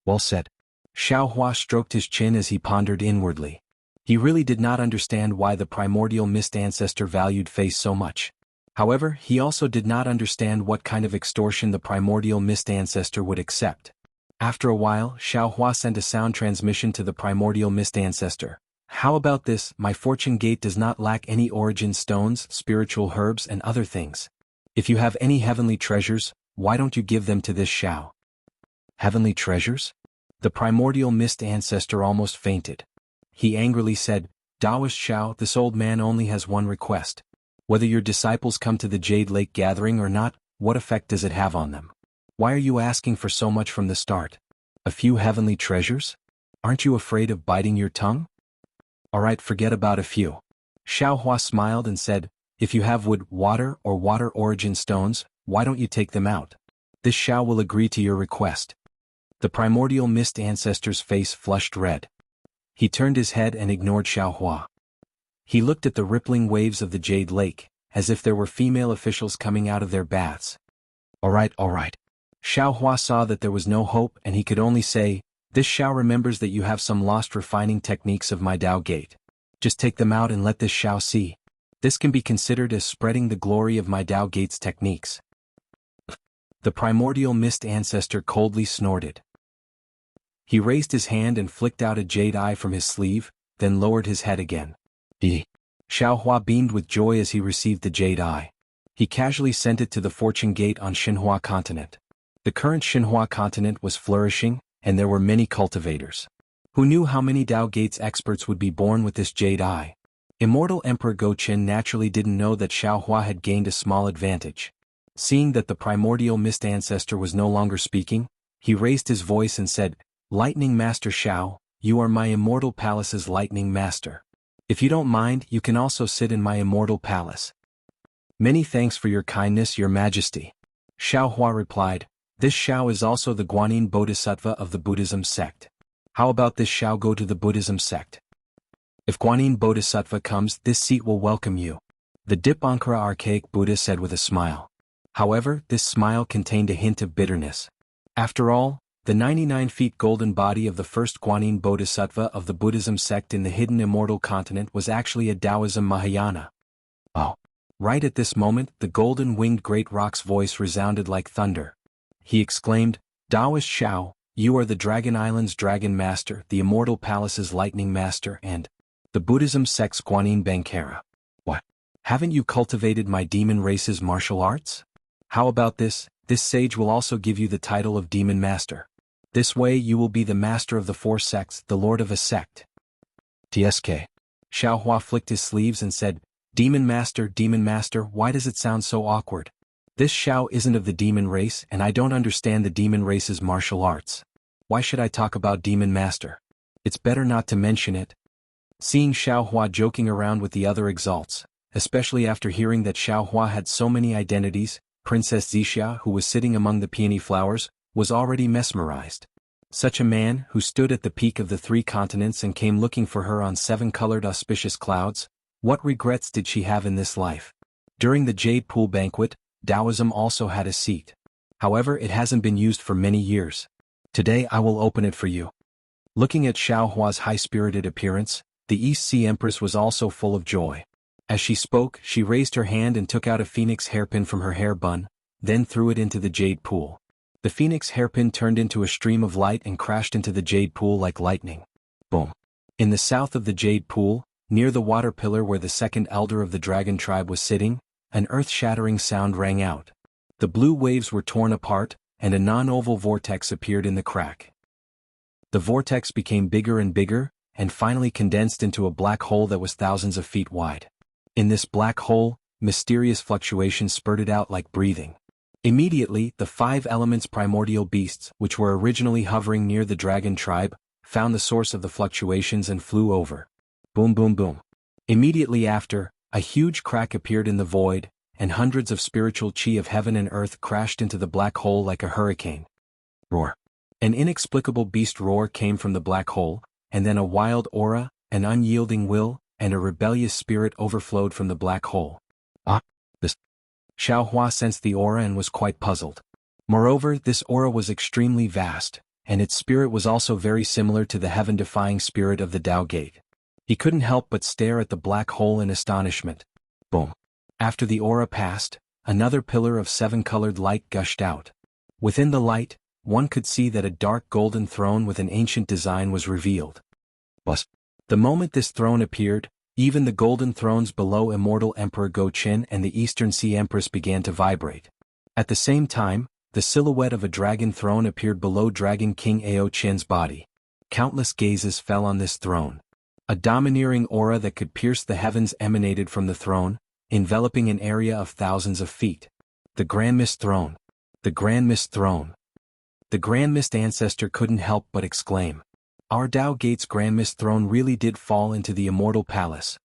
Well said. Xiaohua stroked his chin as he pondered inwardly. He really did not understand why the primordial mist ancestor valued face so much. However, he also did not understand what kind of extortion the primordial mist ancestor would accept. After a while, Xiaohua sent a sound transmission to the primordial mist ancestor. "How about this? My Fortune Gate does not lack any origin stones, spiritual herbs, and other things. If you have any heavenly treasures, why don't you give them to this Xiao?" Heavenly treasures? The primordial mist ancestor almost fainted. He angrily said, "Taoist Xiao, this old man only has one request. Whether your disciples come to the Jade Lake gathering or not, what effect does it have on them? Why are you asking for so much from the start? A few heavenly treasures? Aren't you afraid of biting your tongue? Alright, forget about a few." Xiaohua smiled and said, "If you have wood, water, or water origin stones, why don't you take them out? This Xiao will agree to your request." The primordial mist ancestor's face flushed red. He turned his head and ignored Xiaohua. He looked at the rippling waves of the Jade Lake, as if there were female officials coming out of their baths. Alright. Xiaohua saw that there was no hope and he could only say, "This Xiao remembers that you have some lost refining techniques of my Tao Gate. Just take them out and let this Xiao see. This can be considered as spreading the glory of my Tao Gate's techniques." The primordial mist ancestor coldly snorted. He raised his hand and flicked out a jade eye from his sleeve, then lowered his head again. Xiaohua beamed with joy as he received the jade eye. He casually sent it to the Fortune Gate on Xinhua continent. The current Xinhua continent was flourishing, and there were many cultivators. Who knew how many Dao Gates experts would be born with this jade eye? Immortal Emperor Go Qin naturally didn't know that Xiaohua had gained a small advantage. Seeing that the primordial mist ancestor was no longer speaking, he raised his voice and said, "Lightning Master Xiao, you are my immortal palace's lightning master. If you don't mind, you can also sit in my immortal palace." "Many thanks for your kindness, your majesty." Xiaohua replied, "This Xiao is also the Guanyin Bodhisattva of the Buddhism sect. How about this Xiao go to the Buddhism sect? If Guanyin Bodhisattva comes, this seat will welcome you." The Dipankara archaic Buddha said with a smile. However, this smile contained a hint of bitterness. After all, the 99 feet golden body of the first Guanyin Bodhisattva of the Buddhism sect in the hidden immortal continent was actually a Taoism Mahayana. Oh. Right at this moment, the golden-winged great rock's voice resounded like thunder. He exclaimed, "Taoist Xiao, you are the Dragon Island's Dragon Master, the Immortal Palace's Lightning Master, and the Buddhism sect's Guanyin Bankara. What? Haven't you cultivated my demon race's martial arts? How about this? This sage will also give you the title of Demon Master. This way you will be the master of the four sects, the lord of a sect." TSK. Xiaohua flicked his sleeves and said, Demon Master, why does it sound so awkward? This Xiao isn't of the demon race and I don't understand the demon race's martial arts. Why should I talk about Demon Master? It's better not to mention it." Seeing Xiaohua joking around with the other exalts, especially after hearing that Xiaohua had so many identities, Princess Zixia, who was sitting among the peony flowers, was already mesmerized. Such a man, who stood at the peak of the 3 continents and came looking for her on 7-colored auspicious clouds, what regrets did she have in this life? During the Jade Pool banquet, Taoism also had a seat. However, it hasn't been used for many years. Today I will open it for you. Looking at Xiaohua's high-spirited appearance, the East Sea Empress was also full of joy. As she spoke, she raised her hand and took out a phoenix hairpin from her hair bun, then threw it into the jade pool. The phoenix hairpin turned into a stream of light and crashed into the jade pool like lightning. Boom. In the south of the jade pool, near the water pillar where the second elder of the dragon tribe was sitting, an earth-shattering sound rang out. The blue waves were torn apart, and a non-oval vortex appeared in the crack. The vortex became bigger and bigger, and finally condensed into a black hole that was thousands of feet wide. In this black hole, mysterious fluctuations spurted out like breathing. Immediately, the 5 elements primordial beasts, which were originally hovering near the dragon tribe, found the source of the fluctuations and flew over. Boom boom boom. Immediately after, a huge crack appeared in the void, and hundreds of spiritual chi of heaven and earth crashed into the black hole like a hurricane. Roar. An inexplicable beast roar came from the black hole, and then a wild aura, an unyielding will, and a rebellious spirit overflowed from the black hole. This. Xiaohua sensed the aura and was quite puzzled. Moreover, this aura was extremely vast, and its spirit was also very similar to the heaven-defying spirit of the Tao Gate. He couldn't help but stare at the black hole in astonishment. Boom. After the aura passed, another pillar of 7-colored light gushed out. Within the light, one could see that a dark golden throne with an ancient design was revealed. But the moment this throne appeared, even the golden thrones below Immortal Emperor Go Qin and the Eastern Sea Empress began to vibrate. At the same time, the silhouette of a dragon throne appeared below Dragon King Ao Qin's body. Countless gazes fell on this throne. A domineering aura that could pierce the heavens emanated from the throne, enveloping an area of thousands of feet. The Grand Mist Throne. The Grand Mist Throne. The Grand Mist Ancestor couldn't help but exclaim. Our Tao Gate's Grand Mist Throne really did fall into the Immortal Palace.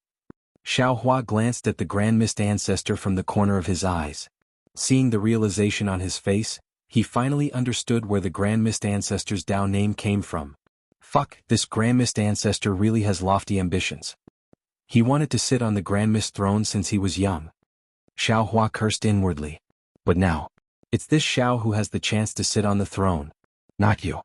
Xiaohua glanced at the Grand Mist Ancestor from the corner of his eyes. Seeing the realization on his face, he finally understood where the Grand Mist Ancestor's Tao name came from. Fuck, this Grand Mist Ancestor really has lofty ambitions. He wanted to sit on the Grand Mist Throne since he was young. Xiaohua cursed inwardly. But now, it's this Xiao who has the chance to sit on the throne. Not you.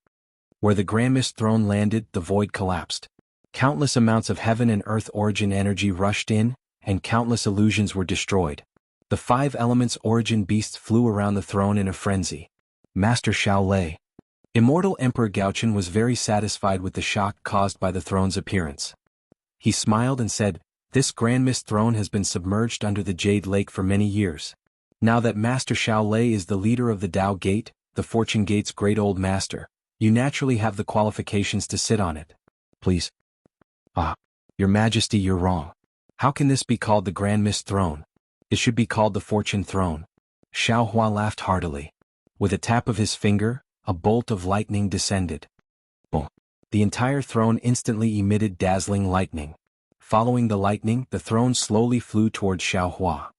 Where the Grand Mist Throne landed, the void collapsed. Countless amounts of heaven and earth origin energy rushed in, and countless illusions were destroyed. The 5 elements origin beasts flew around the throne in a frenzy. Master Xiao Lei. Immortal Emperor Gaochen was very satisfied with the shock caused by the throne's appearance. He smiled and said, This Grand Mist Throne has been submerged under the Jade Lake for many years. Now that Master Shaolei is the leader of the Tao Gate, the Fortune Gate's great old master, you naturally have the qualifications to sit on it. Please. Ah, Your Majesty, you're wrong. How can this be called the Grand Mist Throne? It should be called the Fortune Throne. Xiao Hua laughed heartily. With a tap of his finger, a bolt of lightning descended. Boom. The entire throne instantly emitted dazzling lightning. Following the lightning, the throne slowly flew towards Xiao Hua.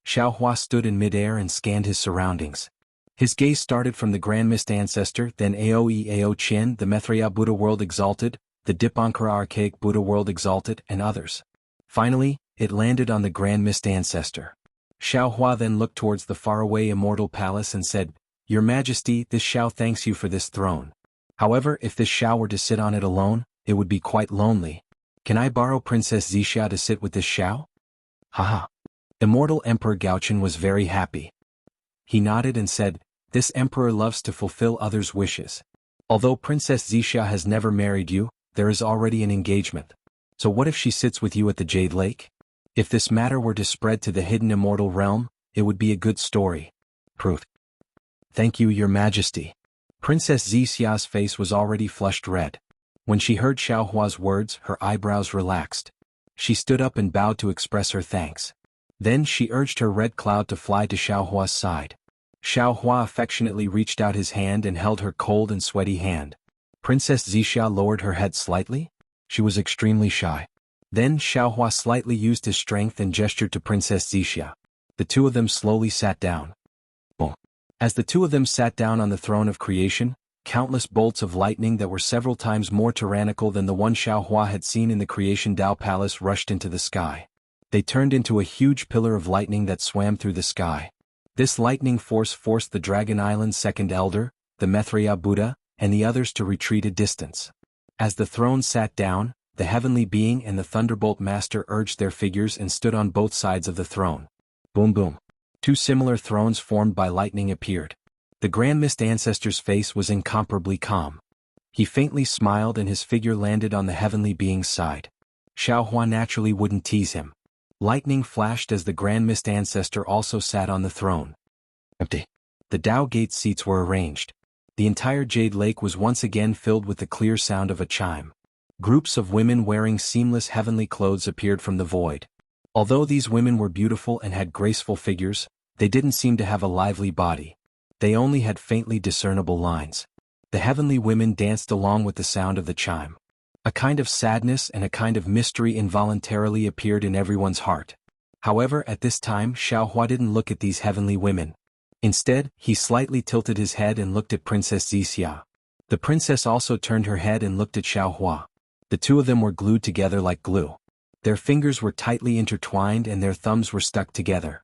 Xiao Hua stood in midair and scanned his surroundings. His gaze started from the Grand Mist Ancestor, then Aoe Ao Qian, the Maitreya Buddha World Exalted, the Dipankara Archaic Buddha World Exalted, and others. Finally, it landed on the Grand Mist Ancestor. Xiao Hua then looked towards the faraway Immortal Palace and said, Your Majesty, this Xiao thanks you for this throne. However, if this Xiao were to sit on it alone, it would be quite lonely. Can I borrow Princess Zixia to sit with this Xiao? Haha. Immortal Emperor Gaochen was very happy. He nodded and said, This emperor loves to fulfill others' wishes. Although Princess Zixia has never married you, there is already an engagement. So what if she sits with you at the Jade Lake? If this matter were to spread to the hidden immortal realm, it would be a good story. Proof. Thank you, Your Majesty. Princess Zixia's face was already flushed red. When she heard Xiao Hua's words, her eyebrows relaxed. She stood up and bowed to express her thanks. Then she urged her red cloud to fly to Xiao Hua's side. Xiao Hua affectionately reached out his hand and held her cold and sweaty hand. Princess Zixia lowered her head slightly. She was extremely shy. Then Xiao Hua slightly used his strength and gestured to Princess Zixia. The two of them slowly sat down. Boom. As the two of them sat down on the throne of creation, countless bolts of lightning that were several times more tyrannical than the one Xiao Hua had seen in the Creation Tao Palace rushed into the sky. They turned into a huge pillar of lightning that swam through the sky. This lightning force forced the Dragon Island's second elder, the Maitreya Buddha, and the others to retreat a distance. As the throne sat down, the Heavenly Being and the Thunderbolt Master urged their figures and stood on both sides of the throne. Boom boom. Two similar thrones formed by lightning appeared. The Grand Mist Ancestor's face was incomparably calm. He faintly smiled and his figure landed on the Heavenly Being's side. Xiao Hua naturally wouldn't tease him. Lightning flashed as the Grand Mist Ancestor also sat on the throne. Empty. The Tao Gate seats were arranged. The entire Jade Lake was once again filled with the clear sound of a chime. Groups of women wearing seamless heavenly clothes appeared from the void. Although these women were beautiful and had graceful figures, they didn't seem to have a lively body. They only had faintly discernible lines. The heavenly women danced along with the sound of the chime. A kind of sadness and a kind of mystery involuntarily appeared in everyone's heart. However, at this time Xiao Hua didn't look at these heavenly women. Instead, he slightly tilted his head and looked at Princess Zixia. The princess also turned her head and looked at Xiao Hua. The two of them were glued together like glue. Their fingers were tightly intertwined and their thumbs were stuck together.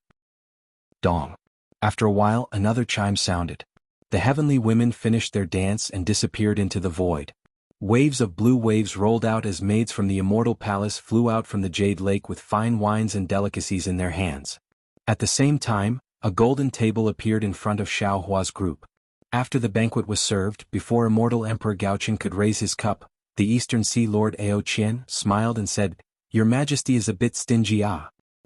Dong. After a while, another chime sounded. The heavenly women finished their dance and disappeared into the void. Waves of blue waves rolled out as maids from the Immortal Palace flew out from the Jade Lake with fine wines and delicacies in their hands. At the same time, a golden table appeared in front of Xiao Hua's group. After the banquet was served, before Immortal Emperor Gaochen could raise his cup, the Eastern Sea Lord Ao Qian smiled and said, Your Majesty is a bit stingy.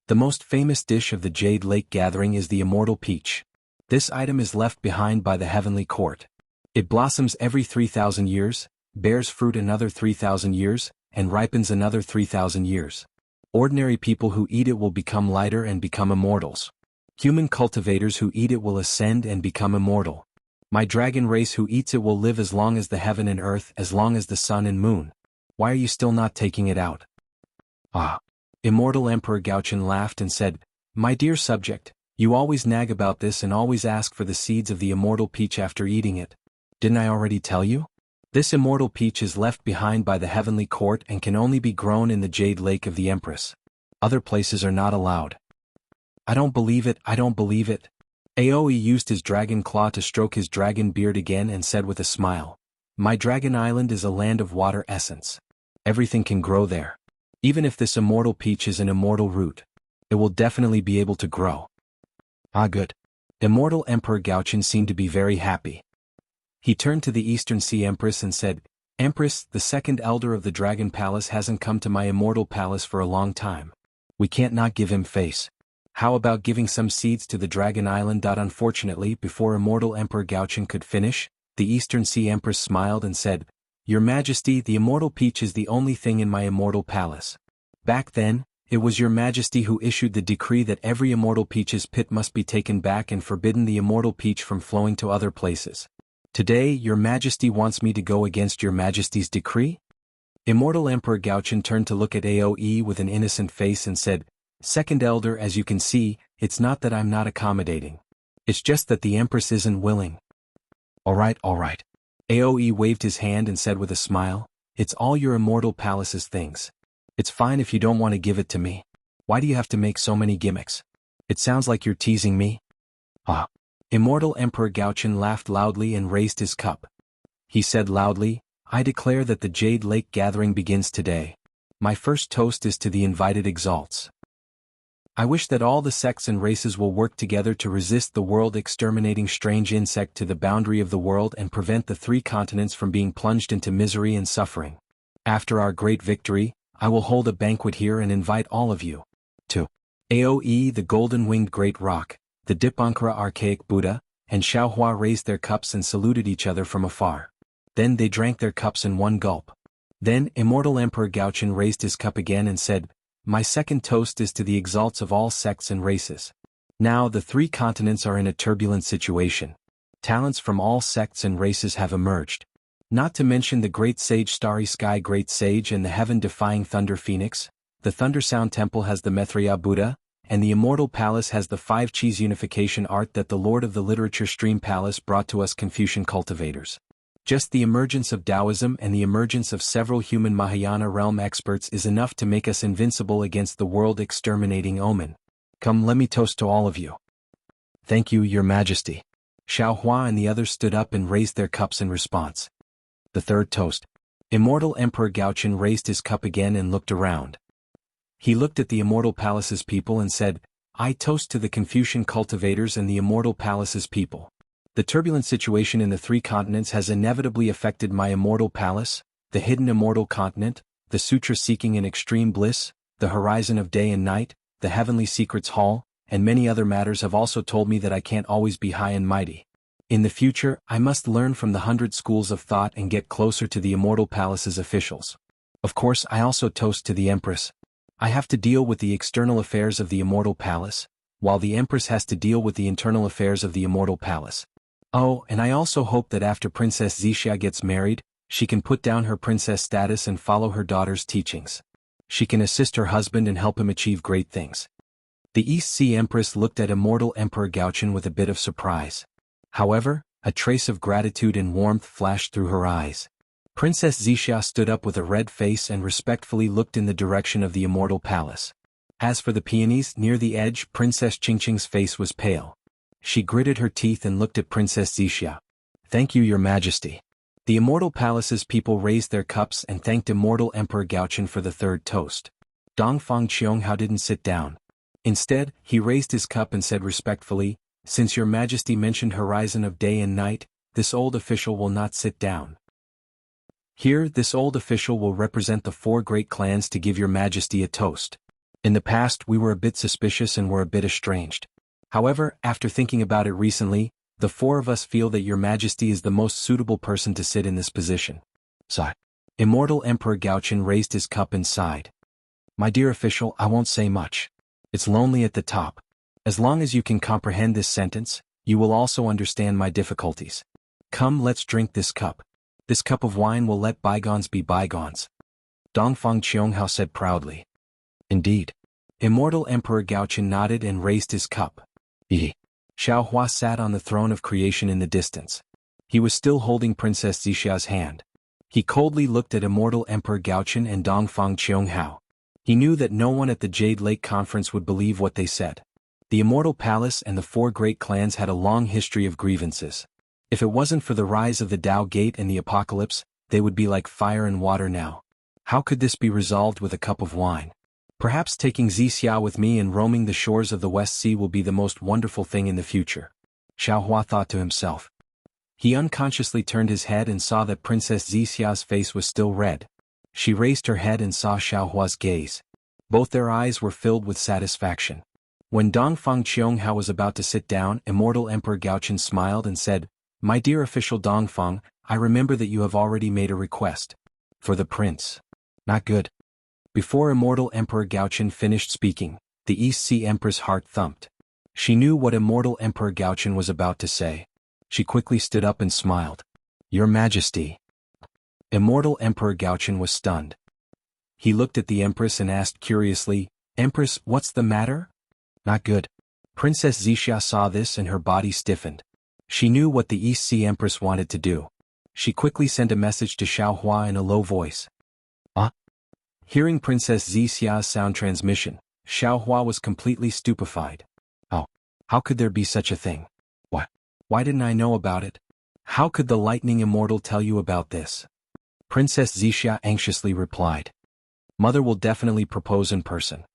The most famous dish of the Jade Lake gathering is the Immortal Peach. This item is left behind by the Heavenly Court. It blossoms every 3,000 years, bears fruit another 3,000 years, and ripens another 3,000 years. Ordinary people who eat it will become lighter and become immortals. Human cultivators who eat it will ascend and become immortal. My dragon race who eats it will live as long as the heaven and earth, as long as the sun and moon. Why are you still not taking it out? Immortal Emperor Gaochen laughed and said, My dear subject, you always nag about this and always ask for the seeds of the immortal peach after eating it. Didn't I already tell you? This immortal peach is left behind by the Heavenly Court and can only be grown in the Jade Lake of the Empress. Other places are not allowed. I don't believe it, I don't believe it. Aoi used his dragon claw to stroke his dragon beard again and said with a smile, My dragon island is a land of water essence. Everything can grow there. Even if this immortal peach is an immortal root, it will definitely be able to grow. Good. Immortal Emperor Gaochen seemed to be very happy. He turned to the Eastern Sea Empress and said, Empress, the second elder of the Dragon Palace hasn't come to my Immortal Palace for a long time. We can't not give him face. How about giving some seeds to the Dragon Island? Unfortunately, before Immortal Emperor Gaochen could finish, the Eastern Sea Empress smiled and said, Your Majesty, the Immortal Peach is the only thing in my immortal palace. Back then, it was Your Majesty who issued the decree that every Immortal Peach's pit must be taken back and forbidden the Immortal Peach from flowing to other places. Today, Your Majesty wants me to go against Your Majesty's decree? Immortal Emperor Gaochen turned to look at Aoe with an innocent face and said, Second Elder, as you can see, it's not that I'm not accommodating. It's just that the Empress isn't willing. All right. Aoe waved his hand and said with a smile, It's all your Immortal Palace's things. It's fine if you don't want to give it to me. Why do you have to make so many gimmicks? It sounds like you're teasing me. Ah. Immortal Emperor Gaochen laughed loudly and raised his cup. He said loudly, I declare that the Jade Lake Gathering begins today. My first toast is to the invited exalts. I wish that all the sects and races will work together to resist the world-exterminating strange insect to the boundary of the world and prevent the 3 continents from being plunged into misery and suffering. After our great victory, I will hold a banquet here and invite all of you. To Aoe, the golden-winged great rock, the Dipankara archaic Buddha, and Xiaohua raised their cups and saluted each other from afar. Then they drank their cups in one gulp. Then Immortal Emperor Gaochen raised his cup again and said, My second toast is to the exalts of all sects and races. Now the 3 continents are in a turbulent situation. Talents from all sects and races have emerged. Not to mention the Great Sage Starry Sky Great Sage and the Heaven-Defying Thunder Phoenix, the Thundersound Temple has the Maitreya Buddha, and the Immortal Palace has the 5 Cheese unification art that the Lord of the Literature Stream Palace brought to us Confucian cultivators. Just the emergence of Taoism and the emergence of several human Mahayana realm experts is enough to make us invincible against the world-exterminating omen. Come, let me toast to all of you. Thank you, Your Majesty. Xiaohua and the others stood up and raised their cups in response. The third toast. Immortal Emperor Gaochen raised his cup again and looked around. He looked at the Immortal Palace's people and said, I toast to the Confucian cultivators and the Immortal Palace's people. The turbulent situation in the 3 continents has inevitably affected my Immortal Palace, the hidden Immortal Continent, the Sutra Seeking in Extreme Bliss, the Horizon of Day and Night, the Heavenly Secrets Hall, and many other matters have also told me that I can't always be high and mighty. In the future, I must learn from the 100 schools of thought and get closer to the Immortal Palace's officials. Of course, I also toast to the Empress. I have to deal with the external affairs of the Immortal Palace, while the Empress has to deal with the internal affairs of the Immortal Palace. Oh, and I also hope that after Princess Xixia gets married, she can put down her princess status and follow her daughter's teachings. She can assist her husband and help him achieve great things. The East Sea Empress looked at Immortal Emperor Gaochen with a bit of surprise. However, a trace of gratitude and warmth flashed through her eyes. Princess Xixia stood up with a red face and respectfully looked in the direction of the Immortal Palace. As for the peonies near the edge, Princess Qingqing's face was pale. She gritted her teeth and looked at Princess Xixia. Thank you, Your Majesty. The Immortal Palace's people raised their cups and thanked Immortal Emperor Gaochen for the third toast. Dongfang Qianghao didn't sit down. Instead, he raised his cup and said respectfully, Since Your Majesty mentioned Horizon of Day and Night, this old official will not sit down. Here, this old official will represent the 4 great clans to give Your Majesty a toast. In the past, we were a bit suspicious and were a bit estranged. However, after thinking about it recently, the 4 of us feel that Your Majesty is the most suitable person to sit in this position. Sigh. Immortal Emperor Gaochen raised his cup and sighed. My dear official, I won't say much. It's lonely at the top. As long as you can comprehend this sentence, you will also understand my difficulties. Come, let's drink this cup. This cup of wine will let bygones be bygones. Dongfang Qianghao said proudly. Indeed. Immortal Emperor Gaochen nodded and raised his cup. Xiaohua sat on the throne of creation in the distance. He was still holding Princess Xixia's hand. He coldly looked at Immortal Emperor Gaochen and Dongfang Qianghao. He knew that no one at the Jade Lake Conference would believe what they said. The Immortal Palace and the 4 great clans had a long history of grievances. If it wasn't for the rise of the Tao Gate and the apocalypse, they would be like fire and water now. How could this be resolved with a cup of wine? Perhaps taking Xixia with me and roaming the shores of the West Sea will be the most wonderful thing in the future. Xiaohua thought to himself. He unconsciously turned his head and saw that Princess Xixia's face was still red. She raised her head and saw Xiaohua's gaze. Both their eyes were filled with satisfaction. When Dongfang Qianghao was about to sit down, Immortal Emperor Gaochen smiled and said, "My dear official Dongfang, I remember that you have already made a request. For the prince. Not good." Before Immortal Emperor Gaochen finished speaking, the East Sea Empress' heart thumped. She knew what Immortal Emperor Gaochen was about to say. She quickly stood up and smiled. "Your Majesty." Immortal Emperor Gaochen was stunned. He looked at the Empress and asked curiously, "Empress, what's the matter?" "Not good." Princess Zixia saw this and her body stiffened. She knew what the East Sea Empress wanted to do. She quickly sent a message to Xiaohua in a low voice. Hearing Princess Zixia's sound transmission, Xiaohua was completely stupefied. "Oh, how could there be such a thing? Why didn't I know about it? How could the Lightning Immortal tell you about this?" Princess Zixia anxiously replied. "Mother will definitely propose in person."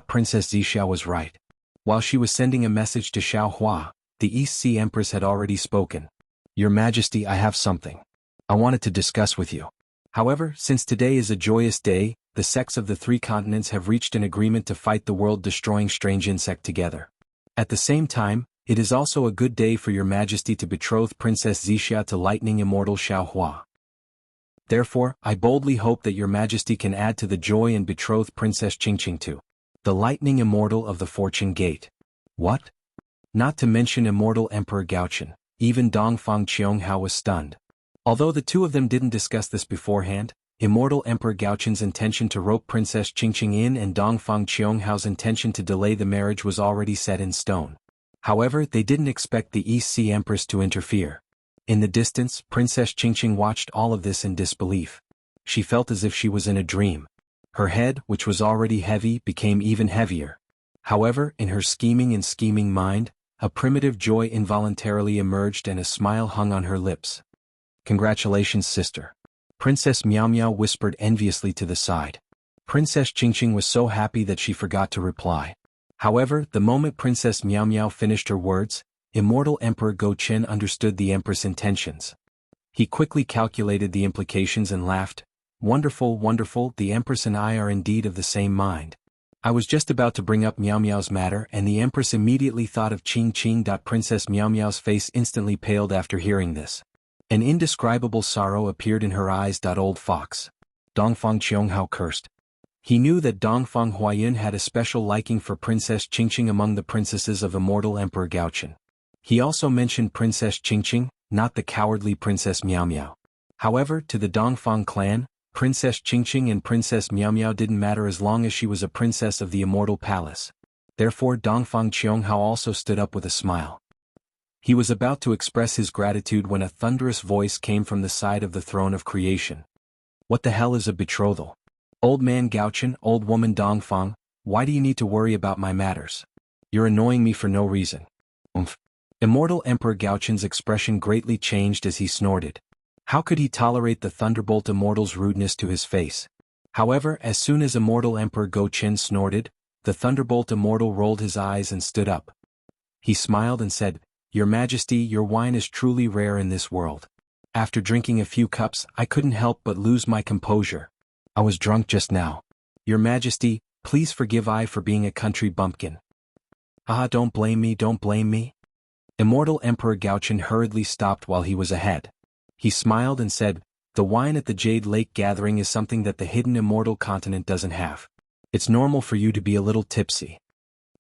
Princess Zixia was right. While she was sending a message to Xiaohua, the East Sea Empress had already spoken. "Your Majesty, I have something I wanted to discuss with you. However, since today is a joyous day, the sects of the 3 continents have reached an agreement to fight the world-destroying strange insect together. At the same time, it is also a good day for your Majesty to betroth Princess Zixia to Lightning Immortal Xiaohua. Therefore, I boldly hope that your Majesty can add to the joy and betroth Princess Qingqing to the Lightning Immortal of the Fortune Gate." What? Not to mention Immortal Emperor Gaochen, even Dongfang Qianghao was stunned. Although the two of them didn't discuss this beforehand, Immortal Emperor Gaochen's intention to rope Princess Qingqing in and Dongfang Qianghao's intention to delay the marriage was already set in stone. However, they didn't expect the East Sea Empress to interfere. In the distance, Princess Qingqing watched all of this in disbelief. She felt as if she was in a dream. Her head, which was already heavy, became even heavier. However, in her scheming mind, a primitive joy involuntarily emerged and a smile hung on her lips. "Congratulations, sister." Princess Miao Miao whispered enviously to the side. Princess Qingqing was so happy that she forgot to reply. However, the moment Princess Miao Miao finished her words, Immortal Emperor Go Chen understood the Empress' intentions. He quickly calculated the implications and laughed. "Wonderful, wonderful, the Empress and I are indeed of the same mind. I was just about to bring up Miao Miao's matter and the Empress immediately thought of Qing Qing. Princess Miao Miao's face instantly paled after hearing this. An indescribable sorrow appeared in her eyes. Old fox. Dongfang Qianghao cursed. He knew that Dongfang Huayan had a special liking for Princess Qingqing among the princesses of Immortal Emperor Gaochen. He also mentioned Princess Qingqing, not the cowardly Princess Miao Miao. However, to the Dongfang clan, Princess Qingqing and Princess Miao Miao didn't matter as long as she was a princess of the Immortal Palace. Therefore Dongfang Qianghao also stood up with a smile. He was about to express his gratitude when a thunderous voice came from the side of the throne of creation. "What the hell is a betrothal? Old man Gaochen, old woman Dongfang, why do you need to worry about my matters? You're annoying me for no reason." Immortal Emperor Gaochen's expression greatly changed as he snorted. How could he tolerate the Thunderbolt Immortal's rudeness to his face? However, as soon as Immortal Emperor Go Chen snorted, the Thunderbolt Immortal rolled his eyes and stood up. He smiled and said, "Your Majesty, your wine is truly rare in this world. After drinking a few cups, I couldn't help but lose my composure. I was drunk just now. Your Majesty, please forgive I for being a country bumpkin." Don't blame me, don't blame me." Immortal Emperor Gaochen hurriedly stopped while he was ahead. He smiled and said, "The wine at the Jade Lake gathering is something that the hidden immortal continent doesn't have. It's normal for you to be a little tipsy."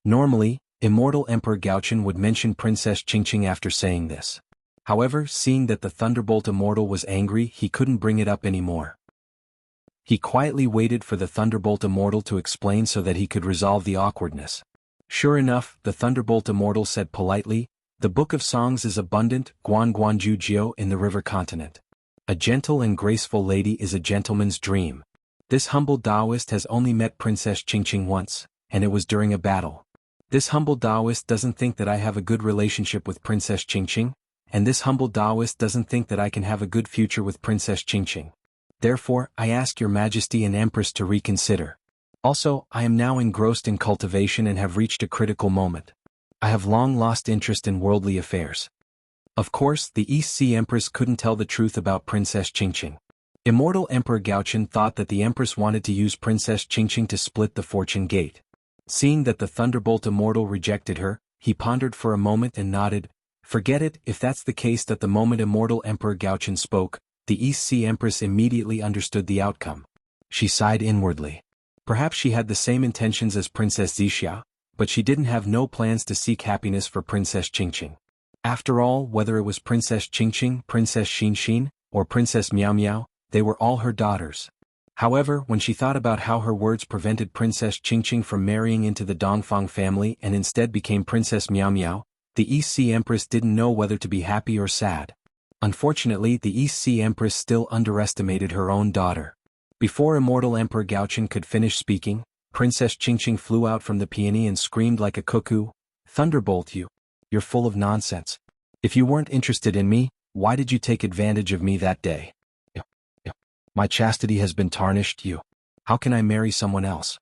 Normally, Immortal Emperor Gaochen would mention Princess Qingqing after saying this. However, seeing that the Thunderbolt Immortal was angry, he couldn't bring it up anymore. He quietly waited for the Thunderbolt Immortal to explain so that he could resolve the awkwardness. Sure enough, the Thunderbolt Immortal said politely, "The Book of Songs is abundant, Guanguanju Jiao in the river continent. A gentle and graceful lady is a gentleman's dream. This humble Taoist has only met Princess Qingqing once, and it was during a battle. This humble Taoist doesn't think that I have a good relationship with Princess Qingqing, and this humble Taoist doesn't think that I can have a good future with Princess Qingqing. Therefore, I ask your Majesty and Empress to reconsider. Also, I am now engrossed in cultivation and have reached a critical moment. I have long lost interest in worldly affairs." Of course, the East Sea Empress couldn't tell the truth about Princess Qingqing. Immortal Emperor Gaochen thought that the Empress wanted to use Princess Qingqing to split the Fortune Gate. Seeing that the Thunderbolt Immortal rejected her, he pondered for a moment and nodded. Forget it. If that's the case. That the moment Immortal Emperor Gaochen spoke, the East Sea Empress immediately understood the outcome. She sighed inwardly. Perhaps she had the same intentions as Princess Zixia, but she didn't have no plans to seek happiness for Princess Qingqing. After all, whether it was Princess Qingqing, Princess Xinxin, or Princess Miao Miao, they were all her daughters. However, when she thought about how her words prevented Princess Qingqing from marrying into the Dongfang family and instead became Princess Miao Miao, the East Sea Empress didn't know whether to be happy or sad. Unfortunately, the East Sea Empress still underestimated her own daughter. Before Immortal Emperor Gaochen could finish speaking, Princess Qingqing flew out from the peony and screamed like a cuckoo, "Thunderbolt, you're full of nonsense. If you weren't interested in me, why did you take advantage of me that day? My chastity has been tarnished. How can I marry someone else?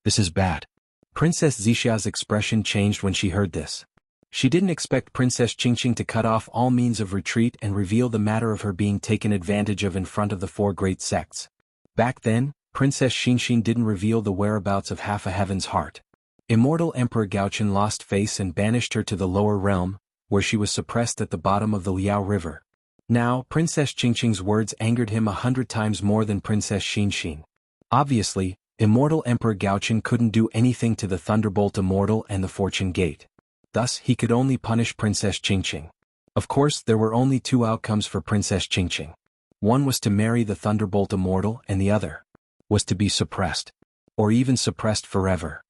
This is bad." Princess Zixia's expression changed when she heard this. She didn't expect Princess Qingqing to cut off all means of retreat and reveal the matter of her being taken advantage of in front of the four great sects. Back then, Princess Xinxin didn't reveal the whereabouts of half a heaven's heart. Immortal Emperor Gaochen lost face and banished her to the lower realm, where she was suppressed at the bottom of the Liao River. Now, Princess Qingqing's words angered him 100 times more than Princess Xinxin. Obviously, Immortal Emperor Gaochen couldn't do anything to the Thunderbolt Immortal and the Fortune Gate. Thus, he could only punish Princess Qingqing. Of course, there were only two outcomes for Princess Qingqing. One was to marry the Thunderbolt Immortal and the other was to be suppressed. Or even suppressed forever.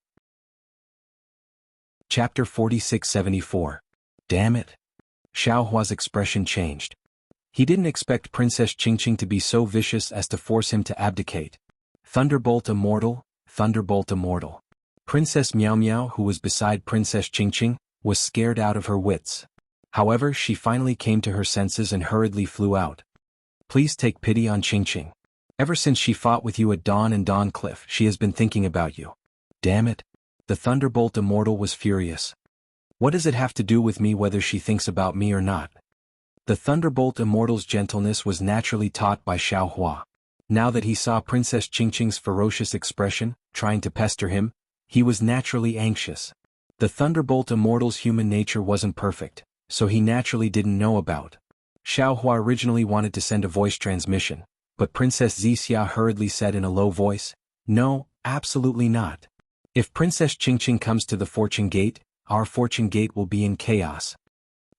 Chapter 4674. Damn it. Xiao Hua's expression changed. He didn't expect Princess Qingqing to be so vicious as to force him to abdicate. Thunderbolt Immortal, Thunderbolt Immortal. Princess Miao Miao, who was beside Princess Qingqing, was scared out of her wits. However, she finally came to her senses and hurriedly flew out. Please take pity on Qingqing. Ever since she fought with you at Dawn and Dawn Cliff, she has been thinking about you. Damn it. The Thunderbolt Immortal was furious. What does it have to do with me whether she thinks about me or not? The Thunderbolt Immortal's gentleness was naturally taught by Xiao Hua. Now that he saw Princess Qingqing's ferocious expression, trying to pester him, he was naturally anxious. The Thunderbolt Immortal's human nature wasn't perfect, so he naturally didn't know about. Xiao Hua originally wanted to send a voice transmission, but Princess Zixia hurriedly said in a low voice, "No, absolutely not. If Princess Qingqing comes to the Fortune Gate, our Fortune Gate will be in chaos."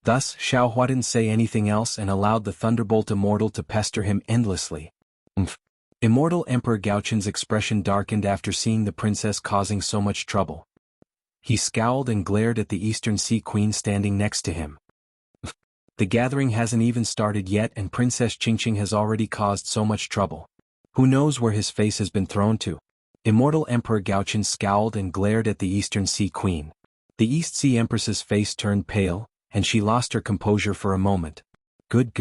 Thus, Xiao Hua didn't say anything else and allowed the Thunderbolt Immortal to pester him endlessly. Immortal Emperor Gaochen's expression darkened after seeing the princess causing so much trouble. He scowled and glared at the Eastern Sea Queen standing next to him. The gathering hasn't even started yet and Princess Qingqing has already caused so much trouble. Who knows where his face has been thrown to? Immortal Emperor Gaochen scowled and glared at the Eastern Sea Queen. The East Sea Empress's face turned pale, and she lost her composure for a moment. Good.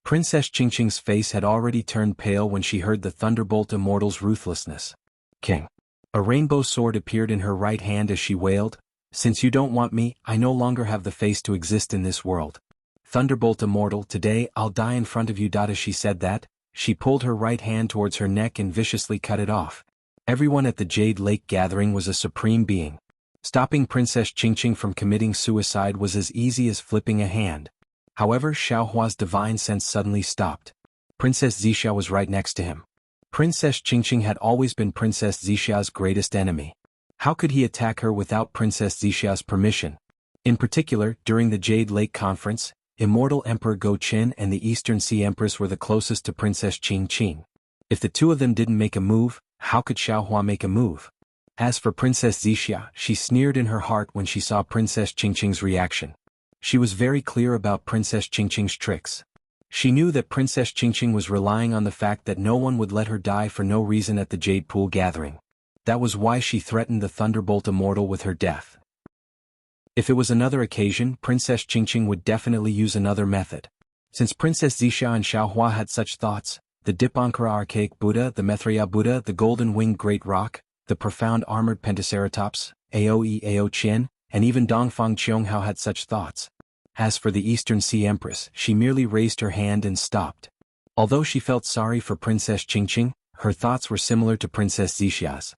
Princess Qingqing's face had already turned pale when she heard the Thunderbolt Immortal's ruthlessness. King. A rainbow sword appeared in her right hand as she wailed, "Since you don't want me, I no longer have the face to exist in this world. Thunderbolt Immortal, today I'll die in front of you." As she said that, she pulled her right hand towards her neck and viciously cut it off. Everyone at the Jade Lake gathering was a supreme being. Stopping Princess Qingqing from committing suicide was as easy as flipping a hand. However, Xiao Hua's divine sense suddenly stopped. Princess Zixia was right next to him. Princess Qingqing had always been Princess Zixia's greatest enemy. How could he attack her without Princess Zixia's permission? In particular, during the Jade Lake Conference, Immortal Emperor Go Qin and the Eastern Sea Empress were the closest to Princess Qingqing. If the two of them didn't make a move, how could Xiao Hua make a move? As for Princess Zixia, she sneered in her heart when she saw Princess Qingqing's reaction. She was very clear about Princess Qingqing's tricks. She knew that Princess Qingqing was relying on the fact that no one would let her die for no reason at the Jade Pool gathering. That was why she threatened the Thunderbolt Immortal with her death. If it was another occasion, Princess Qingqing would definitely use another method. Since Princess Zixia and Xiao Hua had such thoughts, the Dipankara Archaic Buddha, the Maitreya Buddha, the Golden-Winged Great Rock, the Profound Armored Pentaceratops, Aoe Ao Qian, and even Dongfang Qianghao had such thoughts. As for the Eastern Sea Empress, she merely raised her hand and stopped. Although she felt sorry for Princess Qingqing, her thoughts were similar to Princess Zixia's.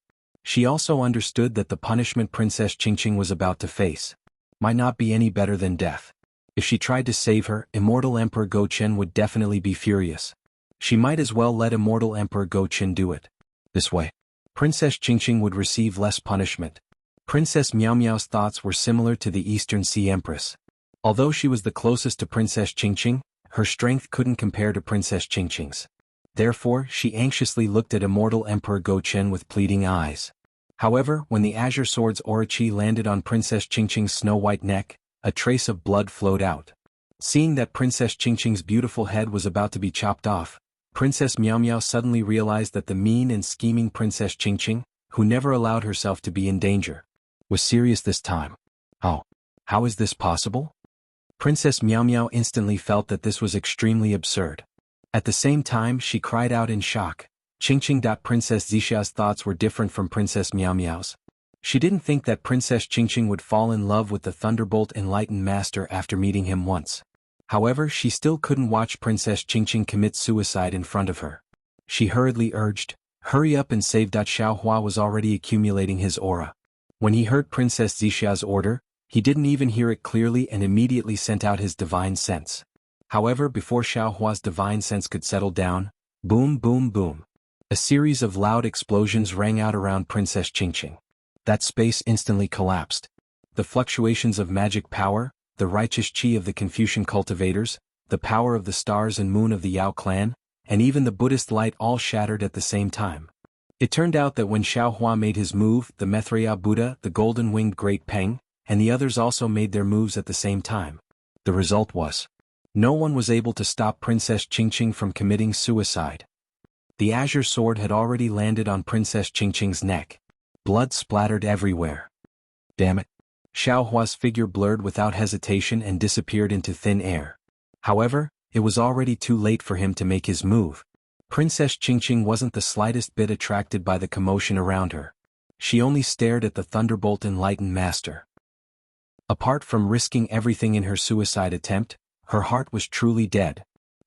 She also understood that the punishment Princess Qingqing was about to face might not be any better than death. If she tried to save her, Immortal Emperor Go Chen would definitely be furious. She might as well let Immortal Emperor Go Chen do it. This way, Princess Qingqing would receive less punishment. Princess Miao Miao's thoughts were similar to the Eastern Sea Empress. Although she was the closest to Princess Qingqing, her strength couldn't compare to Princess Qingqing's. Therefore, she anxiously looked at Immortal Emperor Go Chen with pleading eyes. However, when the Azure Sword's Orochi landed on Princess Qingqing's snow-white neck, a trace of blood flowed out. Seeing that Princess Qingqing's beautiful head was about to be chopped off, Princess Miao Miao suddenly realized that the mean and scheming Princess Qingqing, who never allowed herself to be in danger, was serious this time. Oh, how is this possible? Princess Miao Miao instantly felt that this was extremely absurd. At the same time, she cried out in shock. Qingqing. Princess Zixia's thoughts were different from Princess Miao Miao's. She didn't think that Princess Qingqing would fall in love with the Thunderbolt Enlightened Master after meeting him once. However, she still couldn't watch Princess Qingqing commit suicide in front of her. She hurriedly urged, "Hurry up and save." Xiao Hua was already accumulating his aura. When he heard Princess Zixia's order, he didn't even hear it clearly and immediately sent out his divine sense. However, before Xiao Hua's divine sense could settle down, boom boom boom, a series of loud explosions rang out around Princess Qingqing. That space instantly collapsed. The fluctuations of magic power, the righteous chi of the Confucian cultivators, the power of the stars and moon of the Yao clan, and even the Buddhist light all shattered at the same time. It turned out that when Xiao Hua made his move, the Maitreya Buddha, the golden-winged Great Peng, and the others also made their moves at the same time. The result was, no one was able to stop Princess Qingqing from committing suicide. The Azure Sword had already landed on Princess Qingqing's neck. Blood splattered everywhere. Damn it. Xiao Hua's figure blurred without hesitation and disappeared into thin air. However, it was already too late for him to make his move. Princess Qingqing wasn't the slightest bit attracted by the commotion around her. She only stared at the Thunderbolt Enlightened Master. Apart from risking everything in her suicide attempt, her heart was truly dead.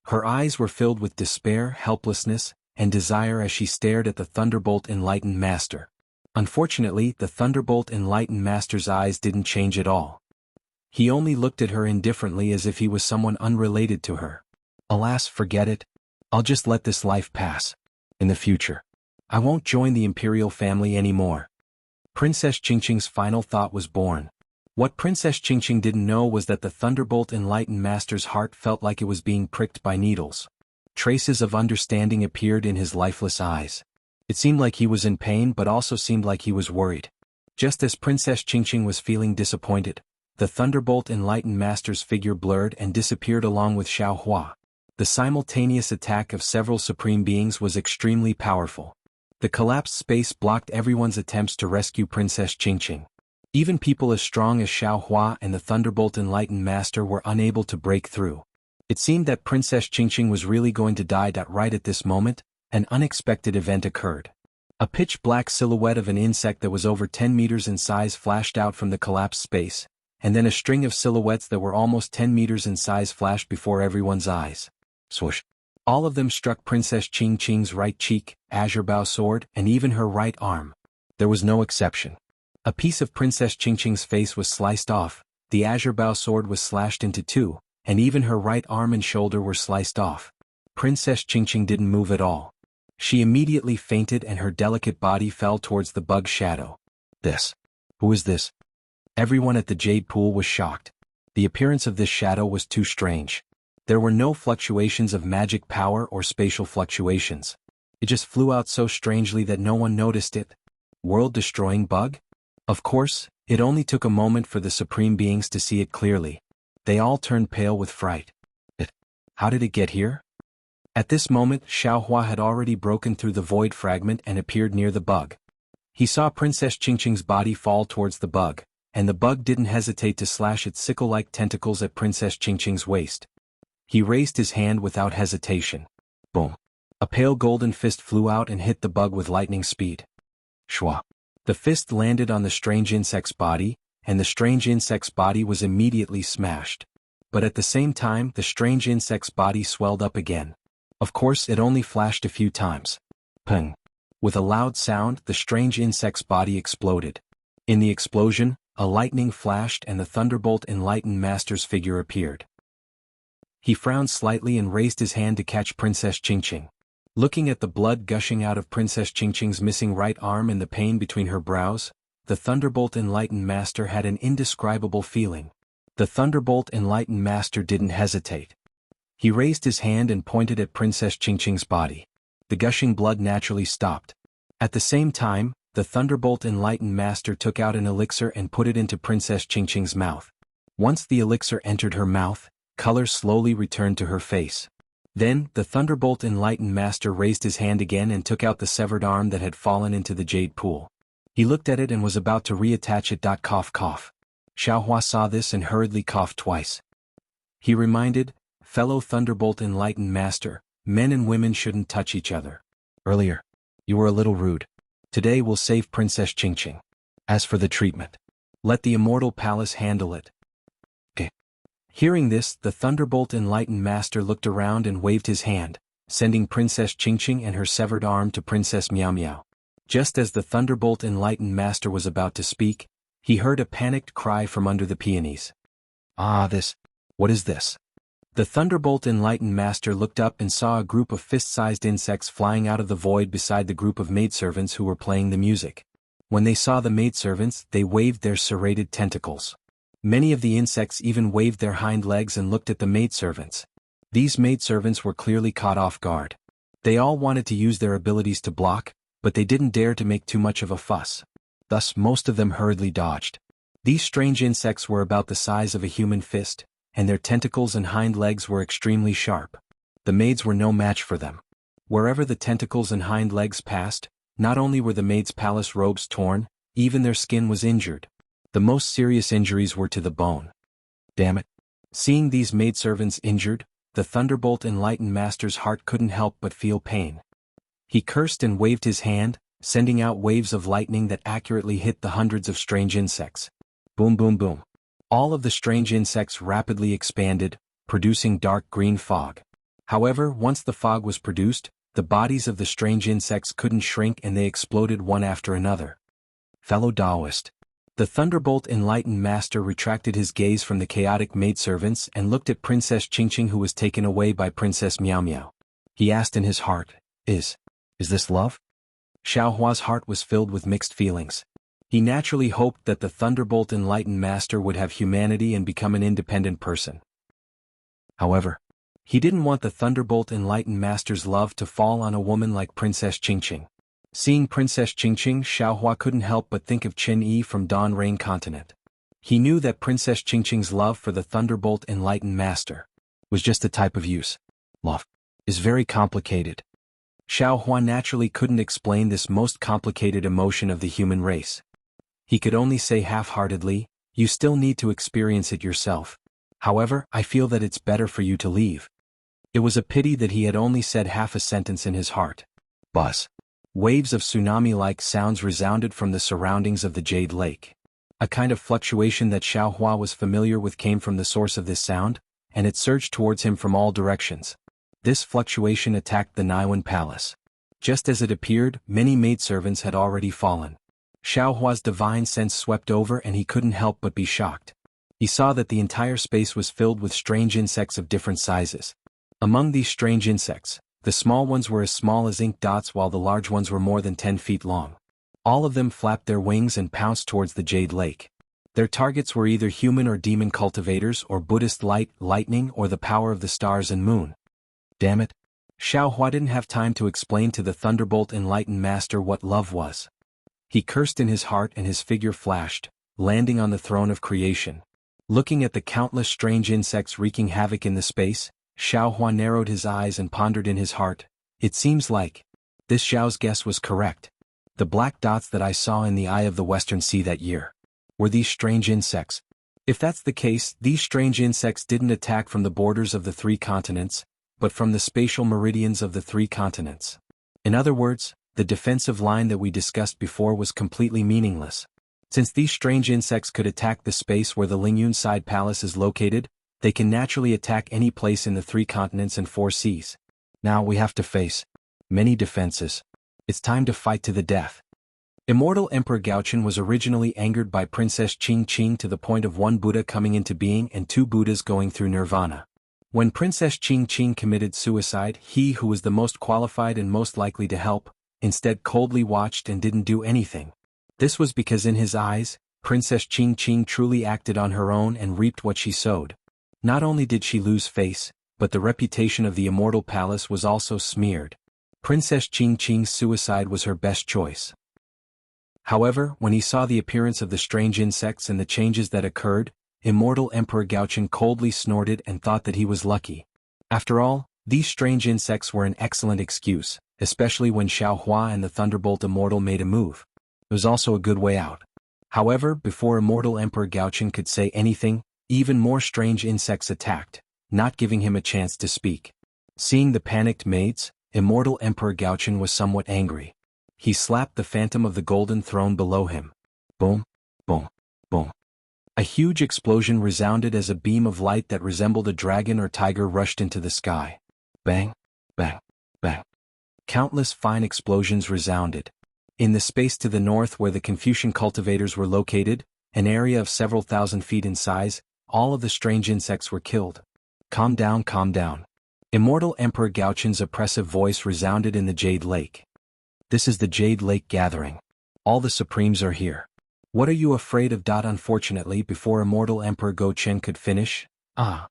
Her eyes were filled with despair, helplessness, and desire as she stared at the Thunderbolt Enlightened Master. Unfortunately, the Thunderbolt Enlightened Master's eyes didn't change at all. He only looked at her indifferently as if he was someone unrelated to her. Alas, forget it. I'll just let this life pass. In the future, I won't join the imperial family anymore. Princess Qingqing's final thought was born. What Princess Qingqing didn't know was that the Thunderbolt Enlightened Master's heart felt like it was being pricked by needles. Traces of understanding appeared in his lifeless eyes. It seemed like he was in pain but also seemed like he was worried. Just as Princess Qingqing was feeling disappointed, the Thunderbolt Enlightened Master's figure blurred and disappeared along with Xiao Hua. The simultaneous attack of several supreme beings was extremely powerful. The collapsed space blocked everyone's attempts to rescue Princess Qingqing. Even people as strong as Xiao Hua and the Thunderbolt Enlightened Master were unable to break through. It seemed that Princess Qingqing was really going to die. Right at this moment, an unexpected event occurred. A pitch-black silhouette of an insect that was over 10 meters in size flashed out from the collapsed space, and then a string of silhouettes that were almost 10 meters in size flashed before everyone's eyes. Swoosh! All of them struck Princess Qingqing's right cheek, azure bow sword, and even her right arm. There was no exception. A piece of Princess Qingqing's face was sliced off, the azure bow sword was slashed into two, and even her right arm and shoulder were sliced off. Princess Qingqing didn't move at all. She immediately fainted and her delicate body fell towards the bug shadow. This. Who is this? Everyone at the Jade Pool was shocked. The appearance of this shadow was too strange. There were no fluctuations of magic power or spatial fluctuations. It just flew out so strangely that no one noticed it. World-destroying bug? Of course, it only took a moment for the supreme beings to see it clearly. They all turned pale with fright. How did it get here? At this moment, Xiao Hua had already broken through the void fragment and appeared near the bug. He saw Princess Qingqing's body fall towards the bug, and the bug didn't hesitate to slash its sickle-like tentacles at Princess Qingqing's waist. He raised his hand without hesitation. Boom! A pale golden fist flew out and hit the bug with lightning speed. Shwa! The fist landed on the strange insect's body, and the strange insect's body was immediately smashed. But at the same time, the strange insect's body swelled up again. Of course, it only flashed a few times. Peng! With a loud sound, the strange insect's body exploded. In the explosion, a lightning flashed and the Thunderbolt Enlightened Master's figure appeared. He frowned slightly and raised his hand to catch Princess Qingqing. Looking at the blood gushing out of Princess Qingqing's missing right arm and the pain between her brows, the Thunderbolt Enlightened Master had an indescribable feeling. The Thunderbolt Enlightened Master didn't hesitate. He raised his hand and pointed at Princess Qingqing's body. The gushing blood naturally stopped. At the same time, the Thunderbolt Enlightened Master took out an elixir and put it into Princess Qingqing's mouth. Once the elixir entered her mouth, color slowly returned to her face. Then, the Thunderbolt Enlightened Master raised his hand again and took out the severed arm that had fallen into the jade pool. He looked at it and was about to reattach it. Cough cough. Xiaohua saw this and hurriedly coughed twice. He reminded, fellow Thunderbolt Enlightened Master, men and women shouldn't touch each other. Earlier, you were a little rude. Today we'll save Princess Qingqing. As for the treatment, let the Immortal Palace handle it. Okay. Hearing this, the Thunderbolt Enlightened Master looked around and waved his hand, sending Princess Qingqing and her severed arm to Princess Miao Miao. Just as the Thunderbolt Enlightened Master was about to speak, he heard a panicked cry from under the peonies. What is this? The Thunderbolt Enlightened Master looked up and saw a group of fist-sized insects flying out of the void beside the group of maidservants who were playing the music. When they saw the maidservants, they waved their serrated tentacles. Many of the insects even waved their hind legs and looked at the maidservants. These maidservants were clearly caught off guard. They all wanted to use their abilities to block, but they didn't dare to make too much of a fuss. Thus, most of them hurriedly dodged. These strange insects were about the size of a human fist, and their tentacles and hind legs were extremely sharp. The maids were no match for them. Wherever the tentacles and hind legs passed, not only were the maids' palace robes torn, even their skin was injured. The most serious injuries were to the bone. Damn it. Seeing these maidservants injured, the Thunderbolt Enlightened Master's heart couldn't help but feel pain. He cursed and waved his hand, sending out waves of lightning that accurately hit the hundreds of strange insects. Boom boom boom. All of the strange insects rapidly expanded, producing dark green fog. However, once the fog was produced, the bodies of the strange insects couldn't shrink and they exploded one after another. Fellow Taoist. The Thunderbolt Enlightened Master retracted his gaze from the chaotic maidservants and looked at Princess Qingqing, who was taken away by Princess Miao Miao. He asked in his heart, Is this love? Xiaohua's heart was filled with mixed feelings. He naturally hoped that the Thunderbolt Enlightened Master would have humanity and become an independent person. However, he didn't want the Thunderbolt Enlightened Master's love to fall on a woman like Princess Qingqing. Seeing Princess Qingqing, Xiaohua couldn't help but think of Chen Yi from Dawn Rain Continent. He knew that Princess Qingqing's love for the Thunderbolt Enlightened Master was just a type of use. Love is very complicated. Xiaohua naturally couldn't explain this most complicated emotion of the human race. He could only say half-heartedly, you still need to experience it yourself. However, I feel that it's better for you to leave. It was a pity that he had only said half a sentence in his heart. Buzz. Waves of tsunami-like sounds resounded from the surroundings of the Jade Lake. A kind of fluctuation that Xiaohua was familiar with came from the source of this sound, and it surged towards him from all directions. This fluctuation attacked the Naiwan Palace. Just as it appeared, many maidservants had already fallen. Xiaohua's divine sense swept over and he couldn't help but be shocked. He saw that the entire space was filled with strange insects of different sizes. Among these strange insects, the small ones were as small as ink dots while the large ones were more than 10 feet long. All of them flapped their wings and pounced towards the Jade Lake. Their targets were either human or demon cultivators or Buddhist light, lightning or the power of the stars and moon. Damn it. Xiaohua didn't have time to explain to the Thunderbolt Enlightened Master what love was. He cursed in his heart and his figure flashed, landing on the throne of creation. Looking at the countless strange insects wreaking havoc in the space, Xiaohua narrowed his eyes and pondered in his heart, it seems like this Xiao's guess was correct. The black dots that I saw in the eye of the Western Sea that year were these strange insects. If that's the case, these strange insects didn't attack from the borders of the 3 continents, but from the spatial meridians of the 3 continents. In other words, the defensive line that we discussed before was completely meaningless. Since these strange insects could attack the space where the Lingyun Side Palace is located, they can naturally attack any place in the 3 continents and 4 seas. Now we have to face many defenses. It's time to fight to the death. Immortal Emperor Gaochen was originally angered by Princess Qing Qing to the point of one Buddha coming into being and two Buddhas going through nirvana. When Princess Qing Qing committed suicide, he who was the most qualified and most likely to help, instead coldly watched and didn't do anything. This was because in his eyes, Princess Qing Qing truly acted on her own and reaped what she sowed. Not only did she lose face, but the reputation of the Immortal Palace was also smeared. Princess Qing Qing's suicide was her best choice. However, when he saw the appearance of the strange insects and the changes that occurred, Immortal Emperor Gaochen coldly snorted and thought that he was lucky. After all, these strange insects were an excellent excuse, especially when Xiao Hua and the Thunderbolt Immortal made a move. It was also a good way out. However, before Immortal Emperor Gaochen could say anything, even more strange insects attacked, not giving him a chance to speak. Seeing the panicked maids, Immortal Emperor Gaochen was somewhat angry. He slapped the phantom of the golden throne below him. Boom, boom, boom. A huge explosion resounded as a beam of light that resembled a dragon or tiger rushed into the sky. Bang, bang, bang. Countless fine explosions resounded. In the space to the north where the Confucian cultivators were located, an area of several thousand feet in size, all of the strange insects were killed. Calm down, calm down. Immortal Emperor Gaochen's oppressive voice resounded in the Jade Lake. This is the Jade Lake gathering. All the Supremes are here. What are you afraid of? Unfortunately, before Immortal Emperor Gaochen could finish, a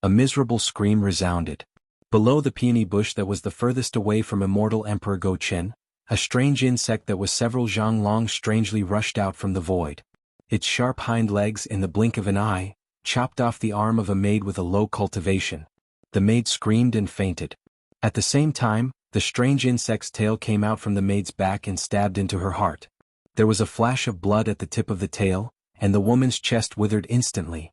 miserable scream resounded. Below the peony bush that was the furthest away from Immortal Emperor Gaochen, a strange insect that was several zhang long strangely rushed out from the void. Its sharp hind legs, in the blink of an eye, chopped off the arm of a maid with a low cultivation. The maid screamed and fainted. At the same time, the strange insect's tail came out from the maid's back and stabbed into her heart. There was a flash of blood at the tip of the tail, and the woman's chest withered instantly.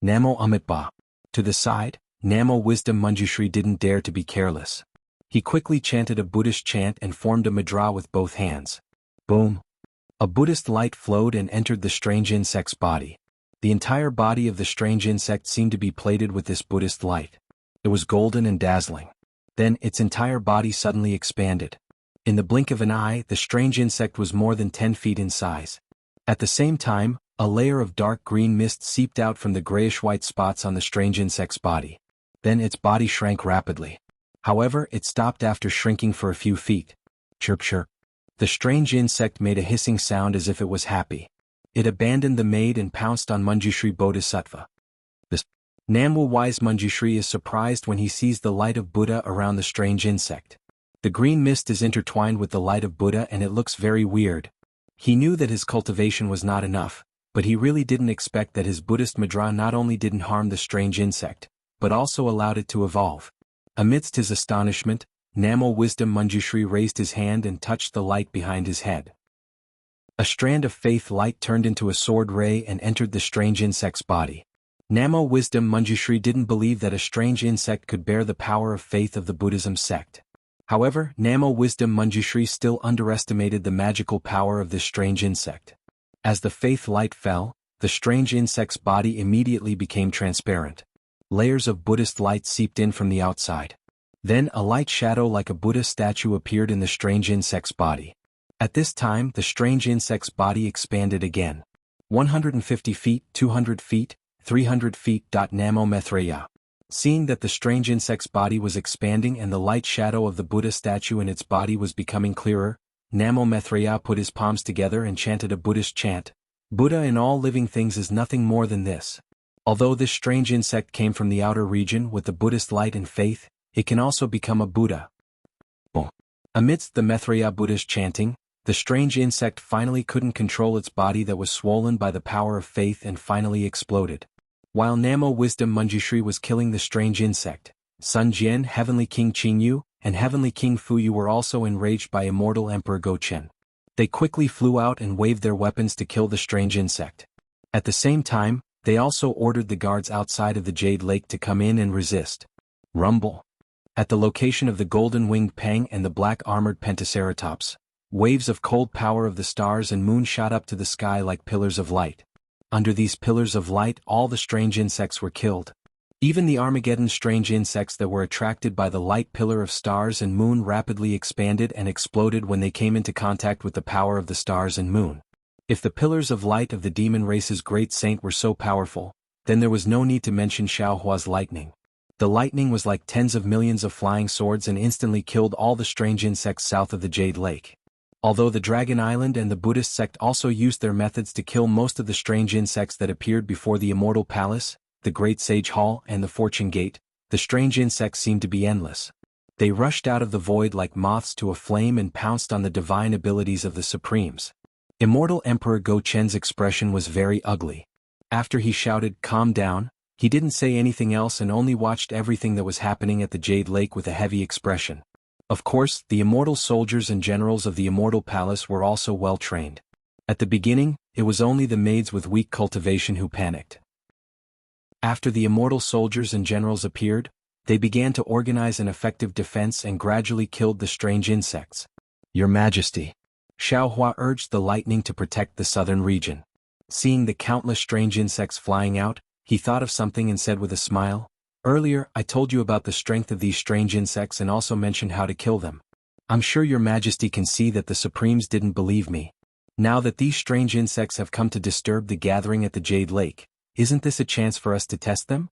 Namo Amitba. To the side, Namo Wisdom Manjushri didn't dare to be careless. He quickly chanted a Buddhist chant and formed a mudra with both hands. Boom. A Buddhist light flowed and entered the strange insect's body. The entire body of the strange insect seemed to be plated with this Buddhist light. It was golden and dazzling. Then its entire body suddenly expanded. In the blink of an eye, the strange insect was more than 10 feet in size. At the same time, a layer of dark green mist seeped out from the grayish-white spots on the strange insect's body. Then its body shrank rapidly. However, it stopped after shrinking for a few feet. Chirp chirp. The strange insect made a hissing sound as if it was happy. It abandoned the maid and pounced on Manjushri Bodhisattva. The Namwu wise Manjushri is surprised when he sees the light of Buddha around the strange insect. The green mist is intertwined with the light of Buddha and it looks very weird. He knew that his cultivation was not enough, but he really didn't expect that his Buddhist mudra not only didn't harm the strange insect, but also allowed it to evolve. Amidst his astonishment, Namo Wisdom Manjushri raised his hand and touched the light behind his head. A strand of faith light turned into a sword ray and entered the strange insect's body. Namo Wisdom Manjushri didn't believe that a strange insect could bear the power of faith of the Buddhism sect. However, Namo Wisdom Manjushri still underestimated the magical power of this strange insect. As the faith light fell, the strange insect's body immediately became transparent. Layers of Buddhist light seeped in from the outside. Then a light shadow like a Buddha statue appeared in the strange insect's body. At this time, the strange insect's body expanded again. 150 feet, 200 feet, 300 feet. Namo Maitreya. Seeing that the strange insect's body was expanding and the light shadow of the Buddha statue in its body was becoming clearer, Namo Maitreya put his palms together and chanted a Buddhist chant. Buddha in all living things is nothing more than this. Although this strange insect came from the outer region with the Buddhist light and faith, it can also become a Buddha. Boom. Amidst the Maitreya Buddha's chanting, the strange insect finally couldn't control its body that was swollen by the power of faith and finally exploded. While Namo Wisdom Manjushri was killing the strange insect, Sun Jian, Heavenly King Qingyu, and Heavenly King Fuyu were also enraged by Immortal Emperor Gaochen. They quickly flew out and waved their weapons to kill the strange insect. At the same time, they also ordered the guards outside of the Jade Lake to come in and resist. Rumble. At the location of the golden-winged Pang and the black-armored Pentaceratops, waves of cold power of the stars and moon shot up to the sky like pillars of light. Under these pillars of light all the strange insects were killed. Even the Armageddon strange insects that were attracted by the light pillar of stars and moon rapidly expanded and exploded when they came into contact with the power of the stars and moon. If the pillars of light of the demon race's great saint were so powerful, then there was no need to mention Xiaohua's lightning. The lightning was like tens of millions of flying swords and instantly killed all the strange insects south of the Jade Lake. Although the Dragon Island and the Buddhist sect also used their methods to kill most of the strange insects that appeared before the Immortal Palace, the Great Sage Hall and the Fortune Gate, the strange insects seemed to be endless. They rushed out of the void like moths to a flame and pounced on the divine abilities of the Supremes. Immortal Emperor Go Chen's expression was very ugly. After he shouted, "Calm down," he didn't say anything else and only watched everything that was happening at the Jade Lake with a heavy expression. Of course, the immortal soldiers and generals of the Immortal Palace were also well trained. At the beginning, it was only the maids with weak cultivation who panicked. After the immortal soldiers and generals appeared, they began to organize an effective defense and gradually killed the strange insects. "Your Majesty," Xiaohua urged the lightning to protect the southern region. Seeing the countless strange insects flying out, he thought of something and said with a smile, "Earlier, I told you about the strength of these strange insects and also mentioned how to kill them. I'm sure your Majesty can see that the Supremes didn't believe me. Now that these strange insects have come to disturb the gathering at the Jade Lake, isn't this a chance for us to test them?"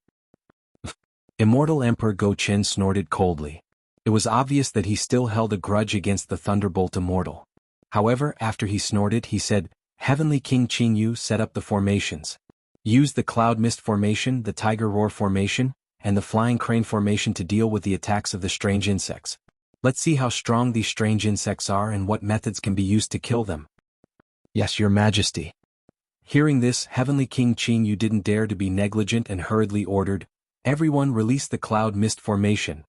Immortal Emperor Go Chen snorted coldly. It was obvious that he still held a grudge against the Thunderbolt Immortal. However, after he snorted, he said, "Heavenly King Qingyu set up the formations. Use the Cloud Mist formation, the Tiger Roar formation, and the Flying Crane formation to deal with the attacks of the strange insects. Let's see how strong these strange insects are and what methods can be used to kill them." "Yes, your Majesty." Hearing this, Heavenly King Qingyu didn't dare to be negligent and hurriedly ordered, "Everyone release the Cloud Mist formation."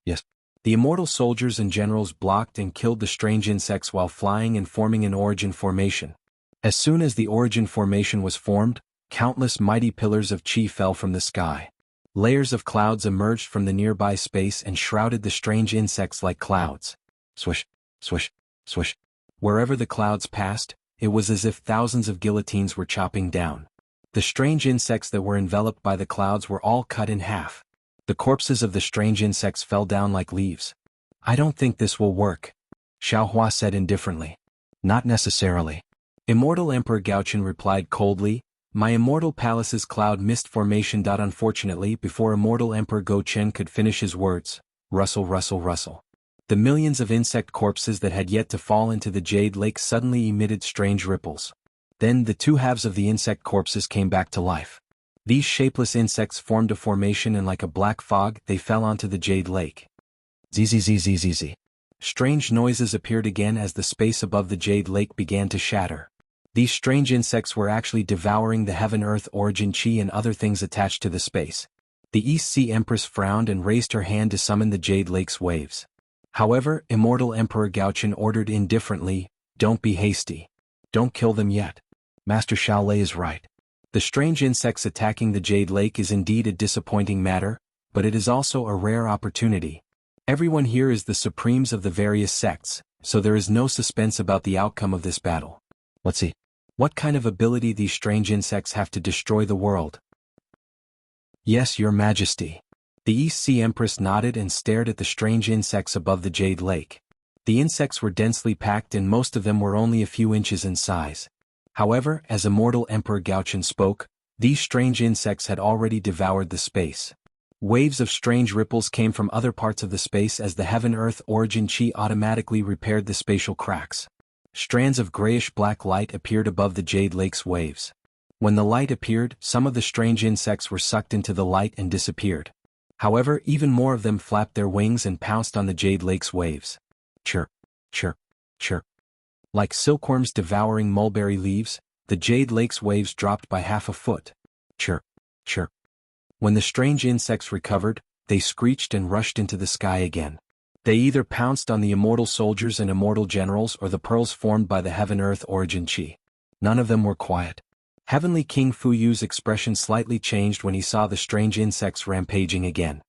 Yes. The immortal soldiers and generals blocked and killed the strange insects while flying and forming an origin formation. As soon as the origin formation was formed, countless mighty pillars of chi fell from the sky. Layers of clouds emerged from the nearby space and shrouded the strange insects like clouds. Swish, swish, swish. Wherever the clouds passed, it was as if thousands of guillotines were chopping down. The strange insects that were enveloped by the clouds were all cut in half. The corpses of the strange insects fell down like leaves. "I don't think this will work," Xiaohua said indifferently. "Not necessarily." Immortal Emperor Gaochen replied coldly, "My Immortal Palace's Cloud Mist formation. Unfortunately, before Immortal Emperor Go Chen could finish his words, rustle, rustle, rustle. The millions of insect corpses that had yet to fall into the Jade Lake suddenly emitted strange ripples. Then the two halves of the insect corpses came back to life. These shapeless insects formed a formation and like a black fog, they fell onto the Jade Lake. Zzzzzzz. Strange noises appeared again as the space above the Jade Lake began to shatter. These strange insects were actually devouring the Heaven-Earth origin chi and other things attached to the space. The East Sea Empress frowned and raised her hand to summon the Jade Lake's waves. However, Immortal Emperor Gaochen ordered indifferently, "Don't be hasty. Don't kill them yet. Master Shaolei is right. The strange insects attacking the Jade Lake is indeed a disappointing matter, but it is also a rare opportunity. Everyone here is the Supremes of the various sects, so there is no suspense about the outcome of this battle. Let's see. What kind of ability these strange insects have to destroy the world?" "Yes, your Majesty." The East Sea Empress nodded and stared at the strange insects above the Jade Lake. The insects were densely packed and most of them were only a few inches in size. However, as Immortal Emperor Gaochen spoke, these strange insects had already devoured the space. Waves of strange ripples came from other parts of the space as the Heaven-Earth origin chi automatically repaired the spatial cracks. Strands of grayish-black light appeared above the Jade Lake's waves. When the light appeared, some of the strange insects were sucked into the light and disappeared. However, even more of them flapped their wings and pounced on the Jade Lake's waves. Chirp, chirp, chirp. Like silkworms devouring mulberry leaves, the Jade Lake's waves dropped by half a foot. Chirp, chirp. When the strange insects recovered, they screeched and rushed into the sky again. They either pounced on the immortal soldiers and immortal generals or the pearls formed by the Heaven-Earth origin chi. None of them were quiet. Heavenly King Fuyu's expression slightly changed when he saw the strange insects rampaging again.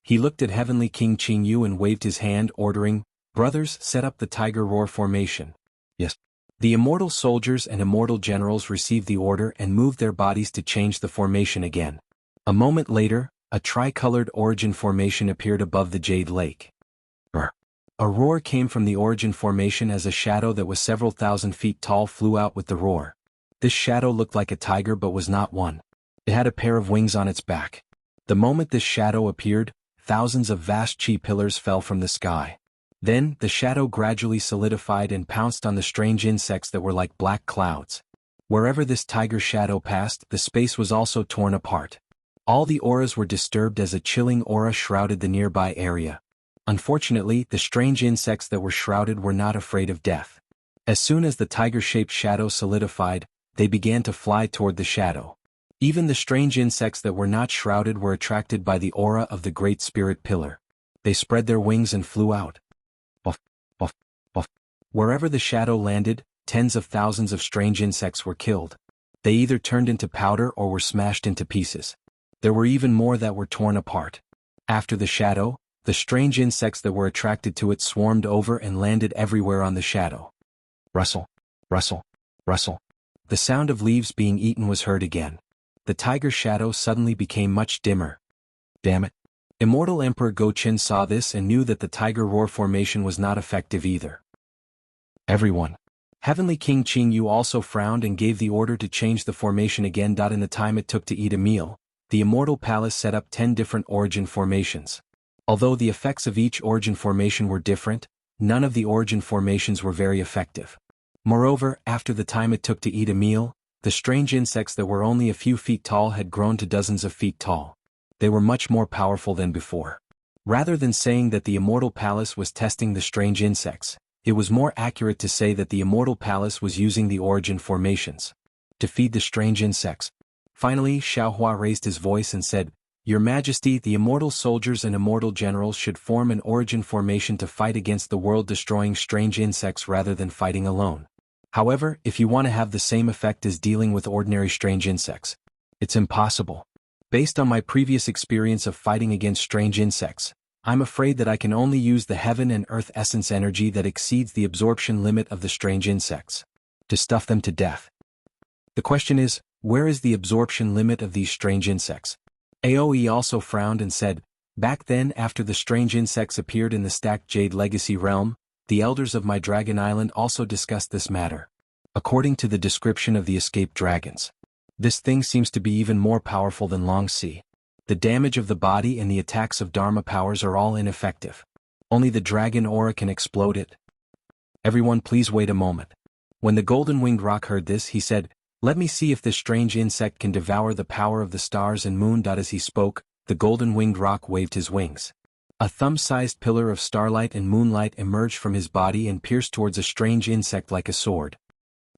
He looked at Heavenly King Qingyu and waved his hand, ordering, "Brothers, set up the Tiger Roar formation." Yes. The immortal soldiers and immortal generals received the order and moved their bodies to change the formation again. A moment later, A tricolored origin formation appeared above the Jade Lake. A roar came from the origin formation as a shadow that was several thousand feet tall flew out with the roar. This shadow looked like a tiger but was not one. It had a pair of wings on its back. The moment this shadow appeared, thousands of vast chi pillars fell from the sky. Then, the shadow gradually solidified and pounced on the strange insects that were like black clouds. Wherever this tiger shadow passed, the space was also torn apart. All the auras were disturbed as a chilling aura shrouded the nearby area. Unfortunately, the strange insects that were shrouded were not afraid of death. As soon as the tiger-shaped shadow solidified, they began to fly toward the shadow. Even the strange insects that were not shrouded were attracted by the aura of the Great Spirit Pillar. They spread their wings and flew out. Buff, buff, buff. Wherever the shadow landed, tens of thousands of strange insects were killed. They either turned into powder or were smashed into pieces. There were even more that were torn apart. After the shadow, the strange insects that were attracted to it swarmed over and landed everywhere on the shadow. Rustle, rustle, rustle. The sound of leaves being eaten was heard again. The tiger shadow suddenly became much dimmer. Damn it. Immortal Emperor Go-Chin saw this and knew that the tiger roar formation was not effective either. Everyone. Heavenly King Qing Yu also frowned and gave the order to change the formation again. In the time it took to eat a meal, the Immortal Palace set up 10 different origin formations. Although the effects of each origin formation were different, none of the origin formations were very effective. Moreover, after the time it took to eat a meal, the strange insects that were only a few feet tall had grown to dozens of feet tall. They were much more powerful than before. Rather than saying that the Immortal Palace was testing the strange insects, it was more accurate to say that the Immortal Palace was using the origin formations to feed the strange insects. Finally, Xiaohua raised his voice and said, "Your Majesty, the immortal soldiers and immortal generals should form an origin formation to fight against the world-destroying strange insects rather than fighting alone. However, if you want to have the same effect as dealing with ordinary strange insects, it's impossible. Based on my previous experience of fighting against strange insects, I'm afraid that I can only use the heaven and earth essence energy that exceeds the absorption limit of the strange insects to stuff them to death. The question is, where is the absorption limit of these strange insects?" Aoe also frowned and said, "Back then, after the strange insects appeared in the stacked Jade Legacy realm, the elders of my Dragon Island also discussed this matter. According to the description of the escaped dragons, this thing seems to be even more powerful than Long Sea. The damage of the body and the attacks of Dharma powers are all ineffective. Only the dragon aura can explode it. Everyone please wait a moment." When the golden-winged roc heard this, he said, "Let me see if this strange insect can devour the power of the stars and moon." As he spoke, the golden-winged roc waved his wings. A thumb-sized pillar of starlight and moonlight emerged from his body and pierced towards a strange insect like a sword.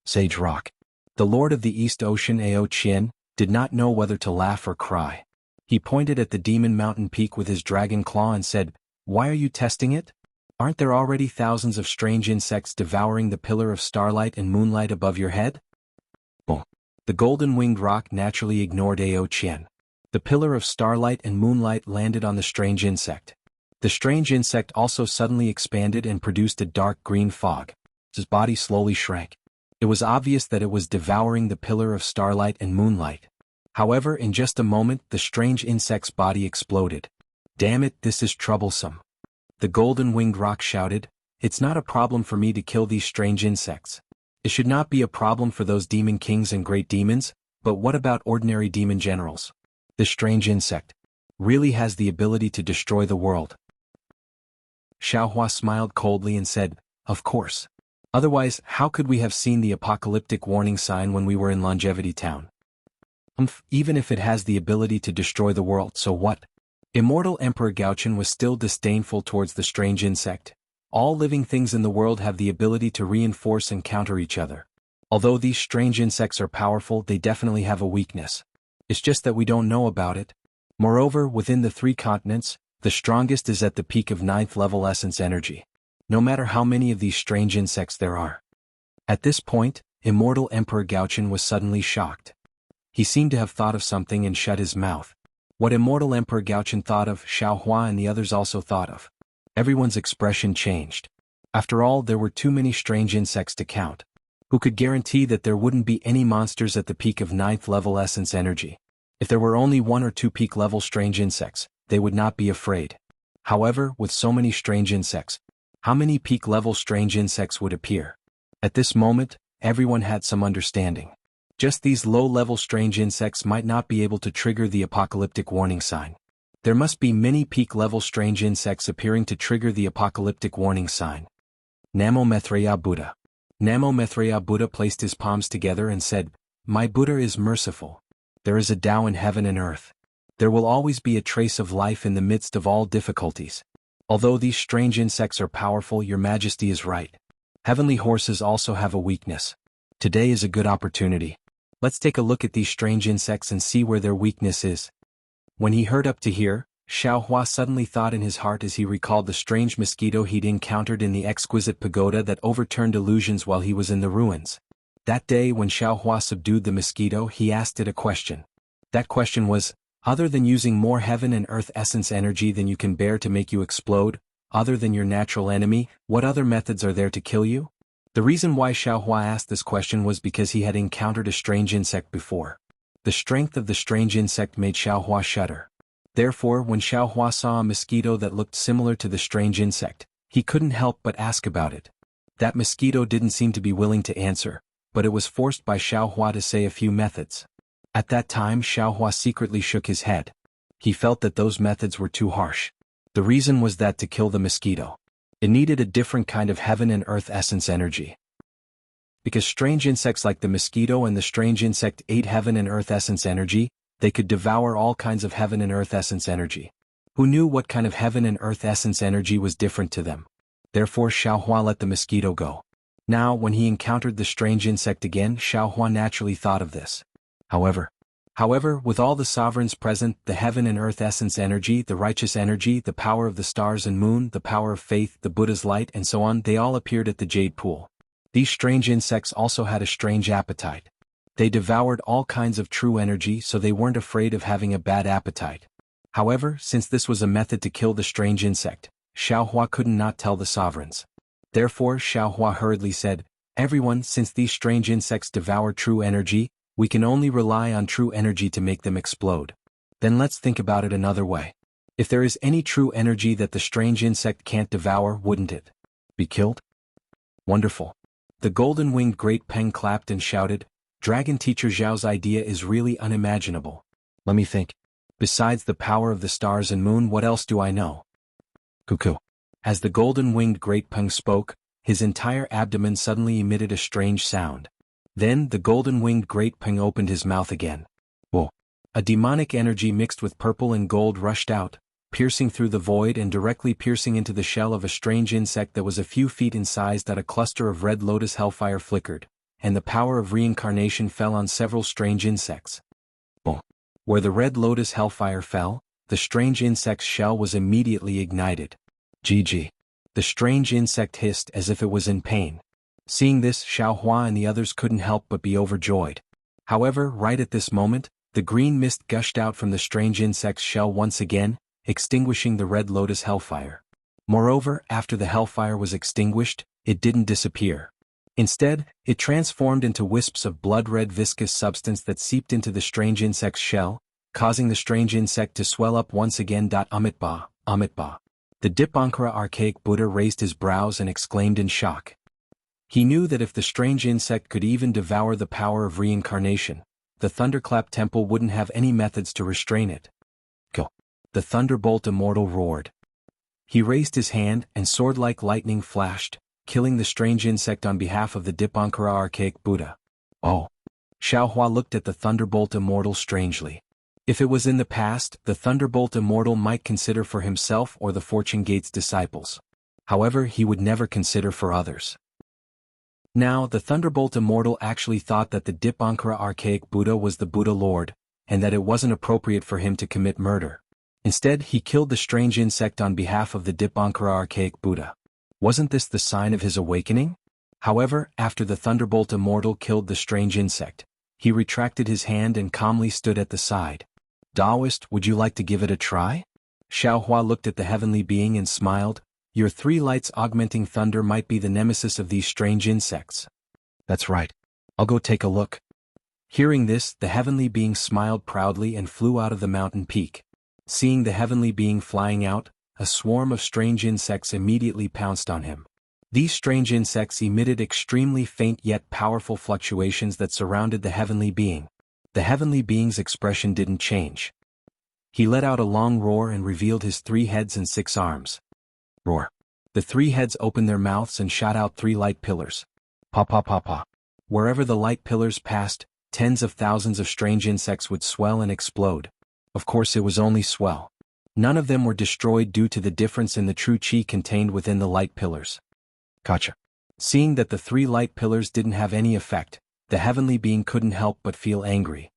Sage Rock. The Lord of the East Ocean Ao Qian did not know whether to laugh or cry. He pointed at the Demon Mountain peak with his dragon claw and said, "Why are you testing it? Aren't there already thousands of strange insects devouring the pillar of starlight and moonlight above your head?" The golden-winged roc naturally ignored Ao Qian. The pillar of starlight and moonlight landed on the strange insect. The strange insect also suddenly expanded and produced a dark green fog. His body slowly shrank. It was obvious that it was devouring the pillar of starlight and moonlight. However, in just a moment, the strange insect's body exploded. "Damn it, this is troublesome." The golden-winged roc shouted, "It's not a problem for me to kill these strange insects. It should not be a problem for those demon kings and great demons, but what about ordinary demon generals? This strange insect really has the ability to destroy the world." Xiaohua smiled coldly and said, "Of course. Otherwise, how could we have seen the apocalyptic warning sign when we were in Longevity Town? Even if it has the ability to destroy the world, so what?" Immortal Emperor Gaochen was still disdainful towards the strange insect. All living things in the world have the ability to reinforce and counter each other. Although these strange insects are powerful, they definitely have a weakness. It's just that we don't know about it. Moreover, within the 3 continents, the strongest is at the peak of 9th level essence energy. No matter how many of these strange insects there are. At this point, Immortal Emperor Gaochen was suddenly shocked. He seemed to have thought of something and shut his mouth. What Immortal Emperor Gaochen thought of, Xiaohua and the others also thought of. Everyone's expression changed. After all, there were too many strange insects to count. Who could guarantee that there wouldn't be any monsters at the peak of 9th level essence energy? If there were only 1 or 2 peak-level strange insects, they would not be afraid. However, with so many strange insects, how many peak-level strange insects would appear? At this moment, everyone had some understanding. Just these low-level strange insects might not be able to trigger the apocalyptic warning sign. There must be many peak-level strange insects appearing to trigger the apocalyptic warning sign. Namo Maitreya Buddha. Namo Maitreya Buddha placed his palms together and said, "My Buddha is merciful. There is a Tao in heaven and earth. There will always be a trace of life in the midst of all difficulties. Although these strange insects are powerful, your majesty is right. Heavenly horses also have a weakness. Today is a good opportunity. Let's take a look at these strange insects and see where their weakness is." When he heard up to here, Xiao Hua suddenly thought in his heart as he recalled the strange mosquito he'd encountered in the exquisite pagoda that overturned illusions while he was in the ruins. That day when Xiao Hua subdued the mosquito, he asked it a question. That question was, other than using more heaven and earth essence energy than you can bear to make you explode, other than your natural enemy, what other methods are there to kill you? The reason why Xiao Hua asked this question was because he had encountered a strange insect before. The strength of the strange insect made Xiao Hua shudder. Therefore, when Xiao Hua saw a mosquito that looked similar to the strange insect, he couldn't help but ask about it. That mosquito didn't seem to be willing to answer, but it was forced by Xiao Hua to say a few methods. At that time, Xiao Hua secretly shook his head. He felt that those methods were too harsh. The reason was that to kill the mosquito, it needed a different kind of heaven and earth essence energy. Because strange insects like the mosquito and the strange insect ate heaven and earth essence energy, they could devour all kinds of heaven and earth essence energy. Who knew what kind of heaven and earth essence energy was different to them? Therefore Xiao Hua let the mosquito go. Now, when he encountered the strange insect again, Xiao Hua naturally thought of this. However, with all the sovereigns present, the heaven and earth essence energy, the righteous energy, the power of the stars and moon, the power of faith, the Buddha's light, and so on, they all appeared at the jade pool. These strange insects also had a strange appetite. They devoured all kinds of true energy, so they weren't afraid of having a bad appetite. However, since this was a method to kill the strange insect, Xiao Hua couldn't not tell the sovereigns. Therefore Xiao Hua hurriedly said, "Everyone, since these strange insects devour true energy, we can only rely on true energy to make them explode. Then let's think about it another way. If there is any true energy that the strange insect can't devour, wouldn't it be killed?" Wonderful. The golden-winged great Peng clapped and shouted, "Dragon Teacher Zhao's idea is really unimaginable. Let me think. Besides the power of the stars and moon, what else do I know?" Cuckoo. As the golden-winged great Peng spoke, his entire abdomen suddenly emitted a strange sound. Then the golden-winged great Peng opened his mouth again. Whoa. A demonic energy mixed with purple and gold rushed out, piercing through the void and directly piercing into the shell of a strange insect that was a few feet in size. That a cluster of red lotus hellfire flickered, and the power of reincarnation fell on several strange insects. Boom. Where the red lotus hellfire fell, the strange insect's shell was immediately ignited. GG. The strange insect hissed as if it was in pain. Seeing this, Xiao Hua and the others couldn't help but be overjoyed. However, right at this moment, the green mist gushed out from the strange insect's shell once again, extinguishing the red lotus hellfire. Moreover, after the hellfire was extinguished, it didn't disappear. Instead, it transformed into wisps of blood-red viscous substance that seeped into the strange insect's shell, causing the strange insect to swell up once again. Amitba, Amitba. The Dipankara archaic Buddha raised his brows and exclaimed in shock. He knew that if the strange insect could even devour the power of reincarnation, the Thunderclap Temple wouldn't have any methods to restrain it. Go. The Thunderbolt Immortal roared. He raised his hand, and sword-like lightning flashed, killing the strange insect on behalf of the Dipankara archaic Buddha. Oh. Xiao Hua looked at the Thunderbolt Immortal strangely. If it was in the past, the Thunderbolt Immortal might consider for himself or the Fortune Gate's disciples. However, he would never consider for others. Now, the Thunderbolt Immortal actually thought that the Dipankara archaic Buddha was the Buddha Lord, and that it wasn't appropriate for him to commit murder. Instead, he killed the strange insect on behalf of the Dipankara archaic Buddha. Wasn't this the sign of his awakening? However, after the Thunderbolt Immortal killed the strange insect, he retracted his hand and calmly stood at the side. Taoist, would you like to give it a try? Xiao Hua looked at the heavenly being and smiled. Your 3 lights augmenting thunder might be the nemesis of these strange insects. That's right. I'll go take a look. Hearing this, the heavenly being smiled proudly and flew out of the mountain peak. Seeing the heavenly being flying out, a swarm of strange insects immediately pounced on him. These strange insects emitted extremely faint yet powerful fluctuations that surrounded the heavenly being. The heavenly being's expression didn't change. He let out a long roar and revealed his 3 heads and 6 arms. Roar. The 3 heads opened their mouths and shot out 3 light pillars. Pa pa pa pa. Wherever the light pillars passed, tens of thousands of strange insects would swell and explode. Of course it was only swell. None of them were destroyed due to the difference in the true chi contained within the light pillars. Gotcha. Seeing that the 3 light pillars didn't have any effect, the heavenly being couldn't help but feel angry.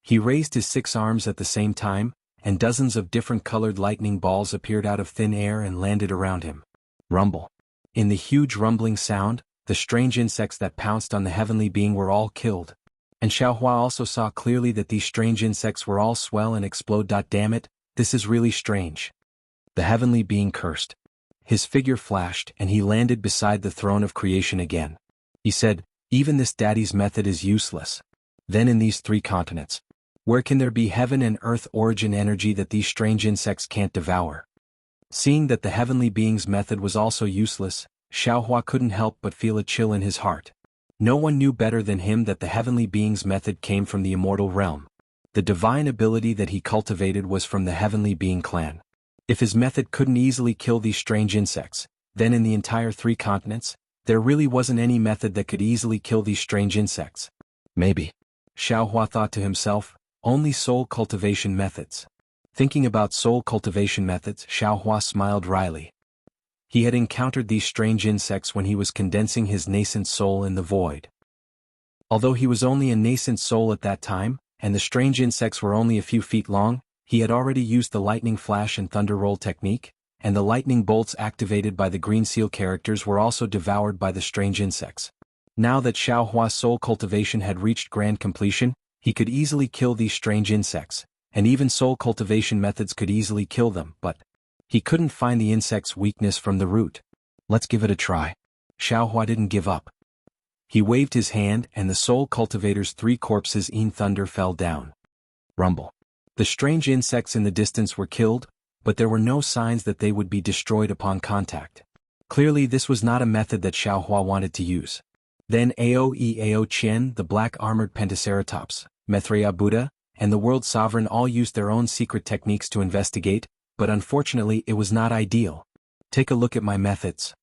He raised his 6 arms at the same time, and dozens of different colored lightning balls appeared out of thin air and landed around him. Rumble. In the huge rumbling sound, the strange insects that pounced on the heavenly being were all killed. And Xiaohua also saw clearly that these strange insects were all swell and explode. Damn it, this is really strange. The heavenly being cursed. His figure flashed and he landed beside the throne of creation again. He said, "Even this daddy's method is useless. Then in these 3 continents, where can there be heaven and earth origin energy that these strange insects can't devour?" Seeing that the heavenly being's method was also useless, Xiaohua couldn't help but feel a chill in his heart. No one knew better than him that the heavenly being's method came from the immortal realm. The divine ability that he cultivated was from the heavenly being clan. If his method couldn't easily kill these strange insects, then in the entire 3 continents, there really wasn't any method that could easily kill these strange insects. Maybe, Xiaohua thought to himself, only soul cultivation methods. Thinking about soul cultivation methods, Xiaohua smiled wryly. He had encountered these strange insects when he was condensing his nascent soul in the void. Although he was only a nascent soul at that time, and the strange insects were only a few feet long, he had already used the lightning flash and thunder roll technique, and the lightning bolts activated by the green seal characters were also devoured by the strange insects. Now that Xiaohua's soul cultivation had reached grand completion, he could easily kill these strange insects, and even soul cultivation methods could easily kill them, but he couldn't find the insect's weakness from the root. Let's give it a try. Xiaohua didn't give up. He waved his hand and the soul cultivator's 3 corpses in thunder fell down. Rumble. The strange insects in the distance were killed, but there were no signs that they would be destroyed upon contact. Clearly this was not a method that Xiaohua wanted to use. Then Ao Qian, the black-armored Pentaceratops, Maitreya Buddha, and the world sovereign all used their own secret techniques to investigate, but unfortunately it was not ideal. Take a look at my methods.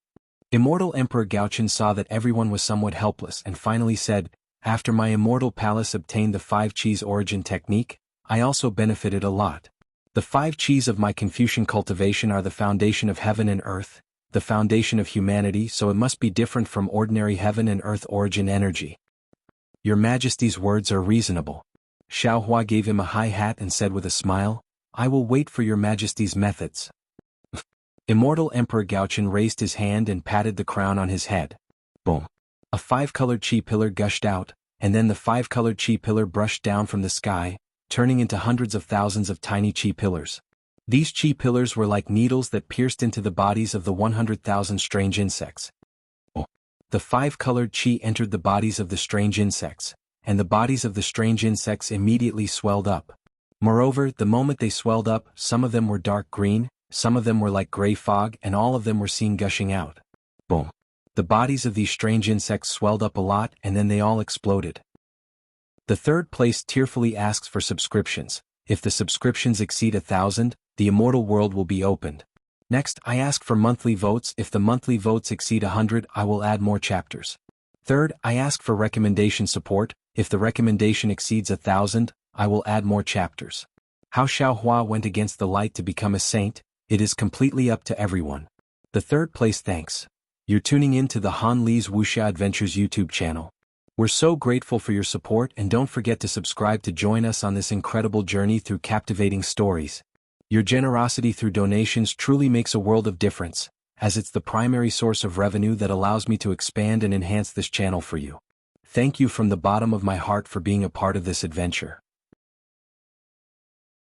Immortal Emperor Gaochen saw that everyone was somewhat helpless and finally said, "After my immortal palace obtained the 5 Qis origin technique, I also benefited a lot. The 5 Qis of my Confucian cultivation are the foundation of heaven and earth, the foundation of humanity, so it must be different from ordinary heaven and earth origin energy." "Your Majesty's words are reasonable." Xiaohua gave him a high hat and said with a smile, "I will wait for your Majesty's methods." Immortal Emperor Gaochen raised his hand and patted the crown on his head. Boom. A 5-colored chi pillar gushed out, and then the 5-colored chi pillar brushed down from the sky, turning into hundreds of thousands of tiny chi pillars. These chi pillars were like needles that pierced into the bodies of the 100,000 strange insects. Oh. The 5-colored chi entered the bodies of the strange insects, and the bodies of the strange insects immediately swelled up. Moreover, the moment they swelled up, some of them were dark green, some of them were like gray fog, and all of them were seen gushing out. Boom. The bodies of these strange insects swelled up a lot and then they all exploded. The 3rd place tearfully asks for subscriptions. If the subscriptions exceed 1,000, the immortal world will be opened. Next, I ask for monthly votes. If the monthly votes exceed 100, I will add more chapters. 3rd, I ask for recommendation support. If the recommendation exceeds 1,000, I will add more chapters. How Xiaohua went against the light to become a saint, it is completely up to everyone. The 3rd place thanks. You're tuning in to the Han Li's Wuxia Adventures YouTube channel. We're so grateful for your support and don't forget to subscribe to join us on this incredible journey through captivating stories. Your generosity through donations truly makes a world of difference, as it's the primary source of revenue that allows me to expand and enhance this channel for you. Thank you from the bottom of my heart for being a part of this adventure.